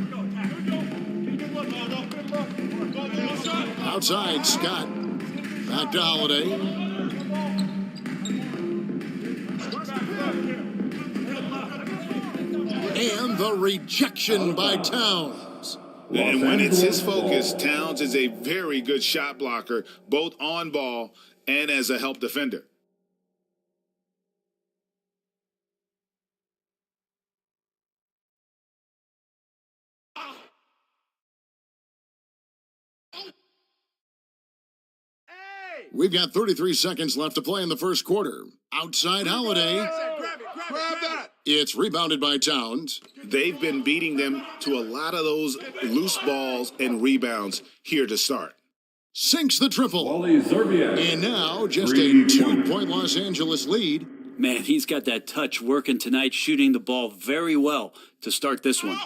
Outside, Scott. Back to Holiday. And the rejection by Towns. And when it's his focus, Towns is a very good shot blocker, both on ball and as a help defender. We've got 33 seconds left to play in the first quarter. Outside Holiday. Grab that. It's rebounded by Towns. They've been beating them to a lot of those loose balls and rebounds here to start. Sinks the triple. Wally Zerbiak. And now just a 2-point Los Angeles lead. Man, he's got that touch working tonight, shooting the ball very well to start this one.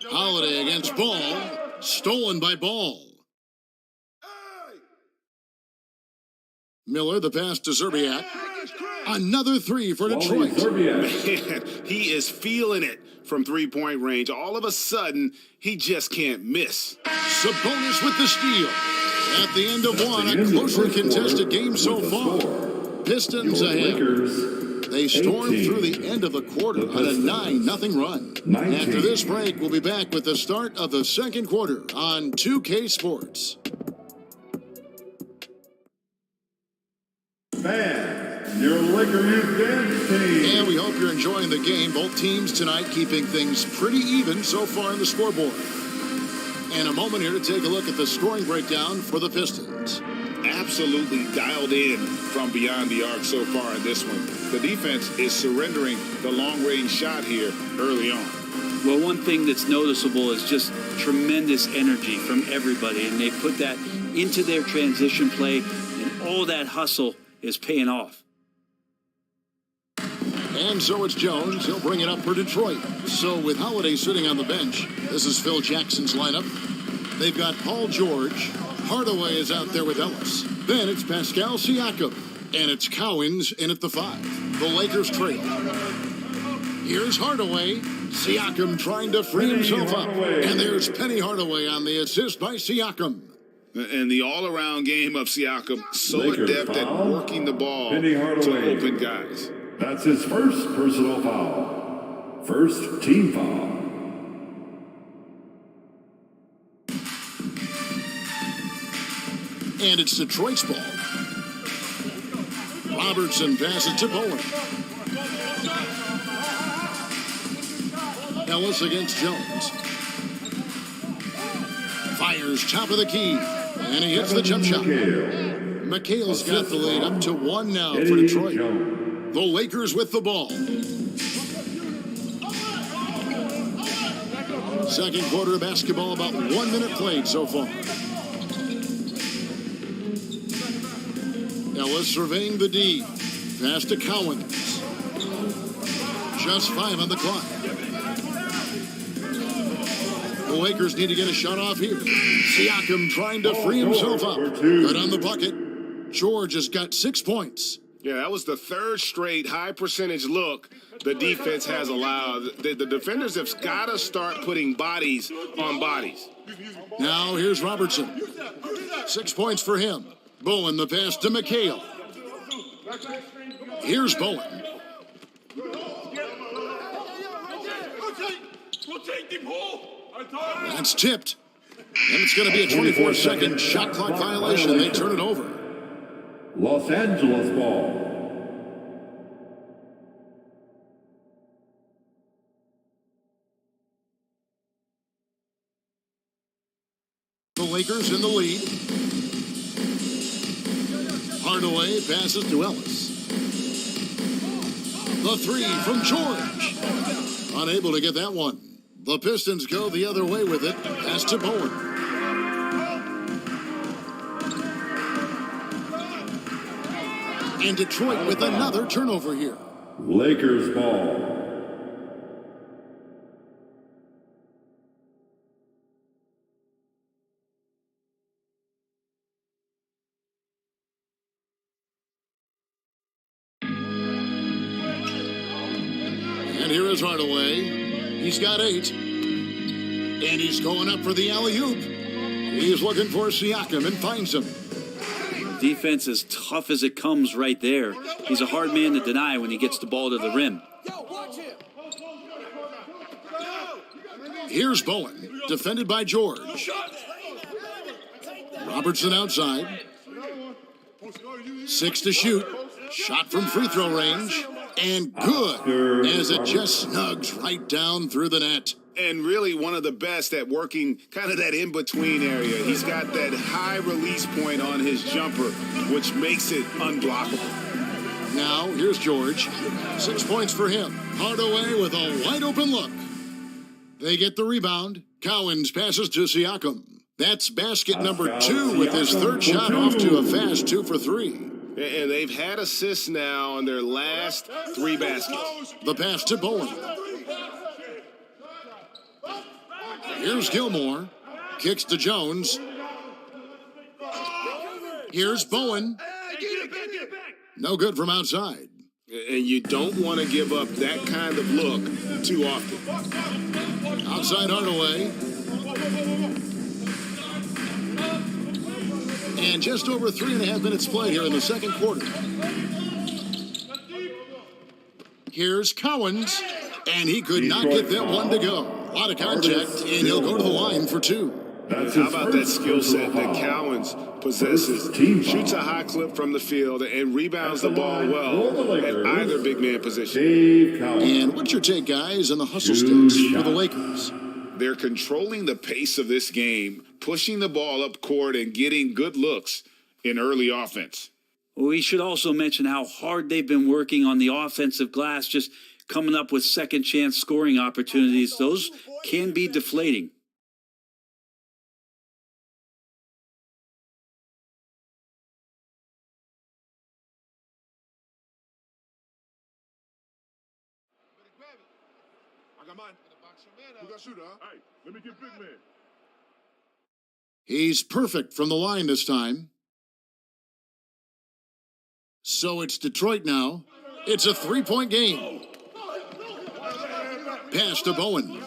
Holiday against Ball. Stolen by Ball. Miller, the pass to Zerbiak. Another three for Detroit. Man, he is feeling it from three-point range. All of a sudden, he just can't miss. Sabonis with the steal. At the end of one, a closely contested game so far. Pistons ahead. They stormed through the end of the quarter on a 9-0 run. After this break, we'll be back with the start of the second quarter on 2K Sports. Fans, your Laker Youth Dance Team. And we hope you're enjoying the game. Both teams tonight keeping things pretty even so far in the scoreboard. And a moment here to take a look at the scoring breakdown for the Pistons. Absolutely dialed in from beyond the arc so far in this one. The defense is surrendering the long-range shot here early on. Well, one thing that's noticeable is just tremendous energy from everybody, and they put that into their transition play, and all that hustle is paying off. And so it's Jones. He'll bring it up for Detroit. So with Holiday sitting on the bench, this is Phil Jackson's lineup. They've got Paul George. Hardaway is out there with Ellis. Then it's Pascal Siakam. And it's Cowens in at the 5. The Lakers trail. Here's Hardaway. Siakam trying to free himself up. And there's Penny Hardaway on the assist by Siakam. And the all-around game of Siakam, so Lakers adept at foul. working the ball Penny to Hardaway. open guys. That's his first personal foul. First team foul. And it's Detroit's ball. Robertson passes to Bowen. Ellis against Jones. Fires top of the key. And he hits the jump shot. McHale's got the lead up to 1 now for Detroit. The Lakers with the ball. Second quarter of basketball, about 1 minute played so far. Ellis surveying the D. Pass to Cowens. Just 5 on the clock. The Lakers need to get a shot off here. Siakam trying to free himself up. Good on the bucket. George has got 6 points. Yeah, that was the third straight high-percentage look the defense has allowed. The defenders have got to start putting bodies on bodies. Now here's Robertson. 6 points for him. Bowen the pass to McHale. Here's Bowen. That's tipped. And it's going to be a 24-second shot clock violation. They turn it over. Los Angeles ball. The Lakers in the lead. Hardaway passes to Ellis. The 3 from George. Unable to get that one. The Pistons go the other way with it. Pass to Bowen. And Detroit with another turnover here. Lakers ball. And here is Hardaway. He's got 8. And he's going up for the alley-oop. He's looking for Siakam and finds him. Defense as tough as it comes right there. He's a hard man to deny when he gets the ball to the rim. Here's Bowen, defended by George. Robertson outside. 6 to shoot. Shot from free throw range. And good, as it just snugs right down through the net. And really one of the best at working kind of that in-between area. He's got that high release point on his jumper, which makes it unblockable. Now, here's George. 6 points for him. Hardaway with a wide-open look. They get the rebound. Cowens passes to Siakam. That's basket number 2 with his third shot off to a fast 2 for 3. And they've had assists now on their last 3 baskets. The pass to Bowen. Here's Gilmore. Kicks to Jones. Here's Bowen. No good from outside. And you don't want to give up that kind of look too often. Outside Hardaway. And just over 3.5 minutes played here in the second quarter. Here's Cowens, and he could not get that one to go. A lot of contact, and he'll go to the line for two. How about that skill set that Cowens possesses? Shoots a high clip from the field and rebounds the ball well at either big man position. And what's your take, guys, on the hustle sticks for the Lakers? They're controlling the pace of this game, pushing the ball up court and getting good looks in early offense. We should also mention how hard they've been working on the offensive glass, just coming up with second chance scoring opportunities. Those can be deflating. I got mine. Who got shooter, huh? Hey, let me get big man. He's perfect from the line this time. So it's Detroit now. It's a three-point game. Pass to Bowen.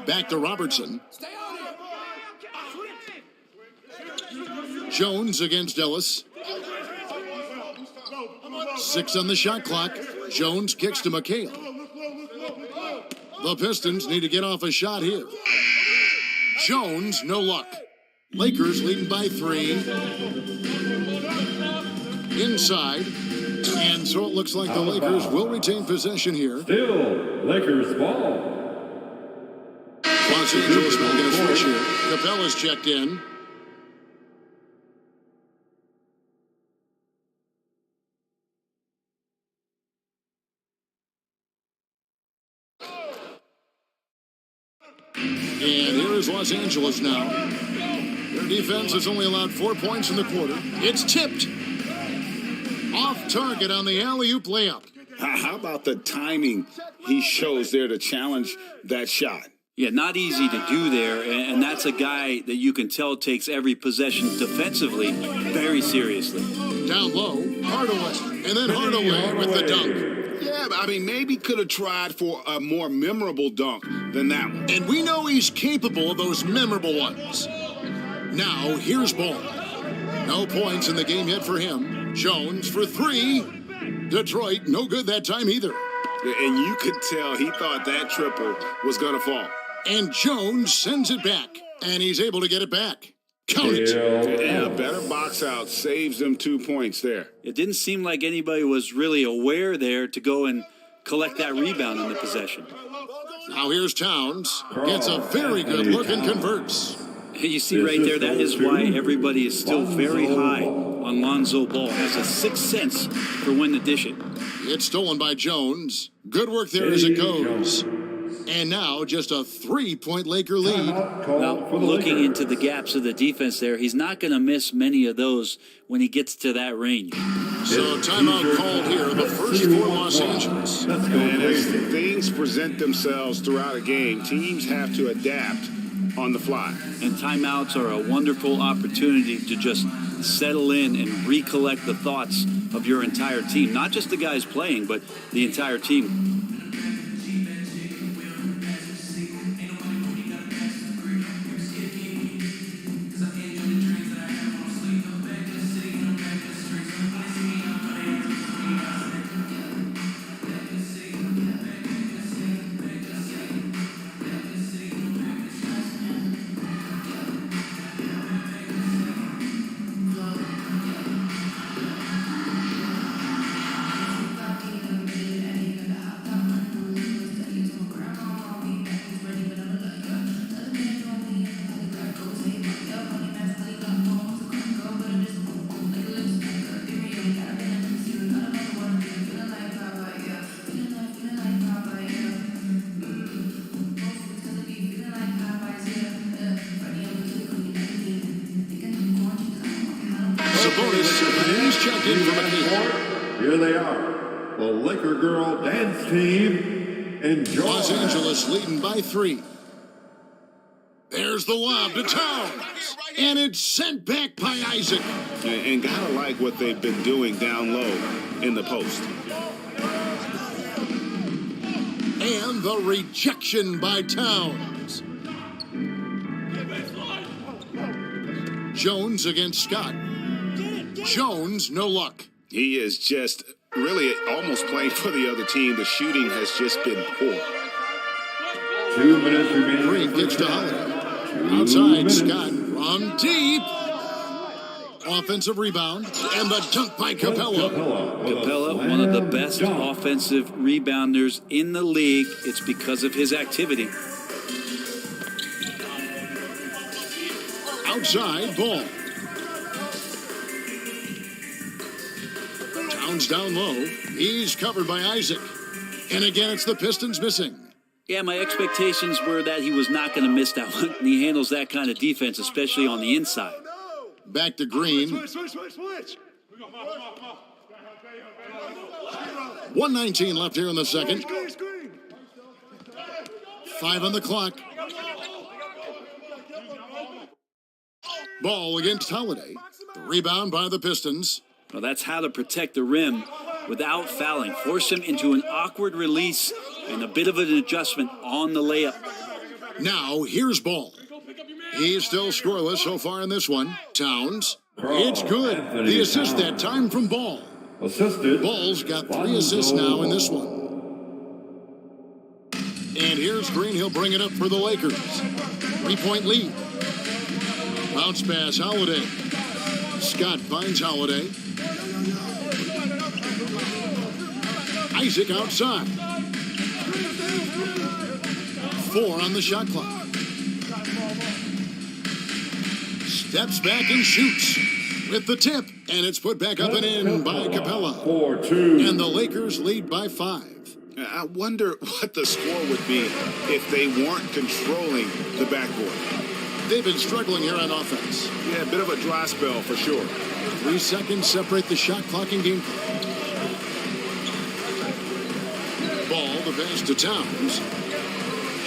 Back to Robertson. Jones against Ellis. 6 on the shot clock. Jones kicks to McHale. The Pistons need to get off a shot here. Jones, no luck. Lakers leading by 3. Inside. And so it looks like the Lakers will retain possession here. Still Lakers ball. Los Angeles making a switch here. Capella's checked in. And here is Los Angeles now. Their defense has only allowed 4 points in the quarter. It's tipped. Off target on the alley-oop layup. How about the timing he shows there to challenge that shot? Yeah, not easy to do there, and that's a guy that you can tell takes every possession defensively very seriously. Down low, Hardaway, and then Hardaway with the dunk. Yeah, but I mean, maybe could have tried for a more memorable dunk than that one. And we know he's capable of those memorable ones. Now, here's Ball. No points in the game yet for him. Jones for 3. Detroit, no good that time either. And you could tell he thought that triple was going to fall. And Jones sends it back, and he's able to get it back. Count it. And a better box out saves them 2 points there. It didn't seem like anybody was really aware there to go and collect that rebound in the possession. Now here's Towns. Gets a very good look and converts. You see right there, that is why everybody is still very high on Lonzo Ball. Has a sixth sense for when to dish it. It's stolen by Jones. Good work there as it goes. And now just a 3-point Laker lead. Now, looking into the gaps of the defense there, he's not going to miss many of those when he gets to that range. So timeout called here, the first for Los Angeles. And as things present themselves throughout a game, teams have to adapt on the fly. And timeouts are a wonderful opportunity to just settle in and recollect the thoughts of your entire team. Not just the guys playing, but the entire team. Here they are, the Laker Girl Dance Team. Enjoy. Los Angeles leading by 3. There's the lob to Towns. And it's sent back by Isaac. And gotta like what they've been doing down low in the post. And the rejection by Towns. Jones against Scott. Jones, no luck. He is just really almost playing for the other team. The shooting has just been poor. 2 minutes remaining. Green gets to Holiday. Outside, Scott from deep. Offensive rebound, and the dunk by Capella. Capella, one of the best offensive rebounders in the league. It's because of his activity. Outside, Ball. Towns down low. He's covered by Isaac. And again, it's the Pistons missing. Yeah, my expectations were that he was not going to miss that one. And he handles that kind of defense, especially on the inside. Back to Green. Switch. 1:19 left here in the second. 5 on the clock. Ball against Holiday. The rebound by the Pistons. Well, that's how to protect the rim without fouling. Force him into an awkward release and a bit of an adjustment on the layup. Now, here's Ball. He's still scoreless so far in this one. Towns. It's good. The assist that time from Ball. Assisted. Ball's got 3 assists now in this one. And here's Green. He'll bring it up for the Lakers. 3-point lead. Bounce pass, Holiday. Scott finds Holiday. Isaac outside. 4 on the shot clock. Steps back and shoots with the tip, and it's put back up and in by Capella. 4-2. And the Lakers lead by 5. I wonder what the score would be if they weren't controlling the backboard. They've been struggling here on offense. Yeah, a bit of a dry spell for sure. 3 seconds separate the shot clock and game clock. Ball, the pass to Towns.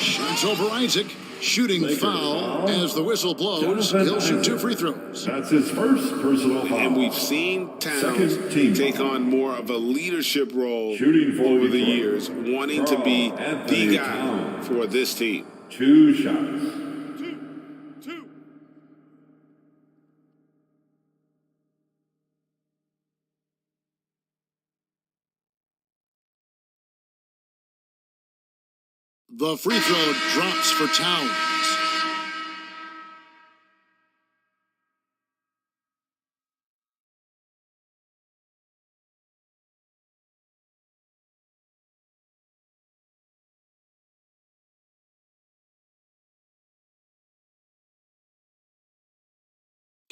Shoots over Isaac. Shooting foul as the whistle blows. He'll shoot 2 free throws. That's his first personal foul. And we've seen Towns take on more of a leadership role over the years, wanting to be the guy for this team. 2 shots. The free throw drops for Towns.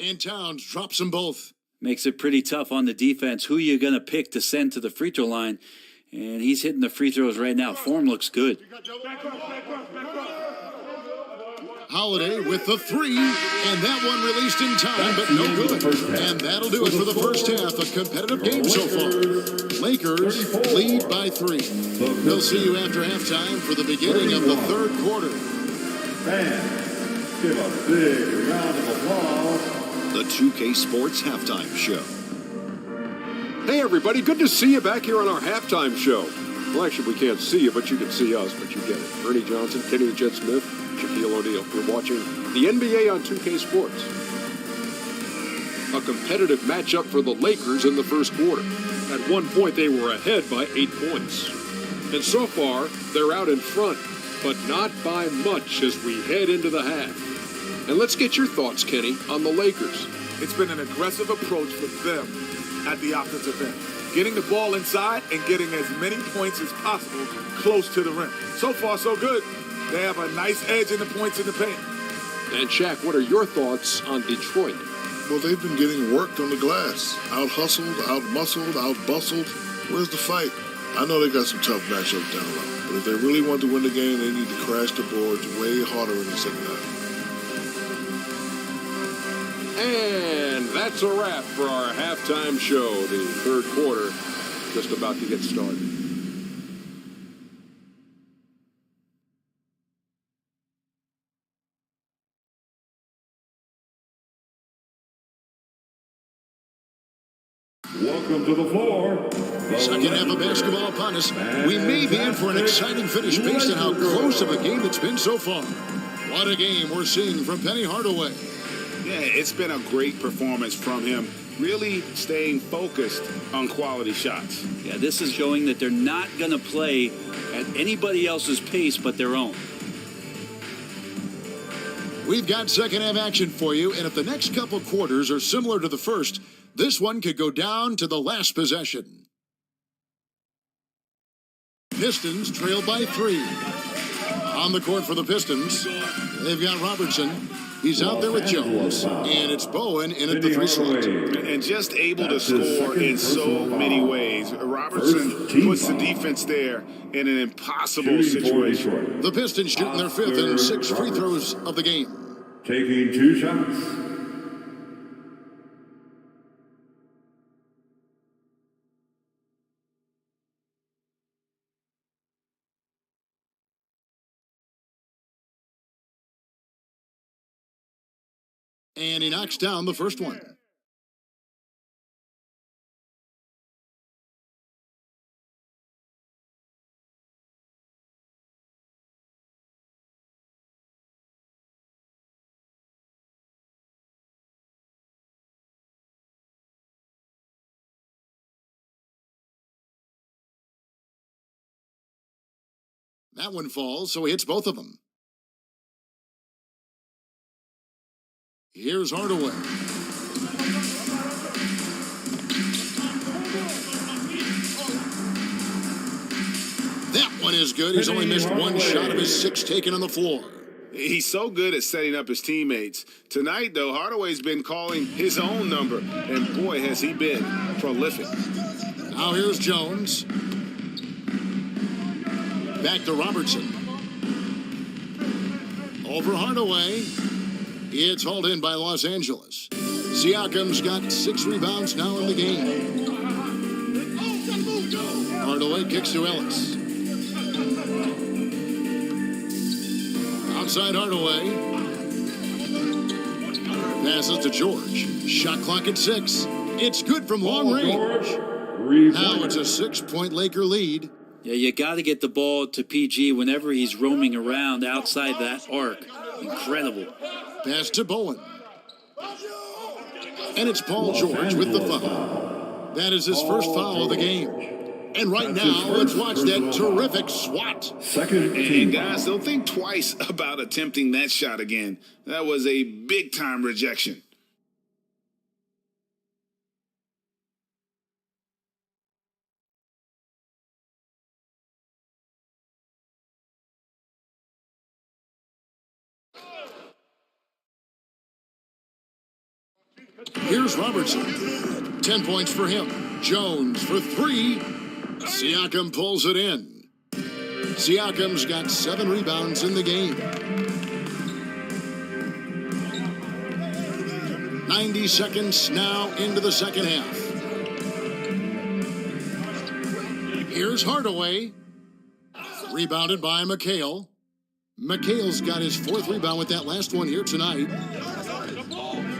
And Towns drops them both. Makes it pretty tough on the defense. Who you going to pick to send to the free throw line? And he's hitting the free throws right now. Form looks good. Holiday with the 3, and that one released in time, but no good. And that'll do it for the first half. A competitive game so far. Lakers lead by 3. We'll see you after halftime for the beginning of the third quarter. Fans, give a big round of applause. The 2K Sports Halftime Show. Hey, everybody. Good to see you back here on our halftime show. Well, actually, we can't see you, but you can see us, but you get it. Ernie Johnson, Kenny the Jet Smith, Shaquille O'Neal. We're watching the NBA on 2K Sports. A competitive matchup for the Lakers in the first quarter. At one point, they were ahead by 8 points. And so far, they're out in front, but not by much as we head into the half. And let's get your thoughts, Kenny, on the Lakers. It's been an aggressive approach for them at the offensive end. Getting the ball inside and getting as many points as possible close to the rim. So far, so good. They have a nice edge in the points in the paint. And Shaq, what are your thoughts on Detroit? Well, they've been getting worked on the glass. Out-hustled, out-muscled, out-bustled. Where's the fight? I know they got some tough matchups down low, but if they really want to win the game, they need to crash the boards way harder in the second half. And that's a wrap for our halftime show. The third quarter just about to get started. Welcome to the floor. Second half of basketball upon us. We may be in for an exciting finish based on how close of a game it's been so far. What a game we're seeing from Penny Hardaway. Yeah, it's been a great performance from him. Really staying focused on quality shots. Yeah, this is showing that they're not going to play at anybody else's pace but their own. We've got second half action for you, and if the next couple quarters are similar to the first, this one could go down to the last possession. Pistons trail by 3. On the court for the Pistons, they've got Robertson. He's out there with Jones, and it's Bowen in at the 3 slot. And just able to score in so many ways. Robertson puts the defense there in an impossible situation. The Pistons shooting their 5th and 6th free throws of the game. Taking 2 shots. And he knocks down the first one. That one falls, so he hits both of them. Here's Hardaway. That one is good. He's only missed one shot of his 6 taken on the floor. He's so good at setting up his teammates. Tonight, though, Hardaway's been calling his own number, and boy, has he been prolific. Now here's Jones. Back to Robertson. Over Hardaway. It's hauled in by Los Angeles. Siakam's got 6 rebounds now in the game. Hardaway kicks to Ellis. Outside Hardaway. Passes to George. Shot clock at 6. It's good from long range. Now it's a 6-point Laker lead. Yeah, you got to get the ball to PG whenever he's roaming around outside that arc. Incredible. Pass to Bowen. And it's Paul George with the foul. That is his first foul of the game. And right now, let's watch that terrific swat. And guys, don't think twice about attempting that shot again. That was a big-time rejection. Here's Robertson. 10 points for him. Jones for 3. Siakam pulls it in. Siakam's got 7 rebounds in the game. 90 seconds now into the second half. Here's Hardaway. Rebounded by McHale. McHale's got his 4th rebound with that last one here tonight.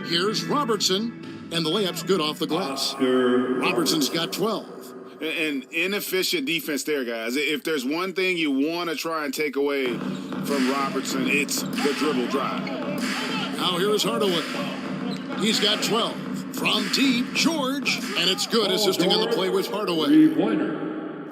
Here's Robertson, and the layup's good off the glass. Robertson's got 12. And inefficient defense there, guys. If there's one thing you want to try and take away from Robertson, it's the dribble drive. Now here's Hardaway. He's got 12. From deep, George, and it's good, assisting on the play with Hardaway.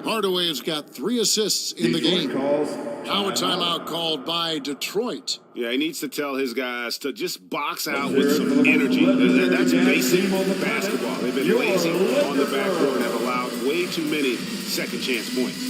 Hardaway has got 3 assists in the game. Now a timeout called by Detroit. Yeah, he needs to tell his guys to just box out with some energy. That's basic basketball. They've been lazy on the back row and have allowed way too many second chance points.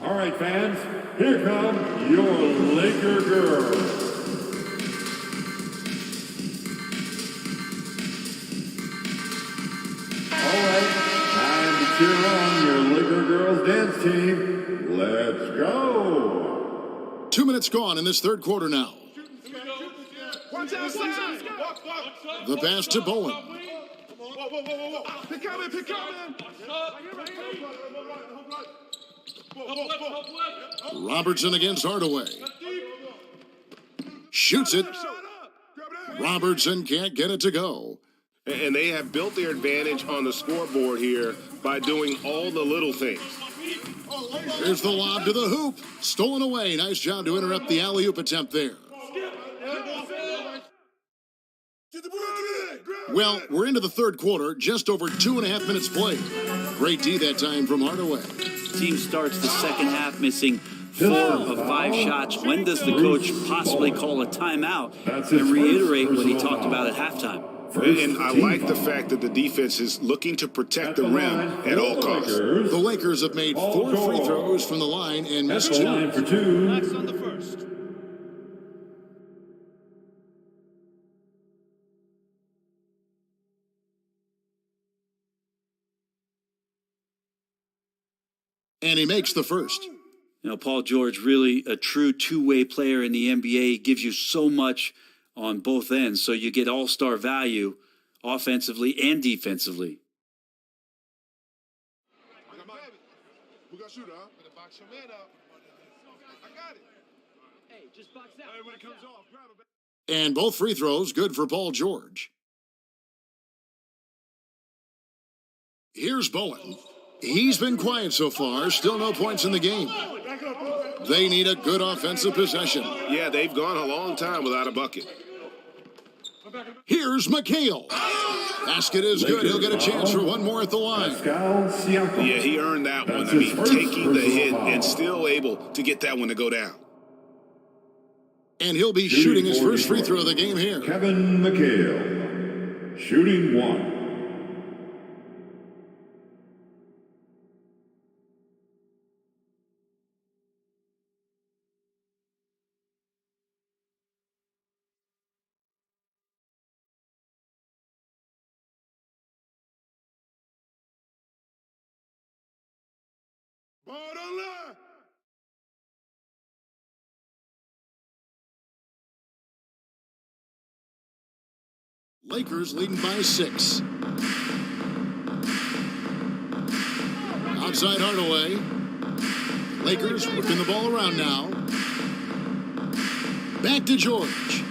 All right, fans, here come your Laker girls. All right, time to cheer on your Laker girls dance team. Let's go. 2 minutes gone in this third quarter now. The pass to Bowen. Robertson against Hardaway. Shoots it. Robertson can't get it to go. And they have built their advantage on the scoreboard here by doing all the little things. Here's the lob to the hoop. Stolen away. Nice job to interrupt the alley-oop attempt there. Well, we're into the third quarter, just over 2.5 minutes played. Great D that time from Hardaway. Team starts the second half missing 4 of 5 shots. When does the coach possibly call a timeout and reiterate what he talked about at halftime? And I like the fact that the defense is looking to protect the rim at all costs. The Lakers have made 4 free throws from the line and missed 2. Max on the first. And he makes the first. You know, Paul George, really a true two-way player in the NBA. He gives you so much on both ends, so you get all-star value offensively and defensively. We got shooter, huh? Better box your man up. I got it. Hey, just box out. Hey, when it comes off, grab it. And both free throws good for Paul George. Here's Bowen. He's been quiet so far. Still no points in the game. They need a good offensive possession. Yeah, they've gone a long time without a bucket. Here's McHale. Basket is good. He'll get a chance for one more at the line. Yeah, he earned that one. I mean, taking the hit and still able to get that one to go down. And he'll be shooting his first free throw of the game here. Kevin McHale, shooting 1. Lakers leading by 6. Outside Hardaway. Lakers working the ball around now. Back to George.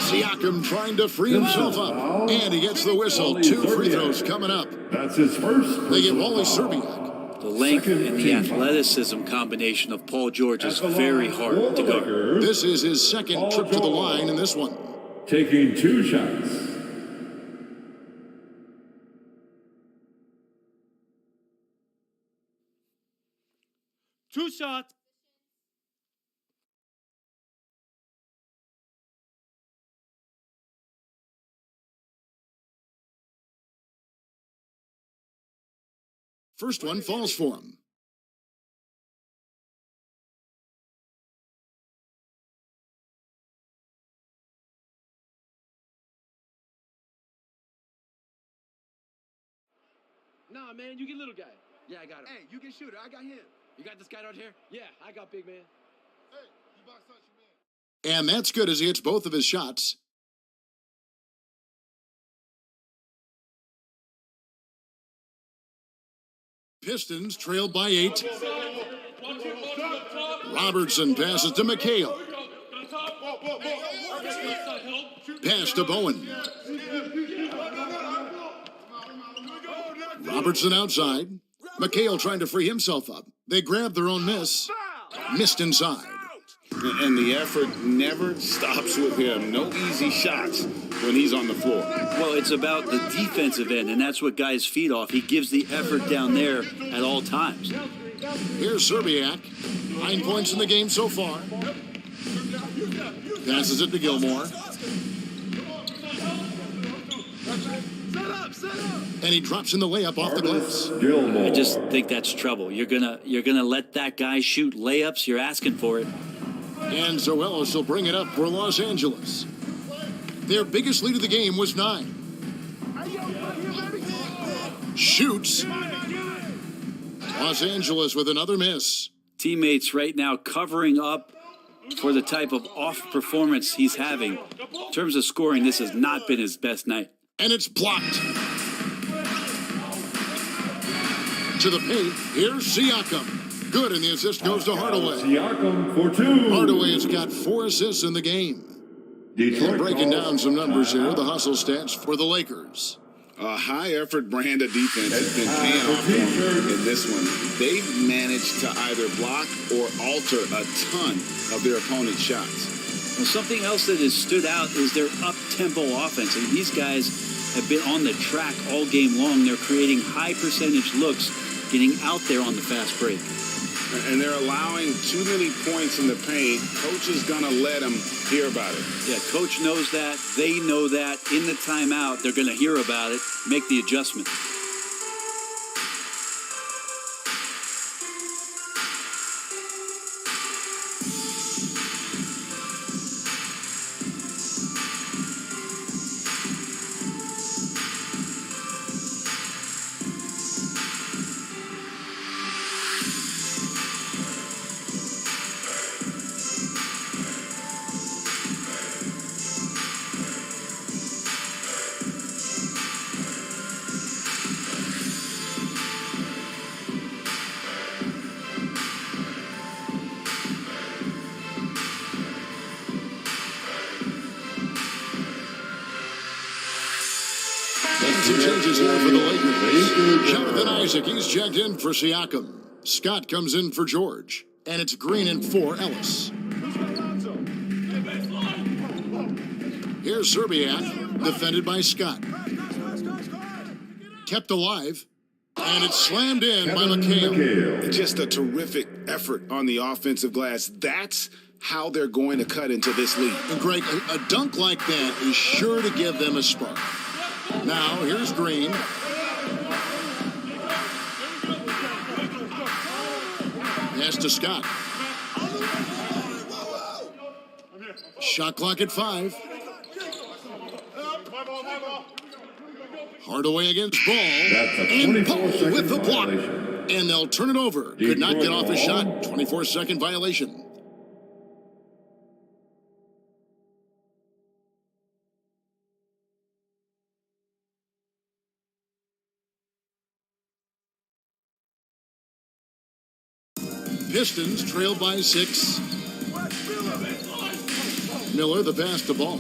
Siakam trying to free himself up. And he gets the whistle. 2 free throws coming up. That's his first. They get Wally Szczerbiak. The length and the athleticism combination of Paul George is very hard to guard. This is his second trip to the line in this one. Taking 2 shots. Two shots. First one falls for him. Nah, man, you get little guy. Yeah, I got him. Hey, you get shooter. I got him. You got this guy out here? Yeah, I got big man. Hey, you box out your man. And that's good as he hits both of his shots. Pistons trailed by 8. Robertson passes to McHale. Pass to Bowen. Robertson outside. McHale trying to free himself up. They grab their own miss. Missed inside. And the effort never stops with him. No easy shots when he's on the floor. Well, it's about the defensive end, and that's what guys feed off. He gives the effort down there at all times. Here's Szczerbiak. 9 points in the game so far. Passes it to Gilmore. And he drops in the layup off the glass. I just think that's trouble. You're gonna let that guy shoot layups. You're asking for it. And Zoelos will bring it up for Los Angeles. Their biggest lead of the game was 9. Shoots. Los Angeles with another miss. Teammates right now covering up for the type of off performance he's having. In terms of scoring, this has not been his best night. And it's blocked. To the paint, here's Siakam. Good, and the assist goes to Hardaway. Siakam for 2. Hardaway has got 4 assists in the game. Detroit and breaking down some numbers here, the hustle stats for the Lakers. A high-effort brand of defense has been paying off for them in this one. They've managed to either block or alter a ton of their opponent's shots. Well, something else that has stood out is their up-tempo offense. And these guys have been on the track all game long. They're creating high-percentage looks, getting out there on the fast break. And they're allowing too many points in the paint. Coach is going to let them hear about it. Yeah, coach knows that. They know that. In the timeout, they're going to hear about it, make the adjustment. Two changes here for the Lakers. Jonathan Isaac, he's checked in for Siakam. Scott comes in for George. And it's Green in for Ellis. Here's Serbiak, defended by Scott. Kept alive. And it's slammed in by McHale. Just a terrific effort on the offensive glass. That's how they're going to cut into this lead. And Greg, a dunk like that is sure to give them a spark. Now, here's Green. Pass to Scott. Shot clock at 5. Hardaway against Ball. And Ball with the block. And they'll turn it over. Could not get off a shot. 24-second violation. Pistons trail by 6. Miller, the pass to Ball.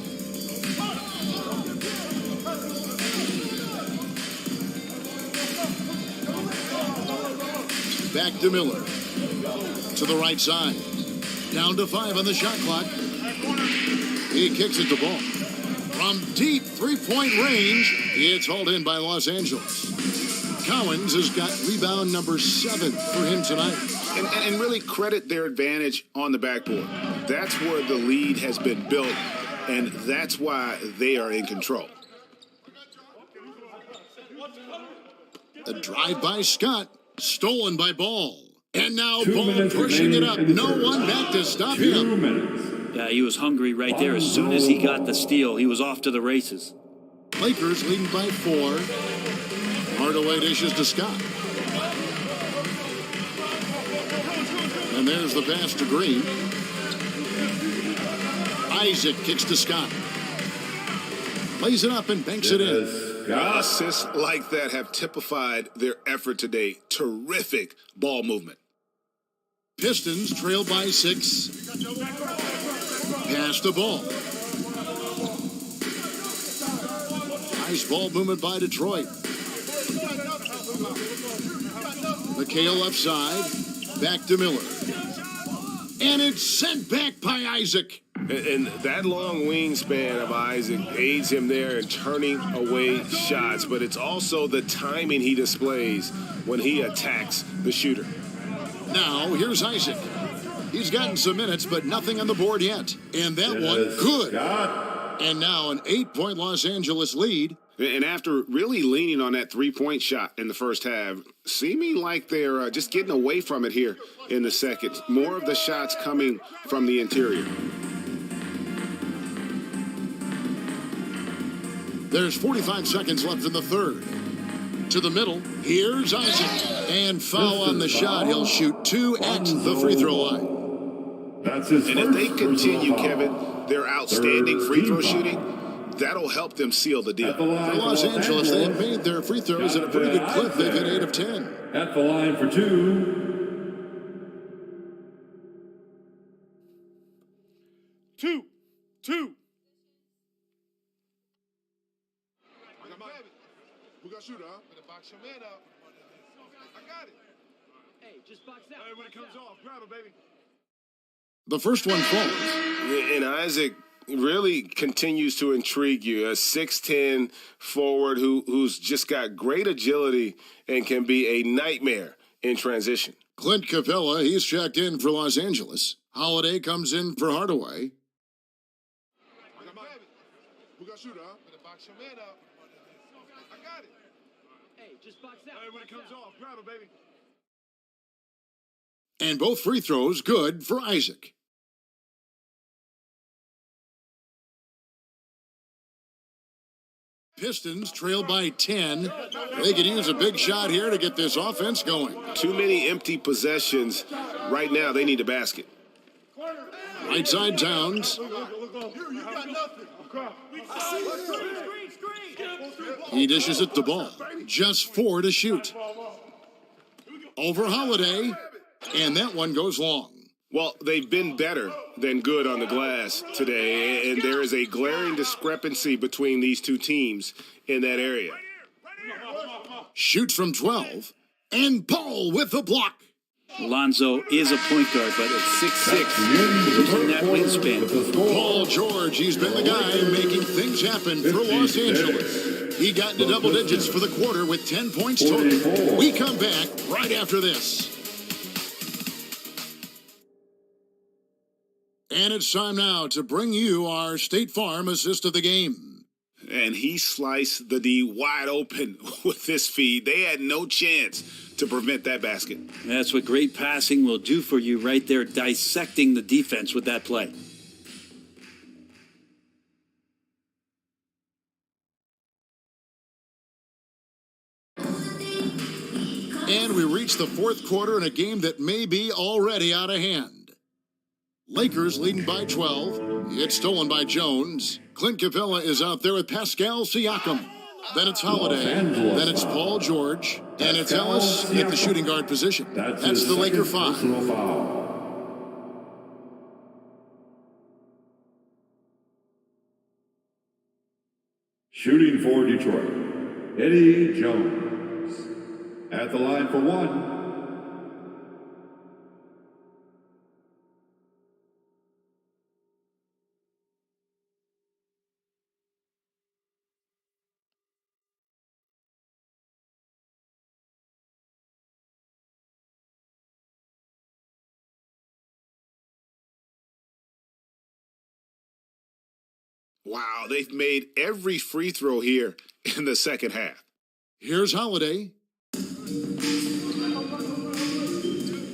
Back to Miller. To the right side. Down to 5 on the shot clock. He kicks it to Ball. From deep three-point range, it's hauled in by Los Angeles. Collins has got rebound number 7 for him tonight. And really credit their advantage on the backboard. That's where the lead has been built, and that's why they are in control. A drive by Scott, stolen by Ball. And now Ball pushing it up. No one back to stop him. Yeah, he was hungry right there. As soon as he got the steal, he was off to the races. Lakers leading by 4. Hardaway dishes to Scott. And there's the pass to Green. Isaac kicks to Scott. Lays it up and banks it in. Assists like that have typified their effort today. Terrific ball movement. Pistons trail by 6. Pass the Ball. Nice ball movement by Detroit. McHale left side. Back to Miller. And it's sent back by Isaac. And that long wingspan of Isaac aids him there in turning away shots, but it's also the timing he displays when he attacks the shooter. Now, here's Isaac. He's gotten some minutes, but nothing on the board yet. And that one, good. And now an 8-point Los Angeles lead. And after really leaning on that three-point shot in the first half, seeming like they're just getting away from it here in the second. More of the shots coming from the interior. There's 45 seconds left in the third. To the middle, here's Isaac. And foul on the shot. He'll shoot 2 at the free throw line. That's his and if they continue, Kevin, their outstanding free throw shooting, that'll help them seal the deal. For Los Angeles, they have made their free throws at a pretty good clip. They've hit 8 of 10. At the line for 2. 2. We got shooter, huh? Better box your man up. I got it. Hey, just box out. Hey, when it comes off, grab it, baby. The first one falls. And Isaac really continues to intrigue you. A 6'10" forward who's just got great agility and can be a nightmare in transition. Clint Capella, he's checked in for Los Angeles. Holiday comes in for Hardaway. We got shooter, huh? Better box your man up. I got it. Hey, just box out. Hey, when it comes off, grab it, baby. And both free throws good for Isaac. Pistons trail by 10. They could use a big shot here to get this offense going. Too many empty possessions. Right now, they need a basket. Right side Towns. He dishes it to Ball. Just 4 to shoot. Over Holiday. And that one goes long. Well, they've been better than good on the glass today, and there is a glaring discrepancy between these two teams in that area. Shoots from 12, and Paul with the block. Lonzo is a point guard, but at 6'6", using that wingspan. Paul George, he's been the guy making things happen for Los Angeles. He got into double digits for the quarter with 10 points total. We come back right after this. And it's time now to bring you our State Farm assist of the game. And he sliced the D wide open with this feed. They had no chance to prevent that basket. That's what great passing will do for you right there, dissecting the defense with that play. And we reach the fourth quarter in a game that may be already out of hand. Lakers leading by 12. It's stolen by Jones. Clint Capella is out there with Pascal Siakam. Then it's Holiday. Then it's Paul George. And it's Ellis at the shooting guard position. That's the Laker 5. Shooting for Detroit, Eddie Jones. At the line for 1. Wow, they've made every free throw here in the second half. Here's Holiday.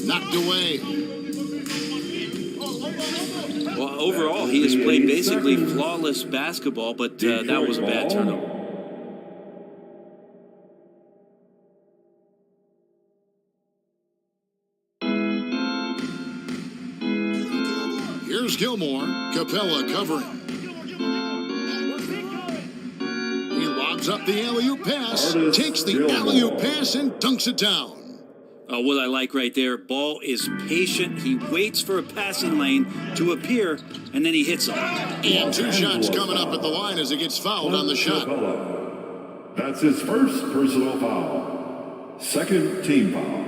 Knocked away. Well, overall, he has played basically flawless basketball, but that was a bad turnover. Here's Gilmore. Capella covering. He lobs up the alley-oop pass, takes the alley-oop pass and dunks it down. What I like right there, Ball is patient. He waits for a passing lane to appear, and then he hits it. And 2 shots coming up at the line as he gets fouled on the shot. That's his first personal foul. Second team foul.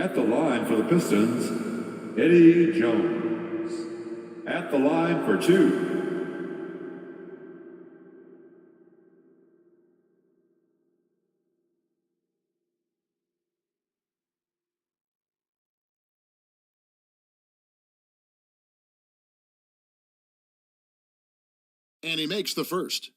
At the line for the Pistons, Eddie Jones. At the line for 2. And he makes the first.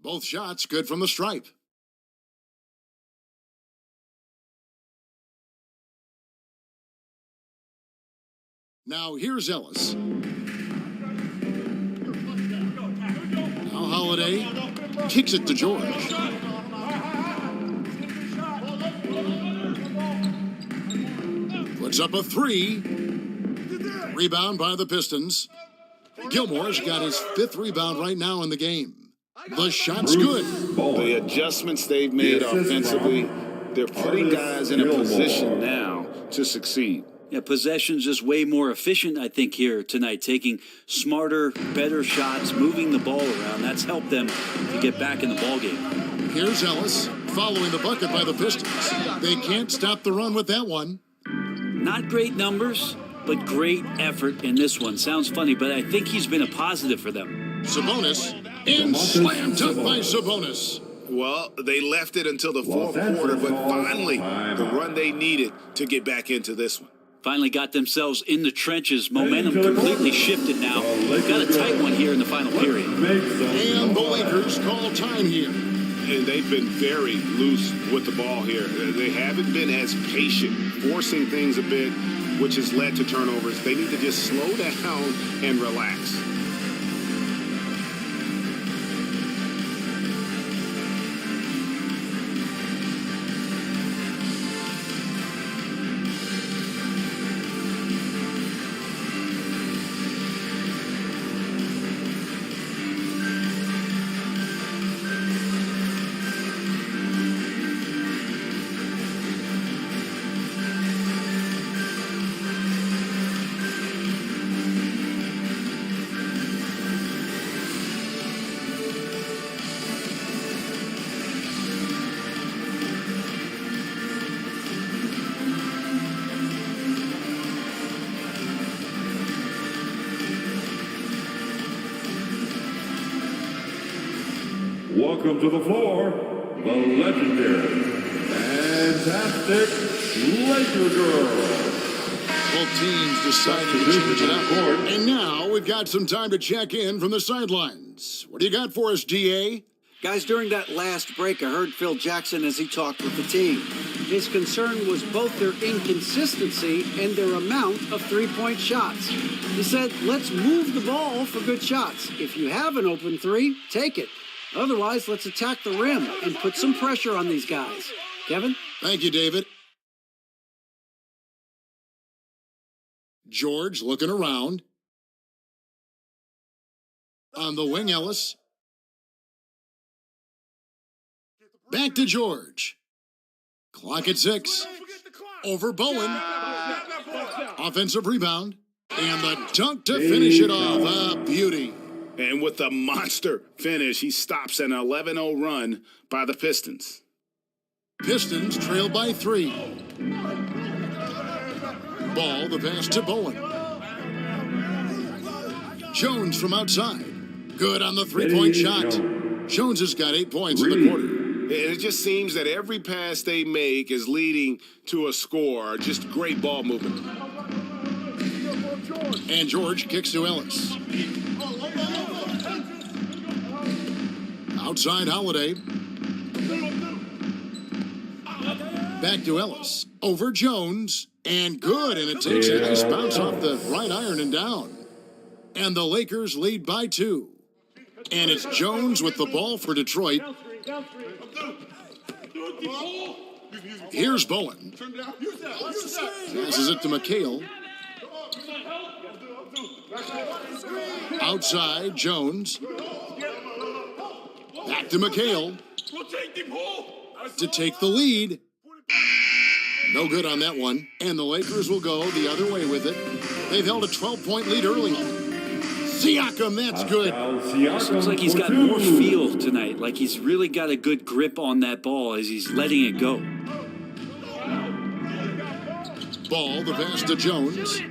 Both shots good from the stripe. Now here's Ellis. Now Holiday kicks it to George. Puts up a three. Rebound by the Pistons. Gilmore's got his 5th rebound right now in the game. The shot's good. The adjustments they've made offensively, they're putting guys in a position now to succeed. Yeah, possession's just way more efficient, I think, here tonight. Taking smarter, better shots, moving the ball around. That's helped them to get back in the ballgame. Here's Ellis following the bucket by the Pistons. They can't stop the run with that one. Not great numbers, but great effort in this one. Sounds funny, but I think he's been a positive for them. Sabonis, and slam dunk by Sabonis. Well, they left it until the fourth quarter, but finally the run they needed to get back into this one. Finally got themselves in the trenches. Momentum completely shifted now. Got a tight one here in the final period. And the Lakers call time here. And they've been very loose with the ball here. They haven't been as patient, forcing things a bit, which has led to turnovers. They need to just slow down and relax. Welcome to the floor, the legendary, fantastic Laker Girl. Both teams decided to change it up. And now we've got some time to check in from the sidelines. What do you got for us, DA? Guys, during that last break, I heard Phil Jackson as he talked with the team. His concern was both their inconsistency and their amount of three-point shots. He said, let's move the ball for good shots. If you have an open three, take it. Otherwise, let's attack the rim and put some pressure on these guys. Kevin? Thank you, David. George looking around. On the wing, Ellis. Back to George. Clock at 6. Over Bowen. Offensive rebound. And the dunk to finish it off. A beauty. And with a monster finish, he stops an 11-0 run by the Pistons. Pistons trail by 3. Ball, the pass to Bowen. Jones from outside. Good on the three-point shot. Jones has got 8 points in the quarter. And it just seems that every pass they make is leading to a score. Just great ball movement. And George kicks to Ellis. Outside Holiday. Back to Ellis. Over Jones. And good. And it takes a nice bounce off the right iron and down. And the Lakers lead by 2. And it's Jones with the ball for Detroit. Here's Bowen. Passes it to McHale. Outside, Jones. Back to McHale. To take the lead. No good on that one. And the Lakers will go the other way with it. They've held a 12-point lead early. Siakam, that's good. Looks like he's got more feel tonight. Like he's really got a good grip on that ball as he's letting it go. Ball, the pass to Jones.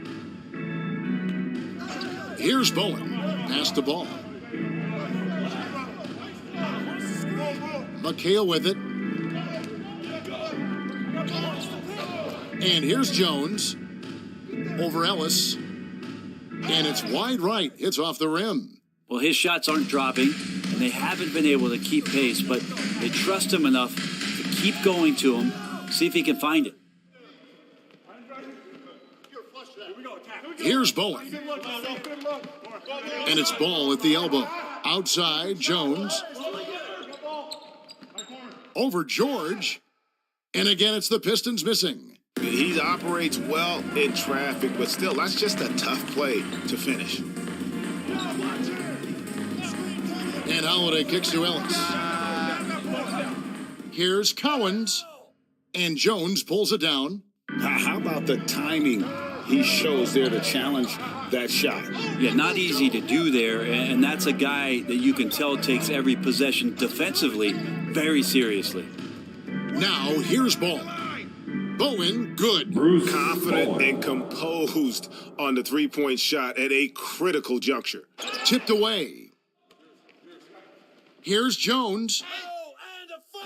Here's Bowen. Pass the ball. McHale with it. And here's Jones. Over Ellis. And it's wide right. It's off the rim. Well, his shots aren't dropping, and They haven't been able to keep pace, but they trust him enough to keep going to him, see if he can find it. Here's Bowen. And it's ball at the elbow. Outside, Jones. Over George. And again, it's the Pistons missing. He operates well in traffic, but still, that's just a tough play to finish. And Holiday kicks to Ellis. Here's Cowens. And Jones pulls it down. How about the timing he shows there to challenge that shot? Yeah, not easy to do there, and that's a guy that you can tell takes every possession defensively very seriously. Now, here's ball. Bowen, good. Confident and composed on the three-point shot at a critical juncture. Tipped away. Here's Jones.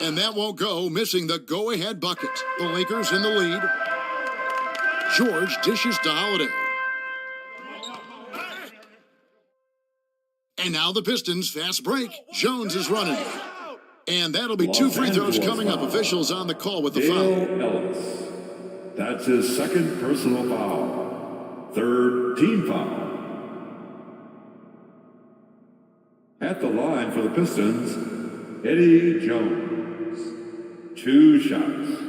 And that won't go, missing the go-ahead bucket. The Lakers in the lead. George dishes to Holiday. And now the Pistons fast break. Jones is running. And that'll be two free throws coming up. Officials on the call with the foul. Ellis. That's his second personal foul. Third team foul. At the line for the Pistons, Eddie Jones. 2 shots.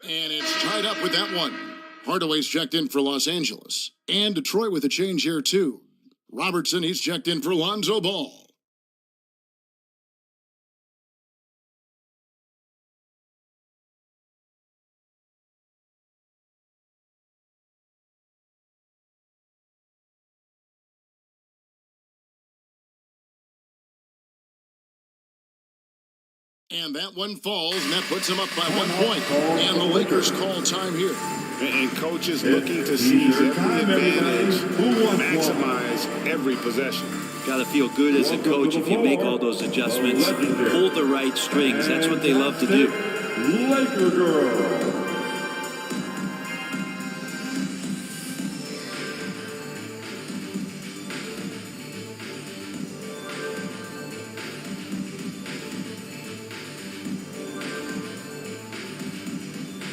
And it's tied up with that one. Hardaway's checked in for Los Angeles. And Detroit with a change here, too. Robertson, he's checked in for Lonzo Ball. And that one falls, and that puts them up by 1 point. And the Lakers call time here. And coach is looking to seize every advantage, maximize every possession. Got to feel good as a coach if you make all those adjustments. Pull the right strings. That's what they love to do. Laker girl.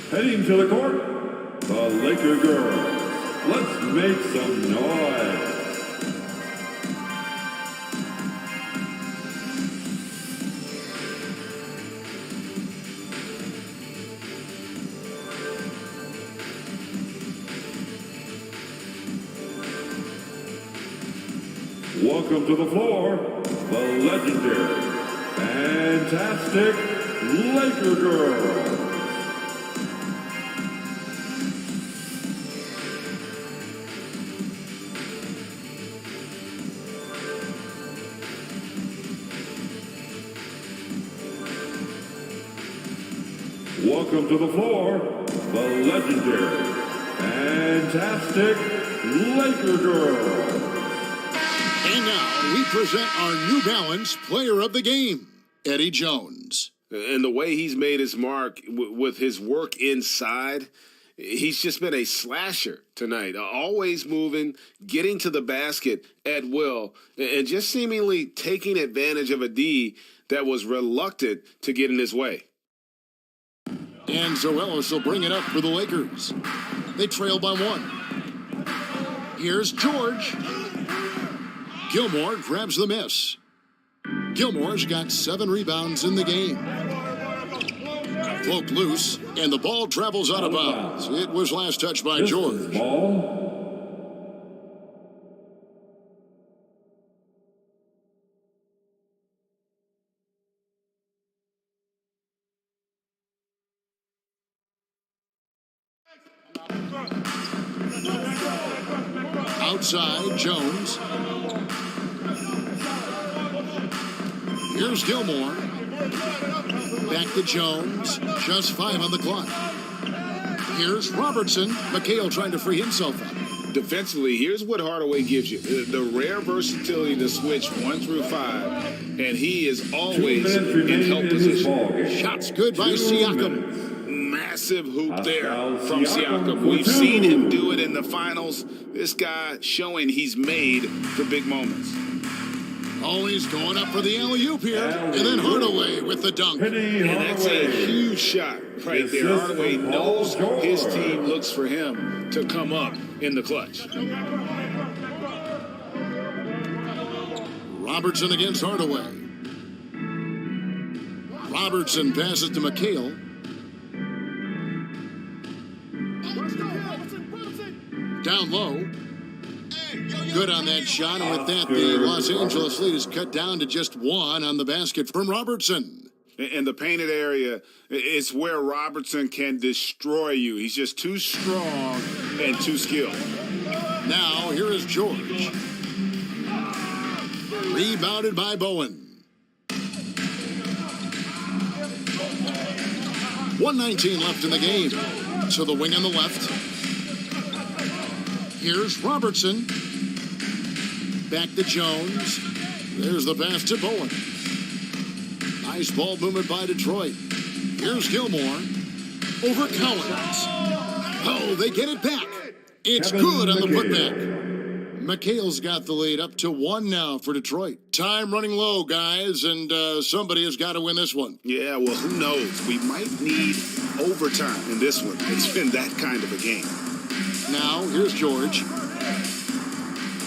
Heading to the court, the Laker girl. Let's make some noise. Welcome to the floor, the legendary, fantastic Laker girl. Welcome to the floor, the legendary, fantastic Laker girl. And now we present our New Balance Player of the Game, Eddie Jones. And the way he's made his mark with his work inside, he's just been a slasher tonight. Always moving, getting to the basket at will, and just seemingly taking advantage of a D that was reluctant to get in his way. And Zoelis will bring it up for the Lakers. They trail by 1. Here's George. Gilmore grabs the miss. Gilmore's got 7 rebounds in the game. Float loose, and the ball travels out of bounds. It was last touched by George. Ball. Outside, Jones. Here's Gilmore. Back to Jones. Just 5 on the clock. Here's Robertson. McHale trying to free himself up. Defensively, here's what Hardaway gives you. The rare versatility to switch 1 through 5, and he is always in help position. Shots good by Siakam. Massive hoop there from Siakam. We've seen him do it in the finals. This guy showing he's made for big moments. Oh, he's going up for the alley-oop here. And then Hardaway with the dunk. And that's a huge shot right there. Hardaway knows his team looks for him to come up in the clutch. Robertson against Hardaway. Robertson passes to McHale. Down low. Good on that shot, and with that, the Los Angeles lead is cut down to just 1 on the basket from Robertson. In the painted area, it's where Robertson can destroy you. He's just too strong and too skilled. Now, here is George. Rebounded by Bowen. 1:19 left in the game. So the wing on the left. Here's Robertson. Back to Jones. There's the pass to Bowen. Nice ball movement by Detroit. Here's Gilmore. Over Collins. Oh, they get it back. It's good on the putback. McHale's got the lead up to 1 now for Detroit. Time running low, guys, and somebody has got to win this one. Yeah, well, who knows? We might need overtime in this one. It's been that kind of a game. Now, here's George.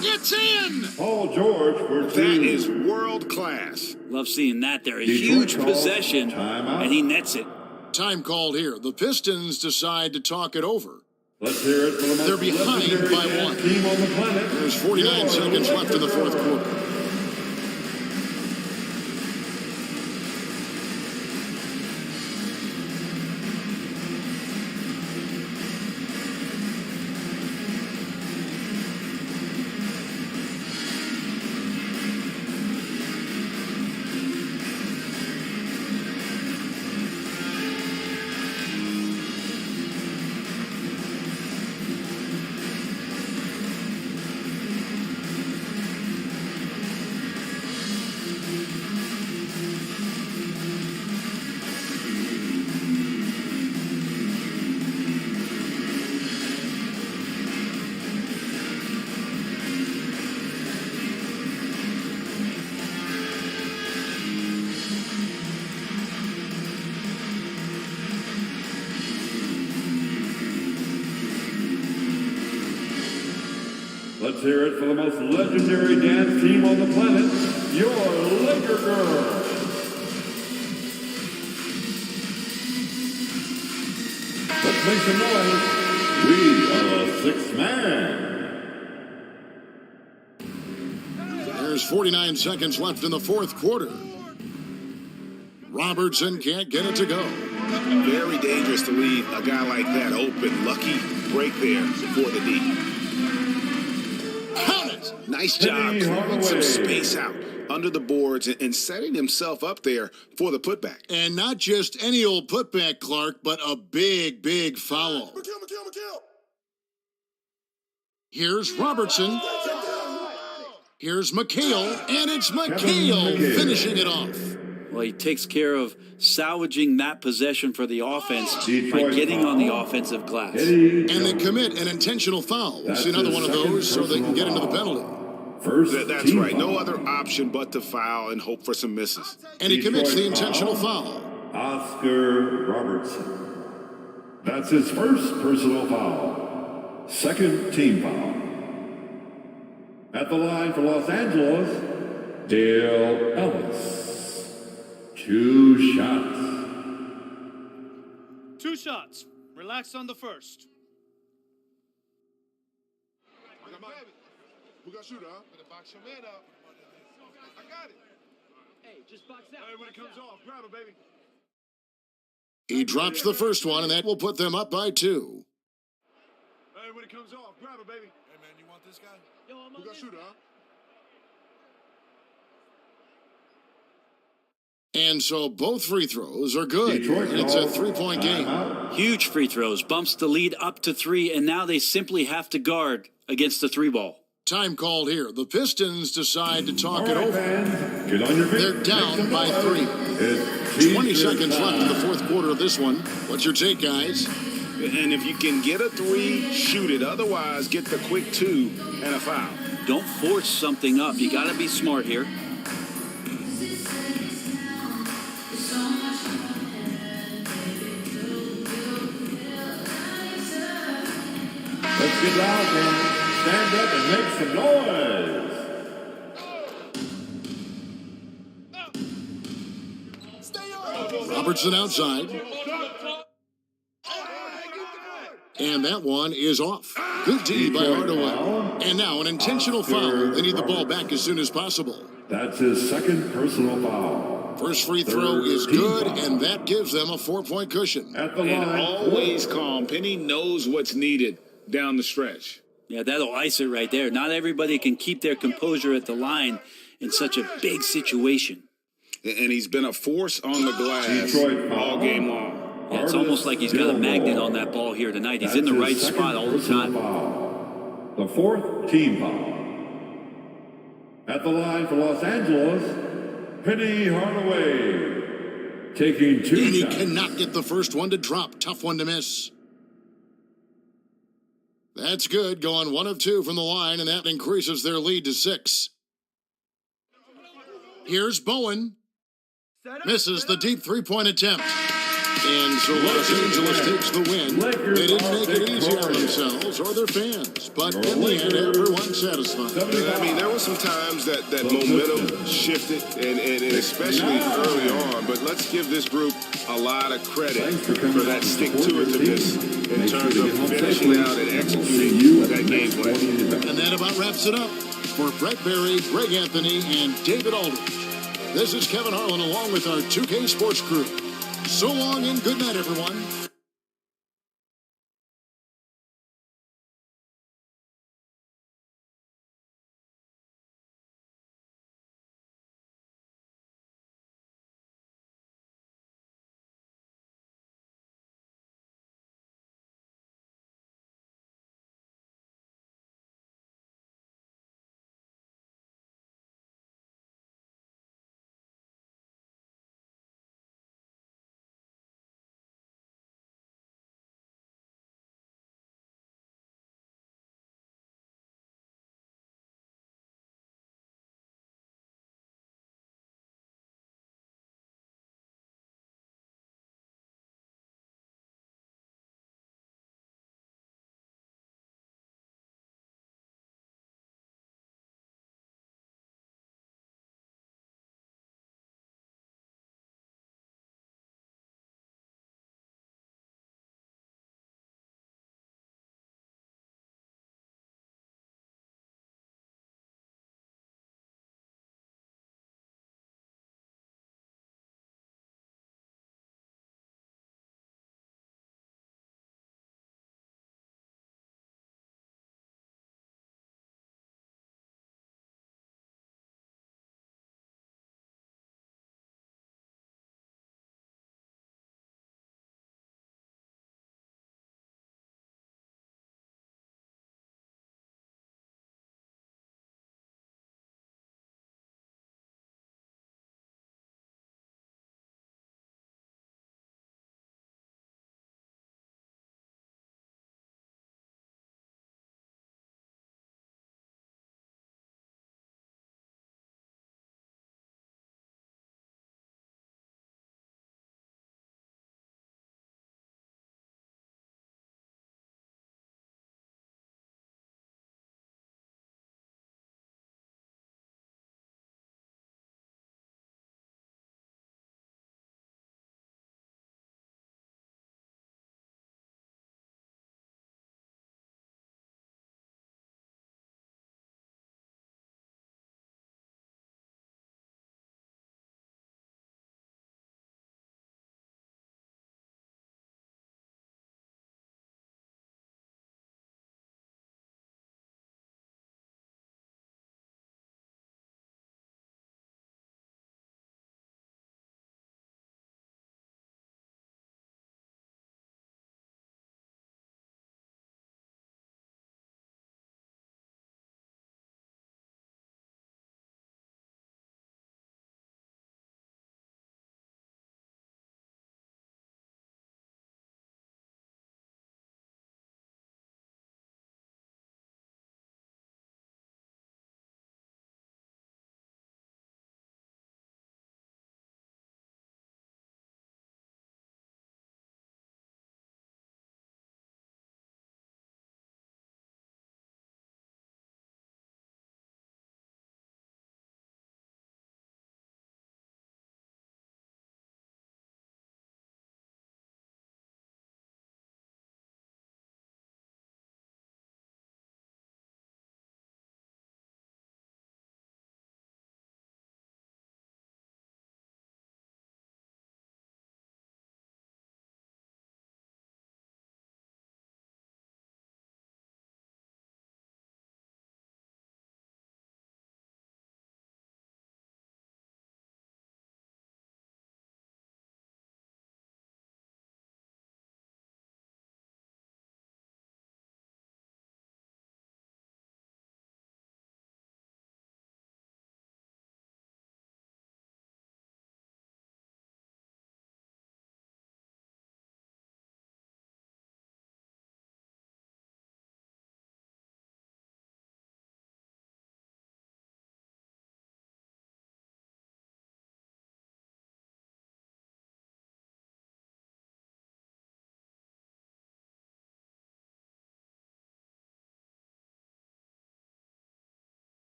It's in! Paul George for 2. That is world class. Love seeing that there. A huge possession, and he nets it. Time called here. The Pistons decide to talk it over. Let's hear it for the most They're behind by 1. team on the planet. There's 49 seconds left in the fourth quarter. Let's hear it for the most legendary dance team on the planet, your Laker Girls. Let's make some noise. We are 6 man. There's 49 seconds left in the fourth quarter. Robertson can't get it to go. Very dangerous to leave a guy like that open. Lucky break there for the D. Nice job clearing some space out under the boards and setting himself up there for the putback. And not just any old putback, Clark, but a big, big foul. Here's Robertson. Here's McHale, and it's McHale finishing it off. Well, he takes care of salvaging that possession for the offense by getting on the offensive glass. And they commit an intentional foul. We'll see another one of those so they can get into the penalty. That's right. No other option but to foul and hope for some misses. And he commits the intentional foul. Oscar Robertson. That's his first personal foul. Second team foul. At the line for Los Angeles, Dale Ellis. 2 shots. 2 shots. Relax on the first. We got shooter, huh? Better box your man up. I got it. Hey, just box out. Hey, when it comes off, grab it, baby. He drops the first one, and that will put them up by 2. Hey, when it comes off, grab it, baby. Hey, man, you want this guy? Yo, I'm we got shooter, huh? And so both free throws are good. Detroit And it's a calls 3-point game. timeout. Huge free throws, bumps the lead up to 3, and now they simply have to guard against the 3 ball. Time called here. The Pistons decide to talk All it right, over. fans, get on your feet. They're Make down some by noise. 3. It's 20 T-shirt seconds left in the time. fourth quarter of this one. What's your take, guys? And if you can get a 3, shoot it. Otherwise, get the quick 2 and a foul. Don't force something up. You got to be smart here. Let's get loud, then. Stand up and make some noise. Robertson outside. And that one is off. Good D by Hardaway. And now an intentional foul. They need the ball back as soon as possible. That's his second personal foul. First free throw is good, Third team and that gives them a 4-point cushion. At the And line. always calm. Penny knows what's needed down the stretch. Yeah, that'll ice it right there. Not everybody can keep their composure at the line in such a big situation. And he's been a force on the glass Detroit foul. all game long. Yeah, it's almost like he's got a magnet on that ball here tonight. He's in the right spot all the time. Foul. The 4th team foul. At the line for Los Angeles, Penny Hardaway. Taking 2 And he shots. cannot get the first one to drop. Tough one to miss. That's good. Going 1 of 2 from the line, and that increases their lead to 6. Here's Bowen. Misses the deep 3-point attempt. And so Los Angeles takes the win. They didn't make it easy on themselves or their fans, but in the end, everyone's satisfied. I mean, there were some times that momentum shifted, and especially early on. But let's give this group a lot of credit for that stick-to-itiveness in terms of finishing out and executing that game plan. And that about wraps it up. For Brett Berry, Greg Anthony, and David Aldridge, this is Kevin Harlan along with our 2K Sports crew. So long and good night, everyone.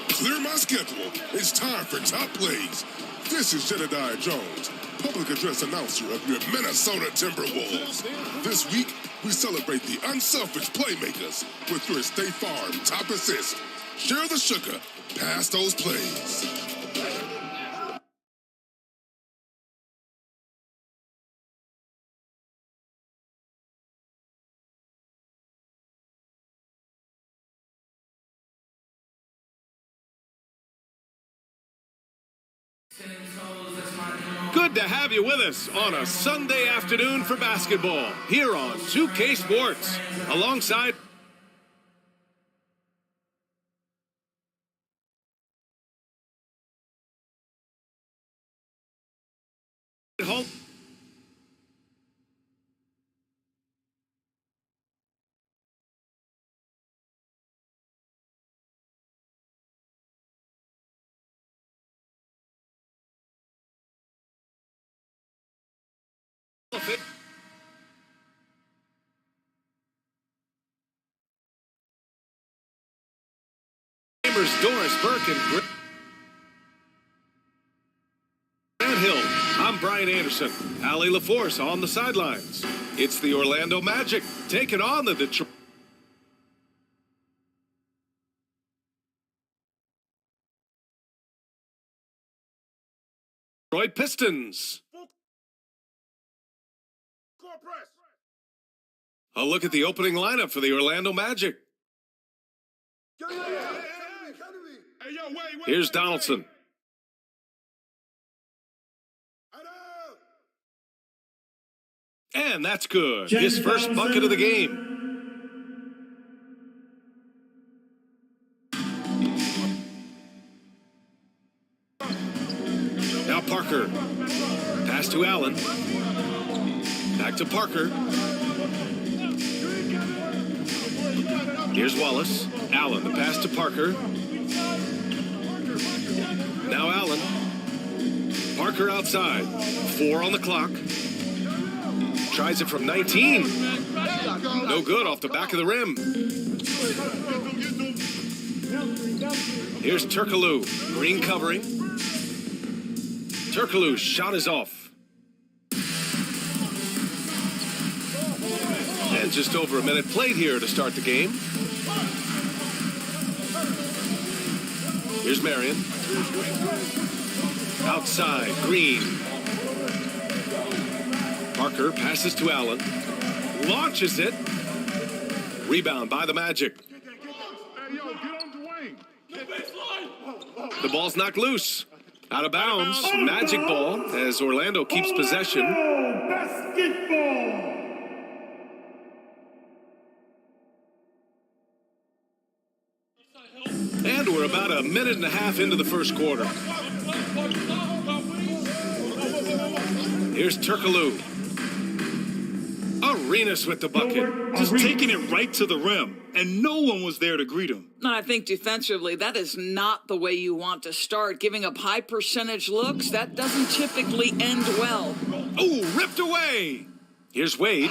Clear my schedule. It's time for Top Plays. This is Jedediah Jones, public address announcer of your Minnesota Timberwolves. This week, we celebrate the unselfish playmakers with your State Farm top assist. Share the sugar. Pass those plays. Good to have you with us on a Sunday afternoon for basketball here on 2K Sports, alongside Holt. Doris Burke and Grant Hill. I'm Brian Anderson. Allie LaForce on the sidelines. It's the Orlando Magic taking on the Detroit Pistons. A look at the opening lineup for the Orlando Magic. Here's Donaldson. And that's good. His first bucket of the game. Now Parker. Pass to Allen. Back to Parker. Here's Wallace. Allen, the pass to Parker. Now Allen. Parker outside. 4 on the clock. Tries it from 19. No good off the back of the rim. Here's Turkoglu. Green covering. Turkoglu's shot is off. And just over a minute played here to start the game. Here's Marion. Outside, Green. Parker passes to Allen. Launches it. Rebound by the Magic. The ball's knocked loose. Out of bounds. Magic ball as Orlando keeps possession. Basketball. And we're about a minute and a half into the first quarter. Here's Turkoglu. Arenas with the bucket. Just taking it right to the rim, and no one was there to greet him. And I think defensively, that is not the way you want to start. Giving up high percentage looks, that doesn't typically end well. Oh, ripped away. Here's Wade.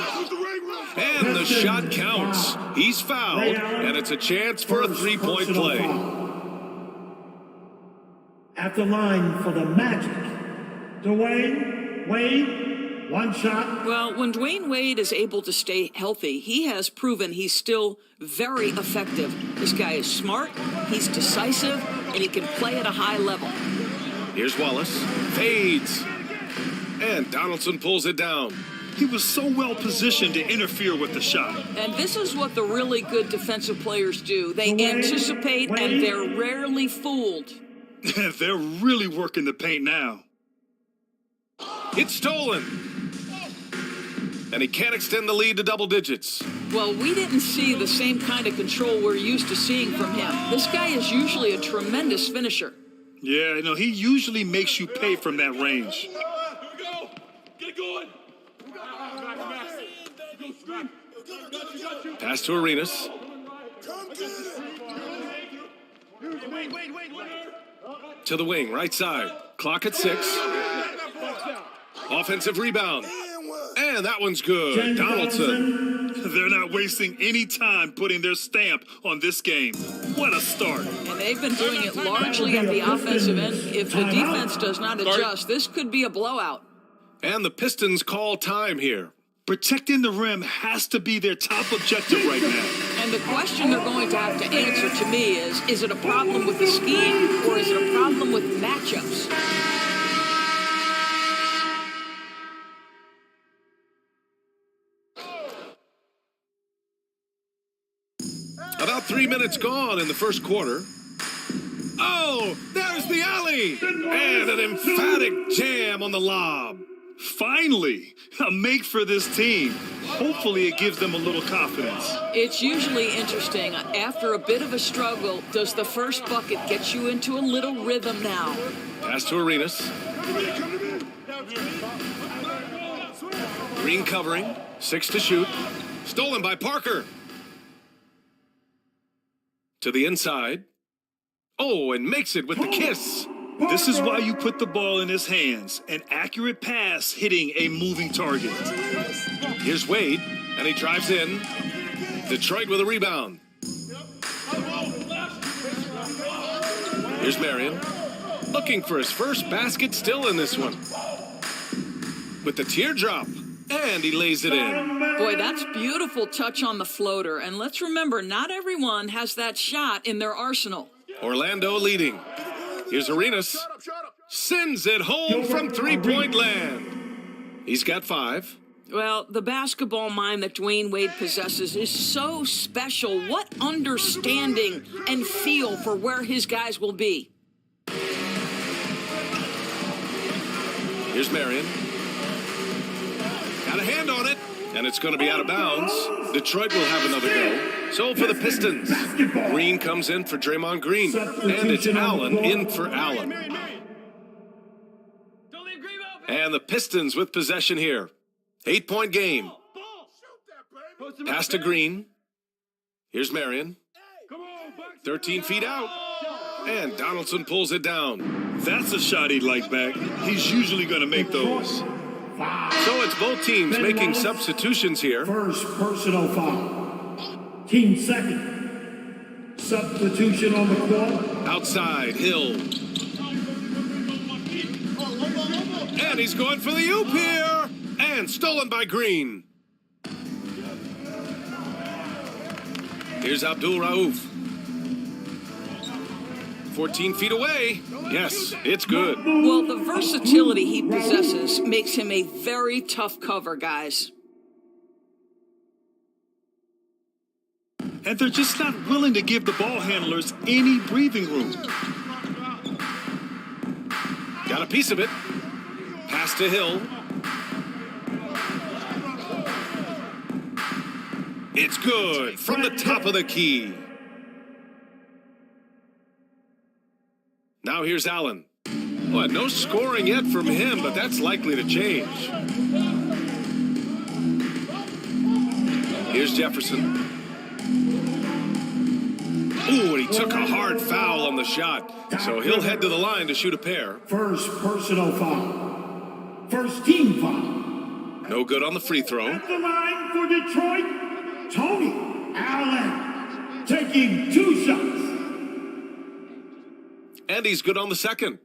And the shot counts. He's fouled, and it's a chance for a three-point play. At the line for the Magic, Dwayne Wade, one shot. Well, when Dwayne Wade is able to stay healthy, he has proven he's still very effective. This guy is smart, he's decisive, and he can play at a high level. Here's Wallace. Fades. And Donaldson pulls it down. He was so well positioned to interfere with the shot. And this is what the really good defensive players do. They anticipate, and they're rarely fooled. They're really working the paint now. It's stolen. And he can't extend the lead to double digits. Well, we didn't see the same kind of control we're used to seeing from him. This guy is usually a tremendous finisher. Yeah, no, he usually makes you pay from that range. Here we go. Get it going. Pass to Arenas. To the wing, right side. Clock at 6. Offensive rebound. And that one's good. Donaldson. They're not wasting any time putting their stamp on this game. What a start. And they've been doing it largely at the offensive end. If the defense does not adjust, this could be a blowout. And the Pistons call time here. Protecting the rim has to be their top objective right now. And the question they're going to have to answer to me is it a problem with the scheme or is it a problem with matchups? About 3 minutes gone in the first quarter. Oh, there's the alley! And an emphatic jam on the lob. Finally, a make for this team. Hopefully it gives them a little confidence. It's usually interesting. After a bit of a struggle, does the first bucket get you into a little rhythm now? Pass to Arenas. Green covering, 6 to shoot. Stolen by Parker. To the inside. Oh, and makes it with the kiss. This is why you put the ball in his hands. An accurate pass hitting a moving target. Here's Wade, and he drives in. Detroit with a rebound. Here's Marion. Looking for his first basket still in this one. With the teardrop. And he lays it in. Boy, that's beautiful touch on the floater. And let's remember, not everyone has that shot in their arsenal. Orlando leading. Here's Arenas. Sends it home from three-point land. He's got 5. Well, the basketball mind that Dwayne Wade possesses is so special. What understanding and feel for where his guys will be. Here's Marion. Got a hand on it, and it's going to be out of bounds. Detroit will have another go. So for the Pistons, Green comes in for Draymond Green, and it's Allen in for Allen. And the Pistons with possession here. 8-point game. Pass to Green. Here's Marion. 13 feet out. And Donaldson pulls it down. That's a shot he'd like back. He's usually going to make those. So it's both teams making substitutions here. First personal foul. Team second. Substitution on the court. Outside, Hill. And he's going for the oop here. And stolen by Green. Here's Abdul Rauf. 14 feet away. Yes, it's good. Well, the versatility he possesses makes him a very tough cover, guys. And they're just not willing to give the ball handlers any breathing room. Got a piece of it. Pass to Hill. It's good from the top of the key. Now here's Allen. Well, no scoring yet from him, but that's likely to change. Here's Jefferson. Ooh, and he took a hard foul on the shot. So he'll head to the line to shoot a pair. First personal foul. First team foul. No good on the free throw. At the line for Detroit, Tony Allen. Taking 2 shots. And he's good on the second.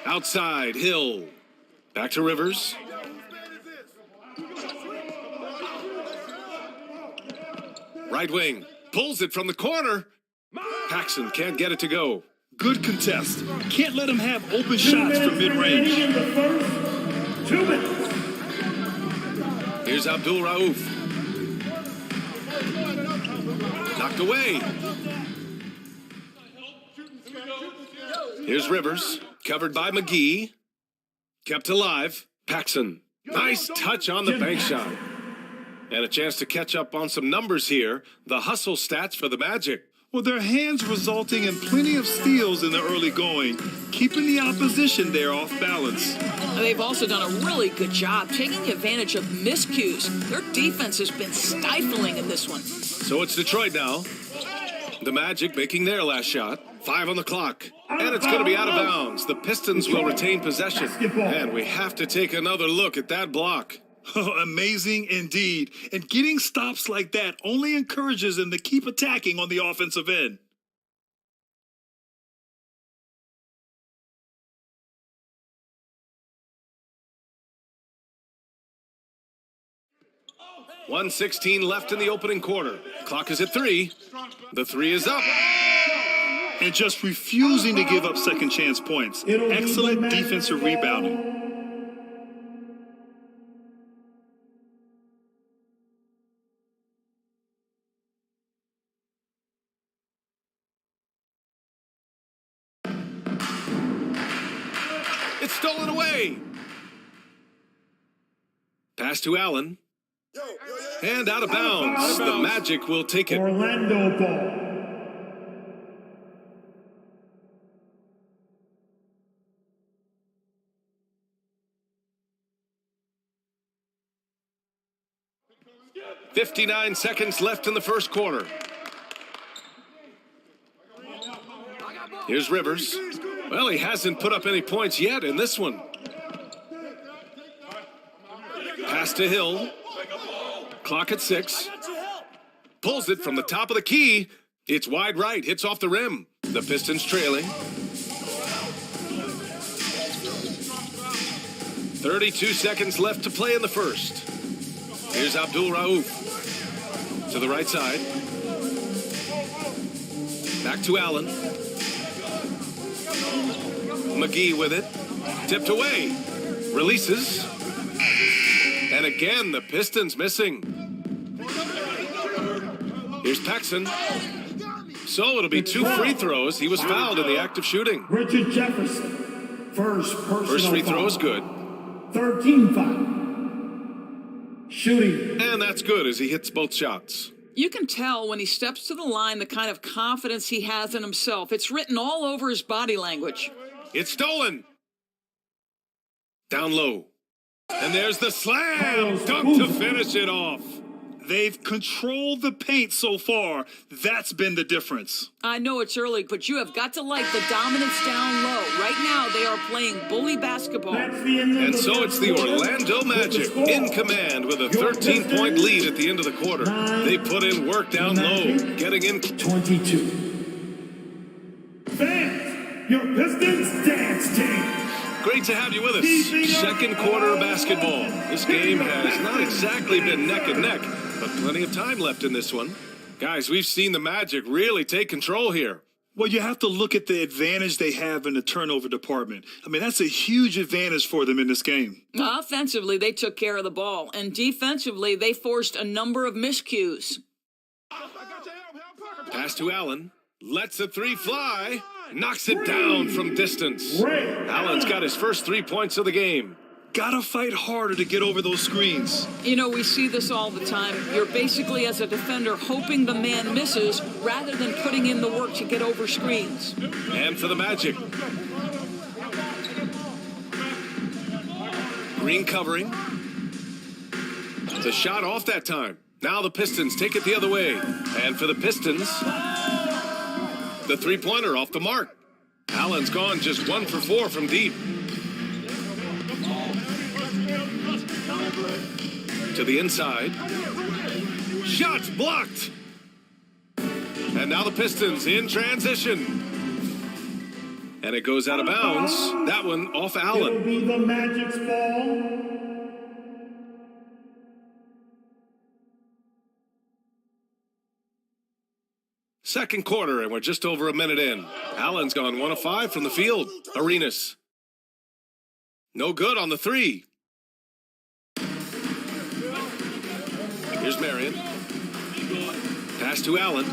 Outside, Hill. Back to Rivers. Right wing. Pulls it from the corner. Paxson can't get it to go. Good contest. Can't let him have open shots from mid-range. In the first 2 minutes. Here's Abdul Rauf. Knocked away. Here's Rivers. Covered by McGee. Kept alive. Paxson. Nice touch on the bank shot. And a chance to catch up on some numbers here. The hustle stats for the Magic. Well, their hands resulting in plenty of steals in the early going, keeping the opposition there off balance. They've also done a really good job taking advantage of miscues. Their defense has been stifling in this one. So it's Detroit now. The Magic making their last shot. 5 on the clock. And it's going to be out of bounds. The Pistons will retain possession. And we have to take another look at that block. Amazing indeed. And getting stops like that only encourages them to keep attacking on the offensive end. .116 left in the opening quarter. Clock is at 3. The 3 is up. And just refusing to give up second chance points. Excellent defensive rebounding. It's stolen away. Pass to Allen. And out of bounds. The Magic will take it. Orlando ball. .59 seconds left in the first quarter. Here's Rivers. Well, he hasn't put up any points yet in this one. Pass to Hill. Clock at 6. Pulls it from the top of the key. It's wide right. Hits off the rim. The Pistons trailing. 32 seconds left to play in the first. Here's Abdul Rauf. To the right side. Back to Allen. McGee with it. Tipped away. Releases. And again, the Pistons missing. Here's Paxson. So it'll be 2 free throws. He was fouled in the act of shooting. Richard Jefferson. First free throw is good. 13 foul. Shooting. And that's good as he hits both shots. You can tell when he steps to the line the kind of confidence he has in himself. It's written all over his body language. It's stolen. Down low. And there's the slam. Dunk to finish it off. They've controlled the paint so far. That's been the difference. I know it's early, but you have got to like the dominance down low. Right now, they are playing bully basketball. And so it's the Orlando Magic in command with a 13-point lead at the end of the quarter. They put in work down low, getting in. 22. Fans, your Pistons dance team. Great to have you with us. Second quarter of basketball. This game has not exactly been neck and neck, but plenty of time left in this one. Guys, we've seen the Magic really take control here. Well, you have to look at the advantage they have in the turnover department. I mean, that's a huge advantage for them in this game. Offensively, they took care of the ball, and defensively, they forced a number of miscues. Pass to Allen. Lets the 3 fly. Knocks it down from distance. Allen's got his first 3 points of the game. Gotta fight harder to get over those screens. You know, we see this all the time. You're basically, as a defender, hoping the man misses rather than putting in the work to get over screens. And for the Magic. Green covering. The shot off that time. Now the Pistons take it the other way. And for the Pistons, the three-pointer off the mark. Allen's gone just 1 for 4 from deep. To the inside. Shots blocked. And now the Pistons in transition. And it goes out of bounds. That one off Allen. It'll be the Magic's ball. Second quarter, and we're just over a minute in. Allen's gone 1 of 5 from the field. Arenas. No good on the 3. Here's Marion. Pass to Allen.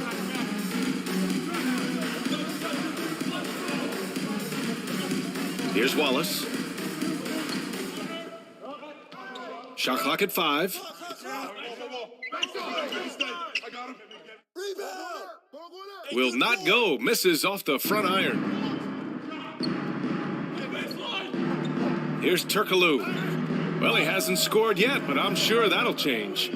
Here's Wallace. Shot clock at 5. Will not go. Misses off the front iron. Here's Turkoglu. Well, he hasn't scored yet, but I'm sure that'll change.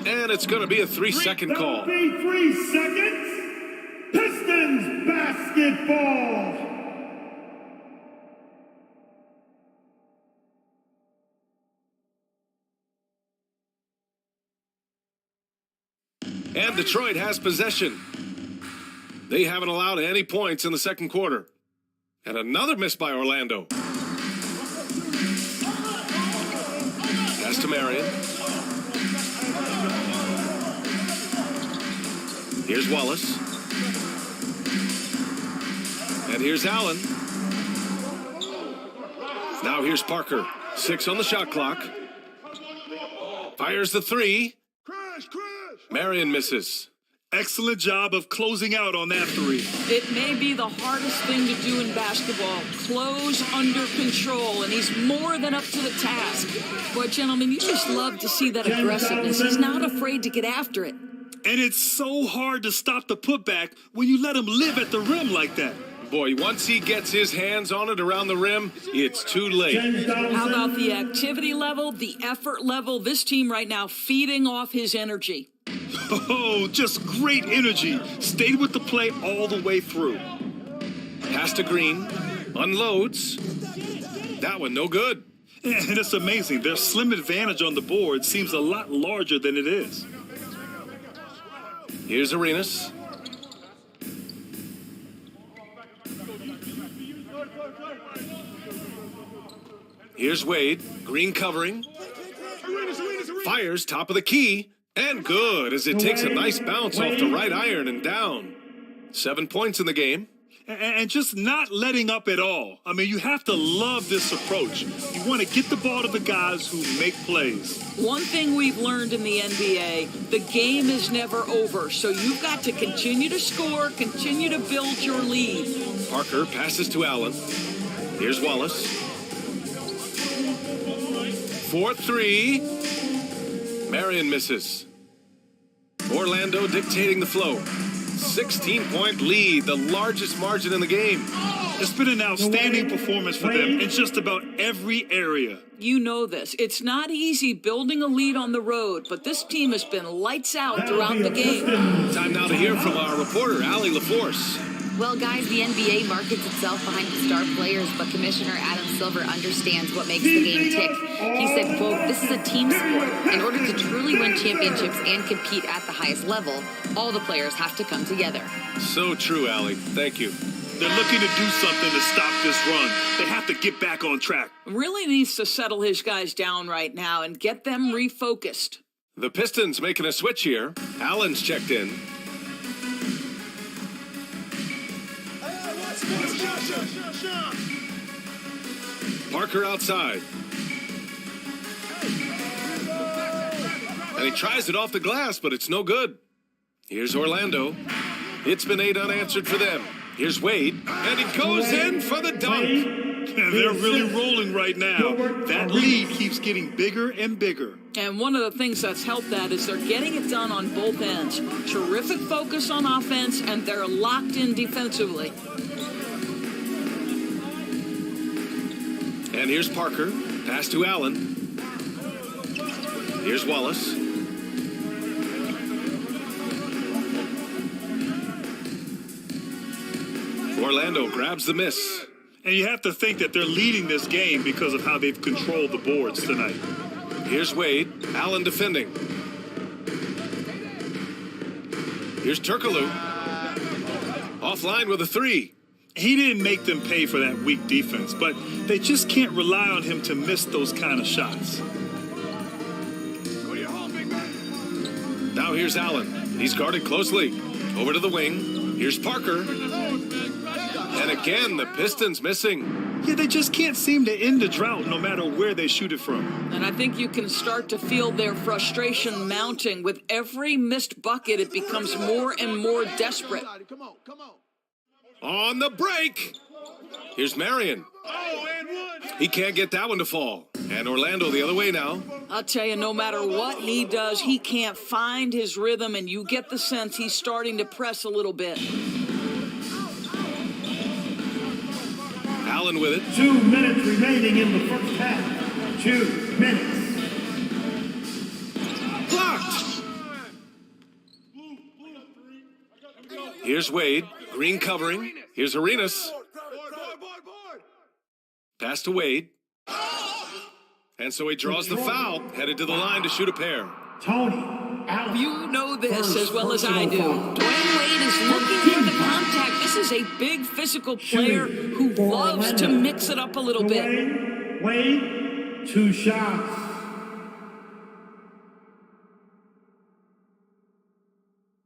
And it's going to be a 3-second call. 3 seconds. basketball. And Detroit has possession. They haven't allowed any points in the second quarter. And another miss by Orlando. Pass to Marion. Here's Wallace. And here's Allen. Now here's Parker. 6 on the shot clock. Fires the 3. Marion misses. Excellent job of closing out on that 3. It may be the hardest thing to do in basketball. Close under control, and he's more than up to the task. Boy, gentlemen, you just love to see that aggressiveness. He's not afraid to get after it. And it's so hard to stop the putback when you let him live at the rim like that. Boy, once he gets his hands on it around the rim, it's too late. How about the activity level, the effort level? This team right now feeding off his energy. Oh, just great energy. Stayed with the play all the way through. Pass to Green. Unloads. That one no good. And it's amazing. Their slim advantage on the board seems a lot larger than it is. Here's Arenas. Here's Wade. Green covering. Fires top of the key. And good as it takes a nice bounce off the right iron and down. 7 points in the game. And just not letting up at all. I mean, you have to love this approach. You want to get the ball to the guys who make plays. One thing we've learned in the NBA, the game is never over. So you've got to continue to score, continue to build your lead. Parker passes to Allen. Here's Wallace. 4-3. Marion misses. Orlando dictating the flow. 16-point lead, the largest margin in the game. It's been an outstanding performance for them in just about every area. You know this. It's not easy building a lead on the road, but this team has been lights out throughout the game. Time now to hear from our reporter, Allie LaForce. Well, guys, the NBA markets itself behind its star players, but Commissioner Adam Silver understands what makes the game tick. He said, quote, "This is a team sport. In order to truly win championships and compete at the highest level, all the players have to come together." So true, Allie. Thank you. They're looking to do something to stop this run. They have to get back on track. Really needs to settle his guys down right now and get them refocused. The Pistons making a switch here. Allen's checked in. Parker outside. And he tries it off the glass, but it's no good. Here's Orlando. It's been 8 unanswered for them. Here's Wade, and he goes in for the dunk. And they're really rolling right now. That lead keeps getting bigger and bigger. And one of the things that's helped that is they're getting it done on both ends. Terrific focus on offense, and they're locked in defensively. And here's Parker. Pass to Allen. Here's Wallace. Orlando grabs the miss. And you have to think that they're leading this game because of how they've controlled the boards tonight. Here's Wade. Allen defending. Here's Turkoglu. Offline with a 3. He didn't make them pay for that weak defense, but they just can't rely on him to miss those kind of shots. Now here's Allen. He's guarded closely. Over to the wing. Here's Parker. And again, the Pistons missing. Yeah, they just can't seem to end the drought no matter where they shoot it from. And I think you can start to feel their frustration mounting. With every missed bucket, it becomes more and more desperate. On the break. Here's Marion. He can't get that one to fall. And Orlando the other way now. I'll tell you, no matter what he does, he can't find his rhythm, and you get the sense he's starting to press a little bit. Allen with it. 2 minutes remaining in the first half. 2 minutes. Blocked. Here's Wade. Green covering. Here's Arenas. Pass to Wade. And so he draws the foul, headed to the line to shoot a pair. Tony, you know this as well as I do. Dwayne Wade is looking for the contact. This is a big physical player who loves to mix it up a little bit. Wade, 2 shots.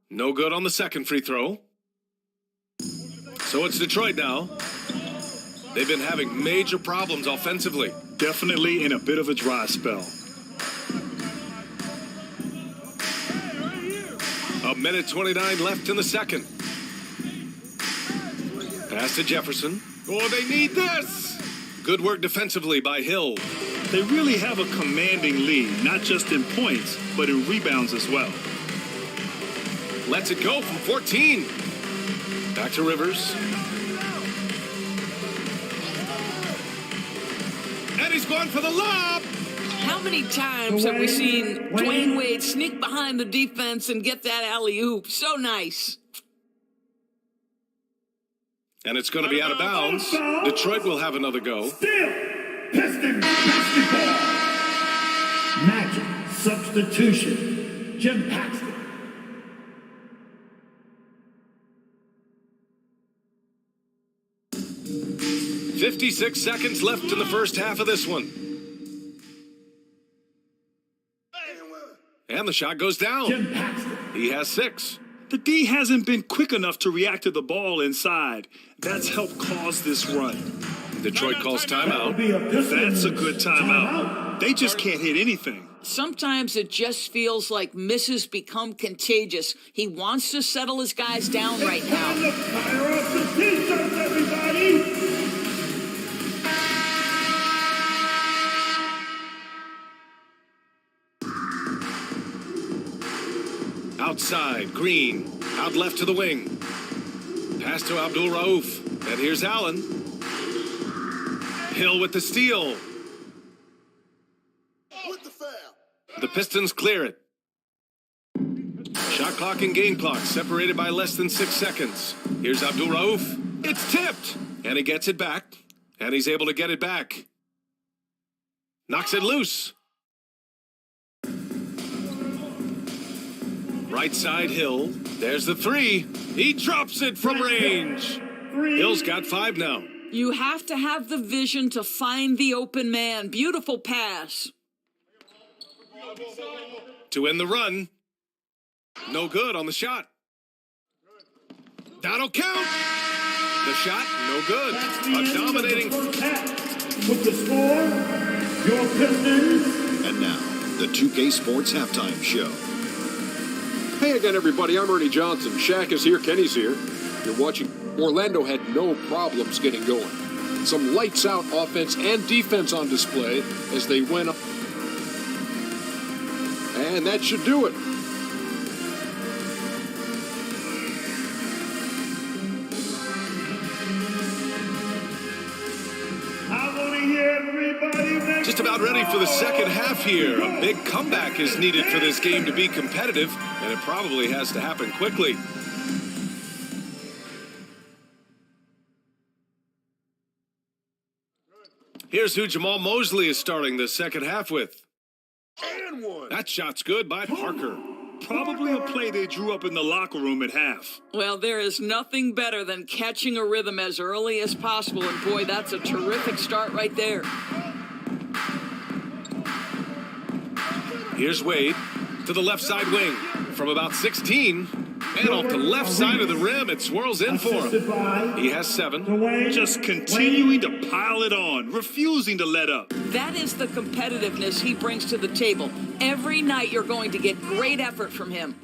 No good on the second free throw. So it's Detroit now. They've been having major problems offensively. Definitely in a bit of a dry spell. A minute 29 left in the second. Pass to Jefferson. Oh, they need this. Good work defensively by Hill. They really have a commanding lead, not just in points, but in rebounds as well. Lets it go from 14. Back to Rivers. And he's going for the lob. How many times have we seen Dwayne Wade sneak behind the defense and get that alley-oop? So nice. And it's going to be out of bounds. Detroit will have another go. Still, Pistons basketball. Magic substitution. Jim Paxton. .56 seconds left in the first half of this one. And the shot goes down. Jim Paxton. He has 6. The D hasn't been quick enough to react to the ball inside. That's helped cause this run. Detroit calls timeout. That's a good timeout. They just can't hit anything. Sometimes it just feels like misses become contagious. He wants to settle his guys down right now. Fire off the t-shirts, everybody. Outside, Green. Out left to the wing. Pass to Abdul Rauf. And here's Allen. Hill with the steal. The Pistons clear it. Shot clock and game clock separated by less than 6 seconds. Here's Abdul Rauf. It's tipped. And he gets it back. And he's able to get it back. Knocks it loose. Right side, Hill. There's the 3. He drops it from range. Hill's got 5 now. You have to have the vision to find the open man. Beautiful pass. To end the run. No good on the shot. That'll count. The shot, no good. A dominating. With the score, your Pistons. And now, the 2K Sports Halftime Show. Hey again, everybody. I'm Ernie Johnson. Shaq is here. Kenny's here. You're watching. Orlando had no problems getting going. Some lights-out offense and defense on display as they went up. And that should do it. I want to hear everybody. Just about ready for the second half here. A big comeback is needed for this game to be competitive, and it probably has to happen quickly. Here's who Jamal Mosley is starting the second half with. And one. That shot's good by Parker. Probably a play they drew up in the locker room at half. Well, there is nothing better than catching a rhythm as early as possible, and boy, that's a terrific start right there. Here's Wade to the left side wing from about 16. And off the left side of the rim, it swirls in for him. He has 7. Just continuing to pile it on, refusing to let up. That is the competitiveness he brings to the table. Every night you're going to get great effort from him.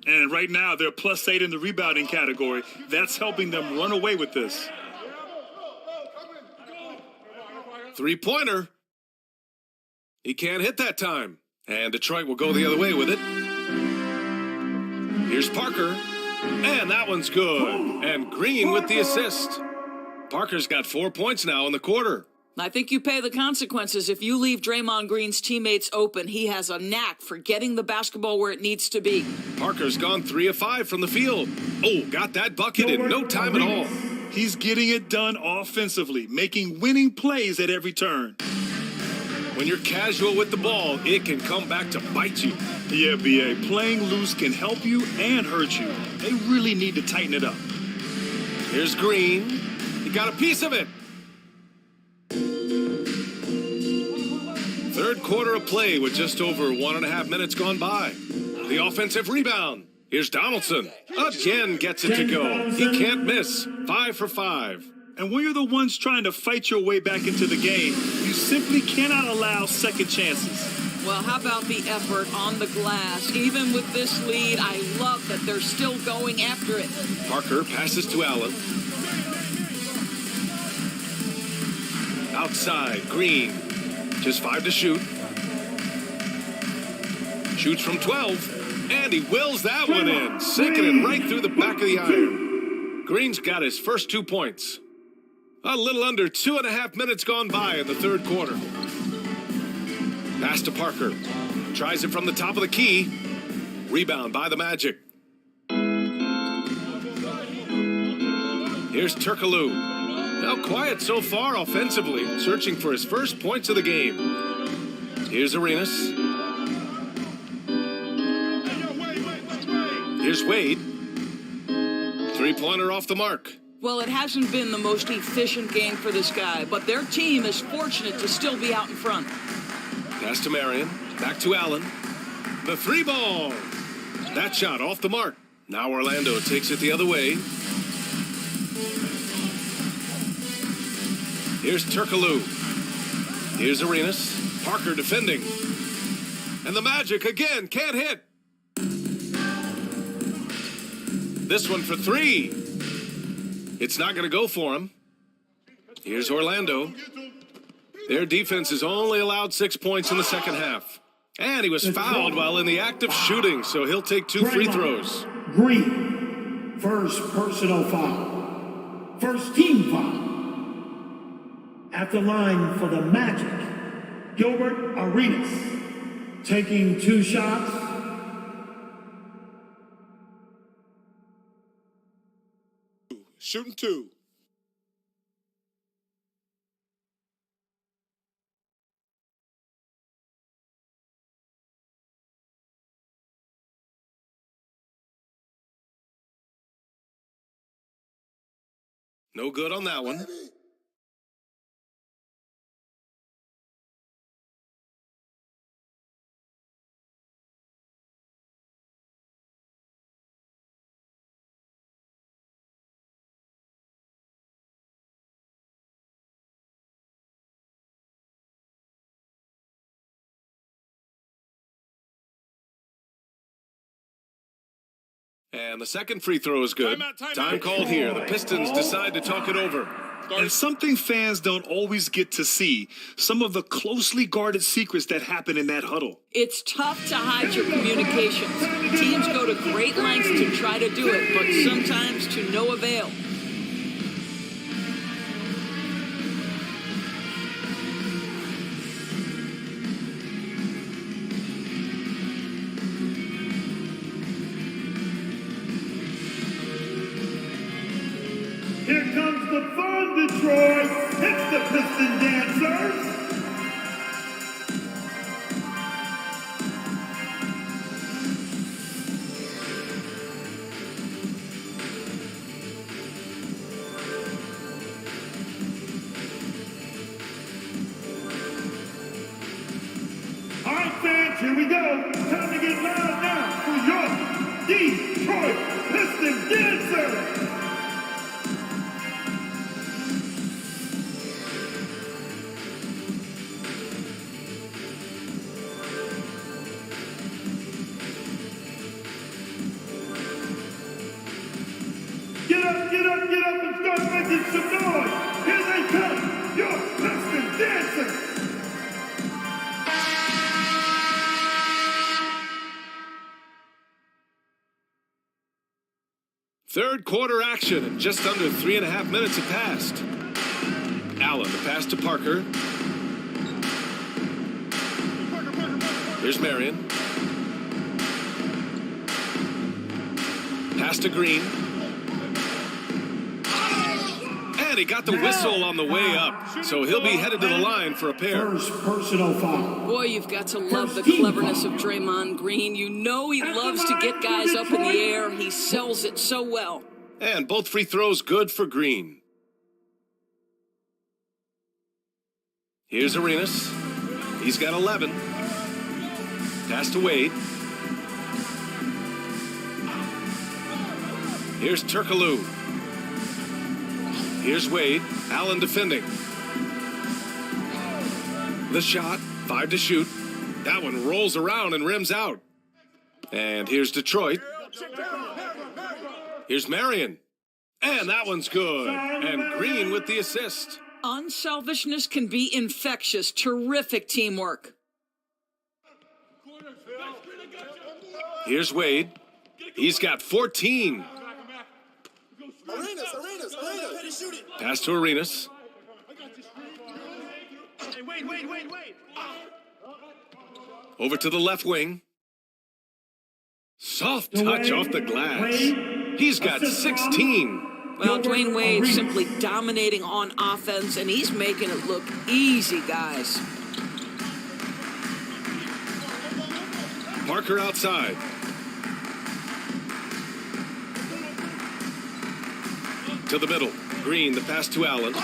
And right now they're +8 in the rebounding category. That's helping them run away with this. 3-pointer. He can't hit that time. And Detroit will go the other way with it. Here's Parker. And that one's good. And Green with the assist. Parker's got 4 points now in the quarter. I think you pay the consequences if you leave Draymond Green's teammates open. He has a knack for getting the basketball where it needs to be. Parker's gone 3 of 5 from the field. Oh, got that bucket in no time at all. He's getting it done offensively, making winning plays at every turn. When you're casual with the ball, it can come back to bite you. Yeah, B.A., playing loose can help you and hurt you. They really need to tighten it up. Here's Green. He got a piece of it. Third quarter of play with just over 1.5 minutes gone by. The offensive rebound. Here's Donaldson. Again gets it to go. He can't miss. 5 for 5. And when you're the ones trying to fight your way back into the game, you simply cannot allow second chances. Well, how about the effort on the glass? Even with this lead, I love that they're still going after it. Parker passes to Allen. Outside, Green. Just 5 to shoot. Shoots from 12, and he wills that one in, sinking it right through the back of the iron. Green's got his first 2 points. A little under 2.5 minutes gone by in the third quarter. Pass to Parker. Tries it from the top of the key. Rebound by the Magic. Here's Turkoglu. Now quiet so far offensively, searching for his first points of the game. Here's Arenas. Here's Wade. 3-pointer off the mark. Well, it hasn't been the most efficient game for this guy, but their team is fortunate to still be out in front. Pass to Marion. Back to Allen. The 3-ball. That shot off the mark. Now Orlando takes it the other way. Here's Turkoglu. Here's Arenas. Parker defending. And the Magic again can't hit. This one for 3. It's not going to go for him. Here's Orlando. Their defense has only allowed 6 points in the second half. And he was fouled while in the act of shooting, so he'll take 2 free throws. Green, first personal foul. First team foul. At the line for the Magic, Gilbert Arenas, taking 2 shots. Shooting 2. No good on that one. And the second free throw is good. Time called here. The Pistons decide to talk it over. And something fans don't always get to see, some of the closely guarded secrets that happen in that huddle. It's tough to hide your communications. Teams go to great lengths to try to do it, but sometimes to no avail. Here comes the fun, Detroit. It's the Piston Dancers. All right, fans, here we go. Time to get loud now for your Detroit Piston Dancers. Get up, and start making some noise. Here they come, your Piston Dancers. Third quarter action, and just under 3.5 minutes have passed. Allen Allen. The pass to Parker. Here's Marion. Pass to Green. And he got the whistle on the way up. So he'll be headed to the line for a pair. First personal foul. Boy, you've got to love the cleverness of Draymond Green. You know he loves to get guys up in the air. He sells it so well. And both free throws good for Green. Here's Arenas. He's got 11. Pass to Wade. Here's Turkoglu. Here's Wade. Allen defending. The shot. 5 to shoot. That one rolls around and rims out. And here's Detroit. Here's Marion. And that one's good. And Green with the assist. Unselfishness can be infectious. Terrific teamwork. Here's Wade. He's got 14. Pass to Arenas. Over to the left wing. Soft touch off the glass. He's got 16. Well, Dwayne Wade simply dominating on offense, and he's making it look easy, guys. Parker outside. To the middle. Green, the pass to Allen.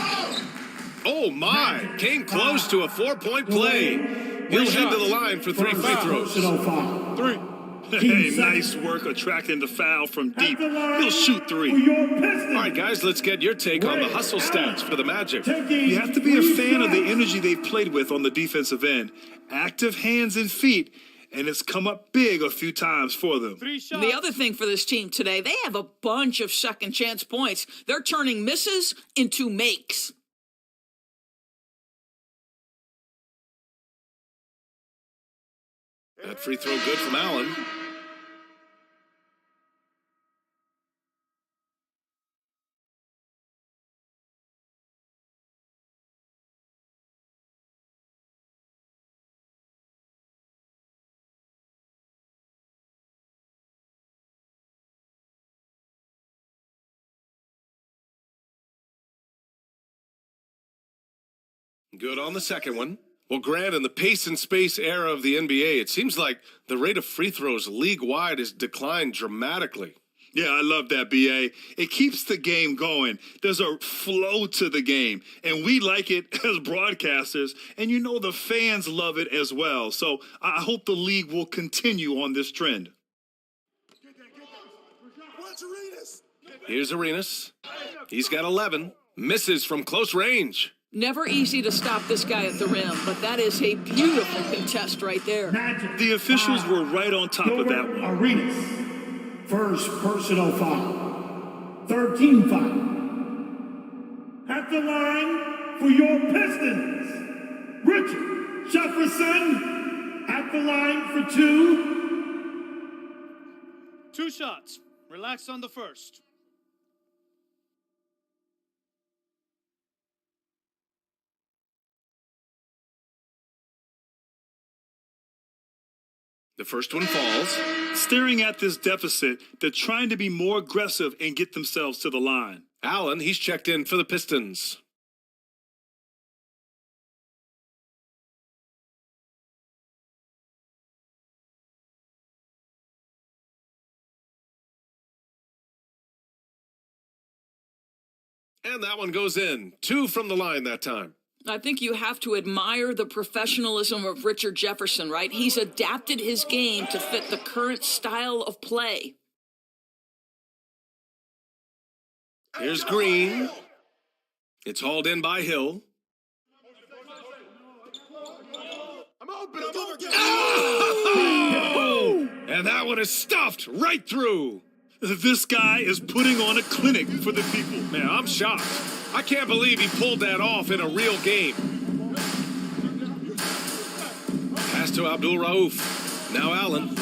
Oh, my. Came close to a 4-point play. He'll head to the line for 3 free throws. 3. Hey, nice work attracting the foul from deep. He'll shoot 3. All right, guys, let's get your take on the hustle stats for the Magic. You have to be a fan of the energy they've played with on the defensive end. Active hands and feet, and it's come up big a few times for them. The other thing for this team today, they have a bunch of second chance points. They're turning misses into makes. That free throw good from Allen. Good on the second one. Well, Grant, in the pace and space era of the NBA, it seems like the rate of free throws league-wide has declined dramatically. Yeah, I love that, B.A. It keeps the game going. There's a flow to the game, and we like it as broadcasters, and you know the fans love it as well. So I hope the league will continue on this trend. Here's Arenas. He's got 11. Misses from close range. Never easy to stop this guy at the rim, but that is a beautiful contest right there. The officials were right on top of that one. Arenas. First personal foul. 13 foul. At the line for your Pistons, Richard Jefferson. At the line for 2. 2 shots. Relax on the first. The first one falls. Staring at this deficit, they're trying to be more aggressive and get themselves to the line. Allen, he's checked in for the Pistons. And that one goes in. 2 from the line that time. I think you have to admire the professionalism of Richard Jefferson, right? He's adapted his game to fit the current style of play. Here's Green. It's hauled in by Hill. Oh! And that one is stuffed right through. This guy is putting on a clinic for the people. Man, I'm shocked. I can't believe he pulled that off in a real game. Pass to Abdul Rauf. Now Allen.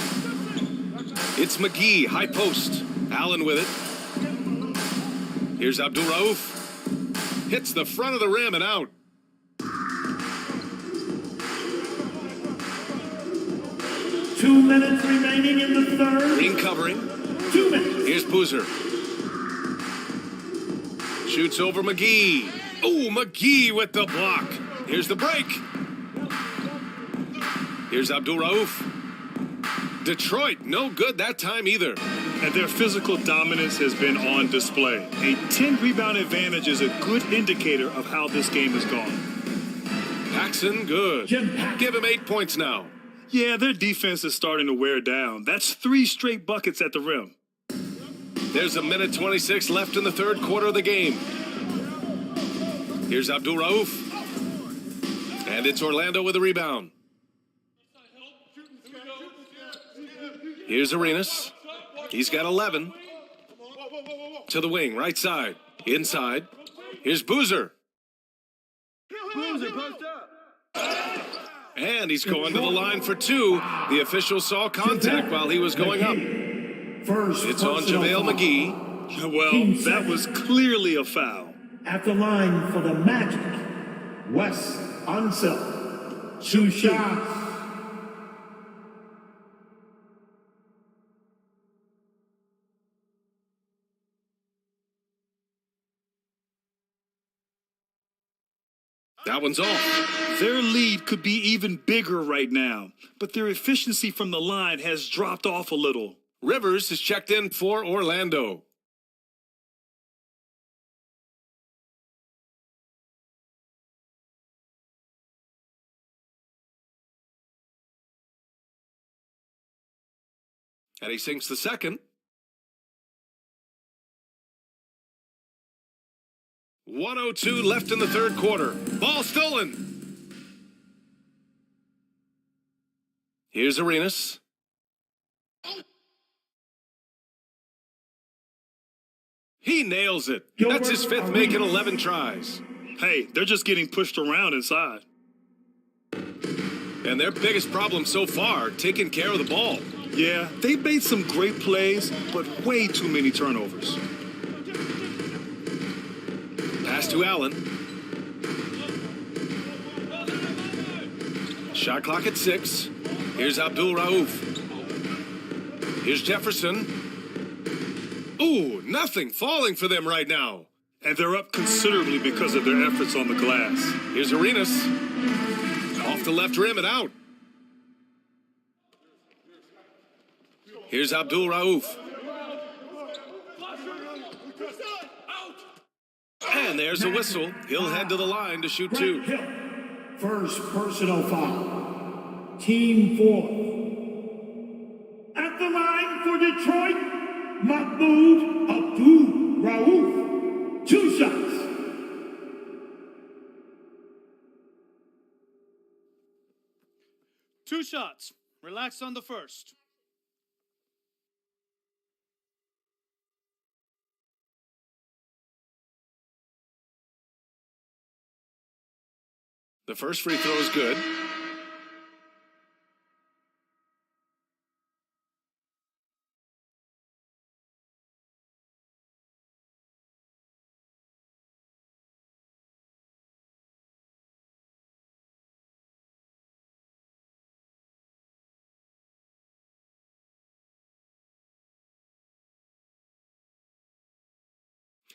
It's McGee, high post. Allen with it. Here's Abdul Rauf. Hits the front of the rim and out. 2 minutes remaining in the third. Green covering. 2 minutes. Here's Boozer. Shoots over McGee. Oh, McGee with the block. Here's the break. Here's Abdul Rauf. Detroit, no good that time either. And their physical dominance has been on display. A 10-rebound advantage is a good indicator of how this game has gone. Paxson, good. Give him 8 points now. Yeah, their defense is starting to wear down. That's 3 straight buckets at the rim. There's a minute 26 left in the third quarter of the game. Here's Abdul Rauf. And it's Orlando with a rebound. Here's Arenas. He's got 11. To the wing, right side. Inside. Here's Boozer. Boozer, post up. And he's going to the line for 2. The official saw contact while he was going up. It's on JaVale McGee. Well, that was clearly a foul. At the line for the Magic, Wes Unseld. 2 shots. That one's off. Their lead could be even bigger right now, but their efficiency from the line has dropped off a little. Rivers is checked in for Orlando. And he sinks the second. 1:02 left in the third quarter. Ball stolen. Here's Arenas. He nails it. That's his 5th make in 11 tries. Hey, they're just getting pushed around inside. And their biggest problem so far, taking care of the ball. Yeah, they made some great plays, but way too many turnovers. Pass to Allen. Shot clock at 6. Here's Abdul Rauf. Here's Jefferson. Ooh, nothing falling for them right now. And they're up considerably because of their efforts on the glass. Here's Arenas. Off the left rim and out. Here's Abdul Rauf. And there's a whistle. He'll head to the line to shoot 2. First personal foul. Team 4. At the line for Detroit, Mahmoud Abdul Rauf. 2 shots. Two shots. Relax on the first. The first free throw is good.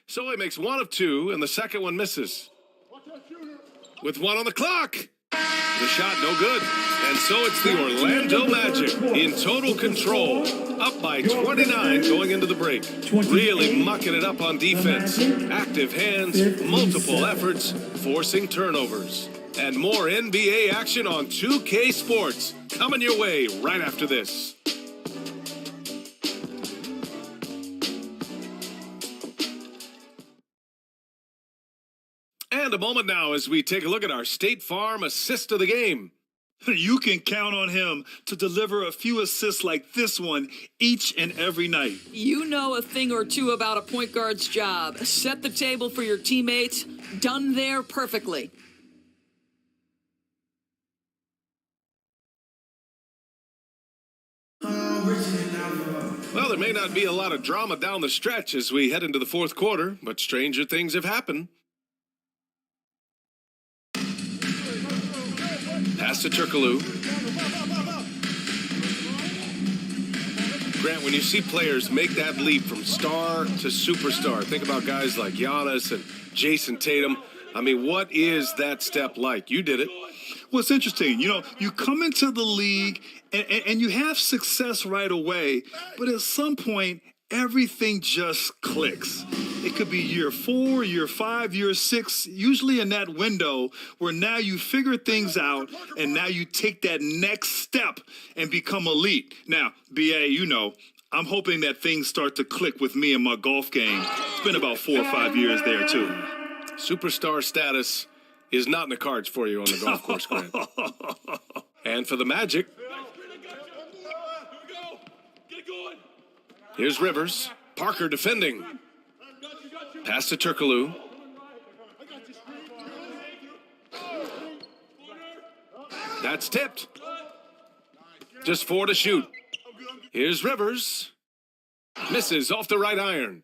So he makes 1 of 2, and the second one misses. With 1 on the clock. The shot no good. And so it's the Orlando Magic in total control. Up by 29 going into the break. Really mucking it up on defense. Active hands, multiple efforts, forcing turnovers. And more NBA action on 2K Sports. Coming your way right after this. And a moment now as we take a look at our State Farm assist of the game. You can count on him to deliver a few assists like this one each and every night. You know a thing or two about a point guard's job. Set the table for your teammates. Done there perfectly. Well, there may not be a lot of drama down the stretch as we head into the fourth quarter, but stranger things have happened. Pass to Turkoglu. Grant, when you see players make that leap from star to superstar, think about guys like Giannis and Jason Tatum. I mean, what is that step like? You did it. Well, it's interesting. You know, you come into the league and you have success right away, but at some point, everything just clicks. It could be year 4, year 5, year 6, usually in that window where now you figure things out and now you take that next step and become elite. Now, BA, you know, I'm hoping that things start to click with me in my golf game. It's been about 4 or 5 years there, too. Superstar status is not in the cards for you on the golf course, Grant. And for the Magic, here's Rivers. Parker defending. Pass to Turkoglu. That's tipped. Just 4 to shoot. Here's Rivers. Misses off the right iron.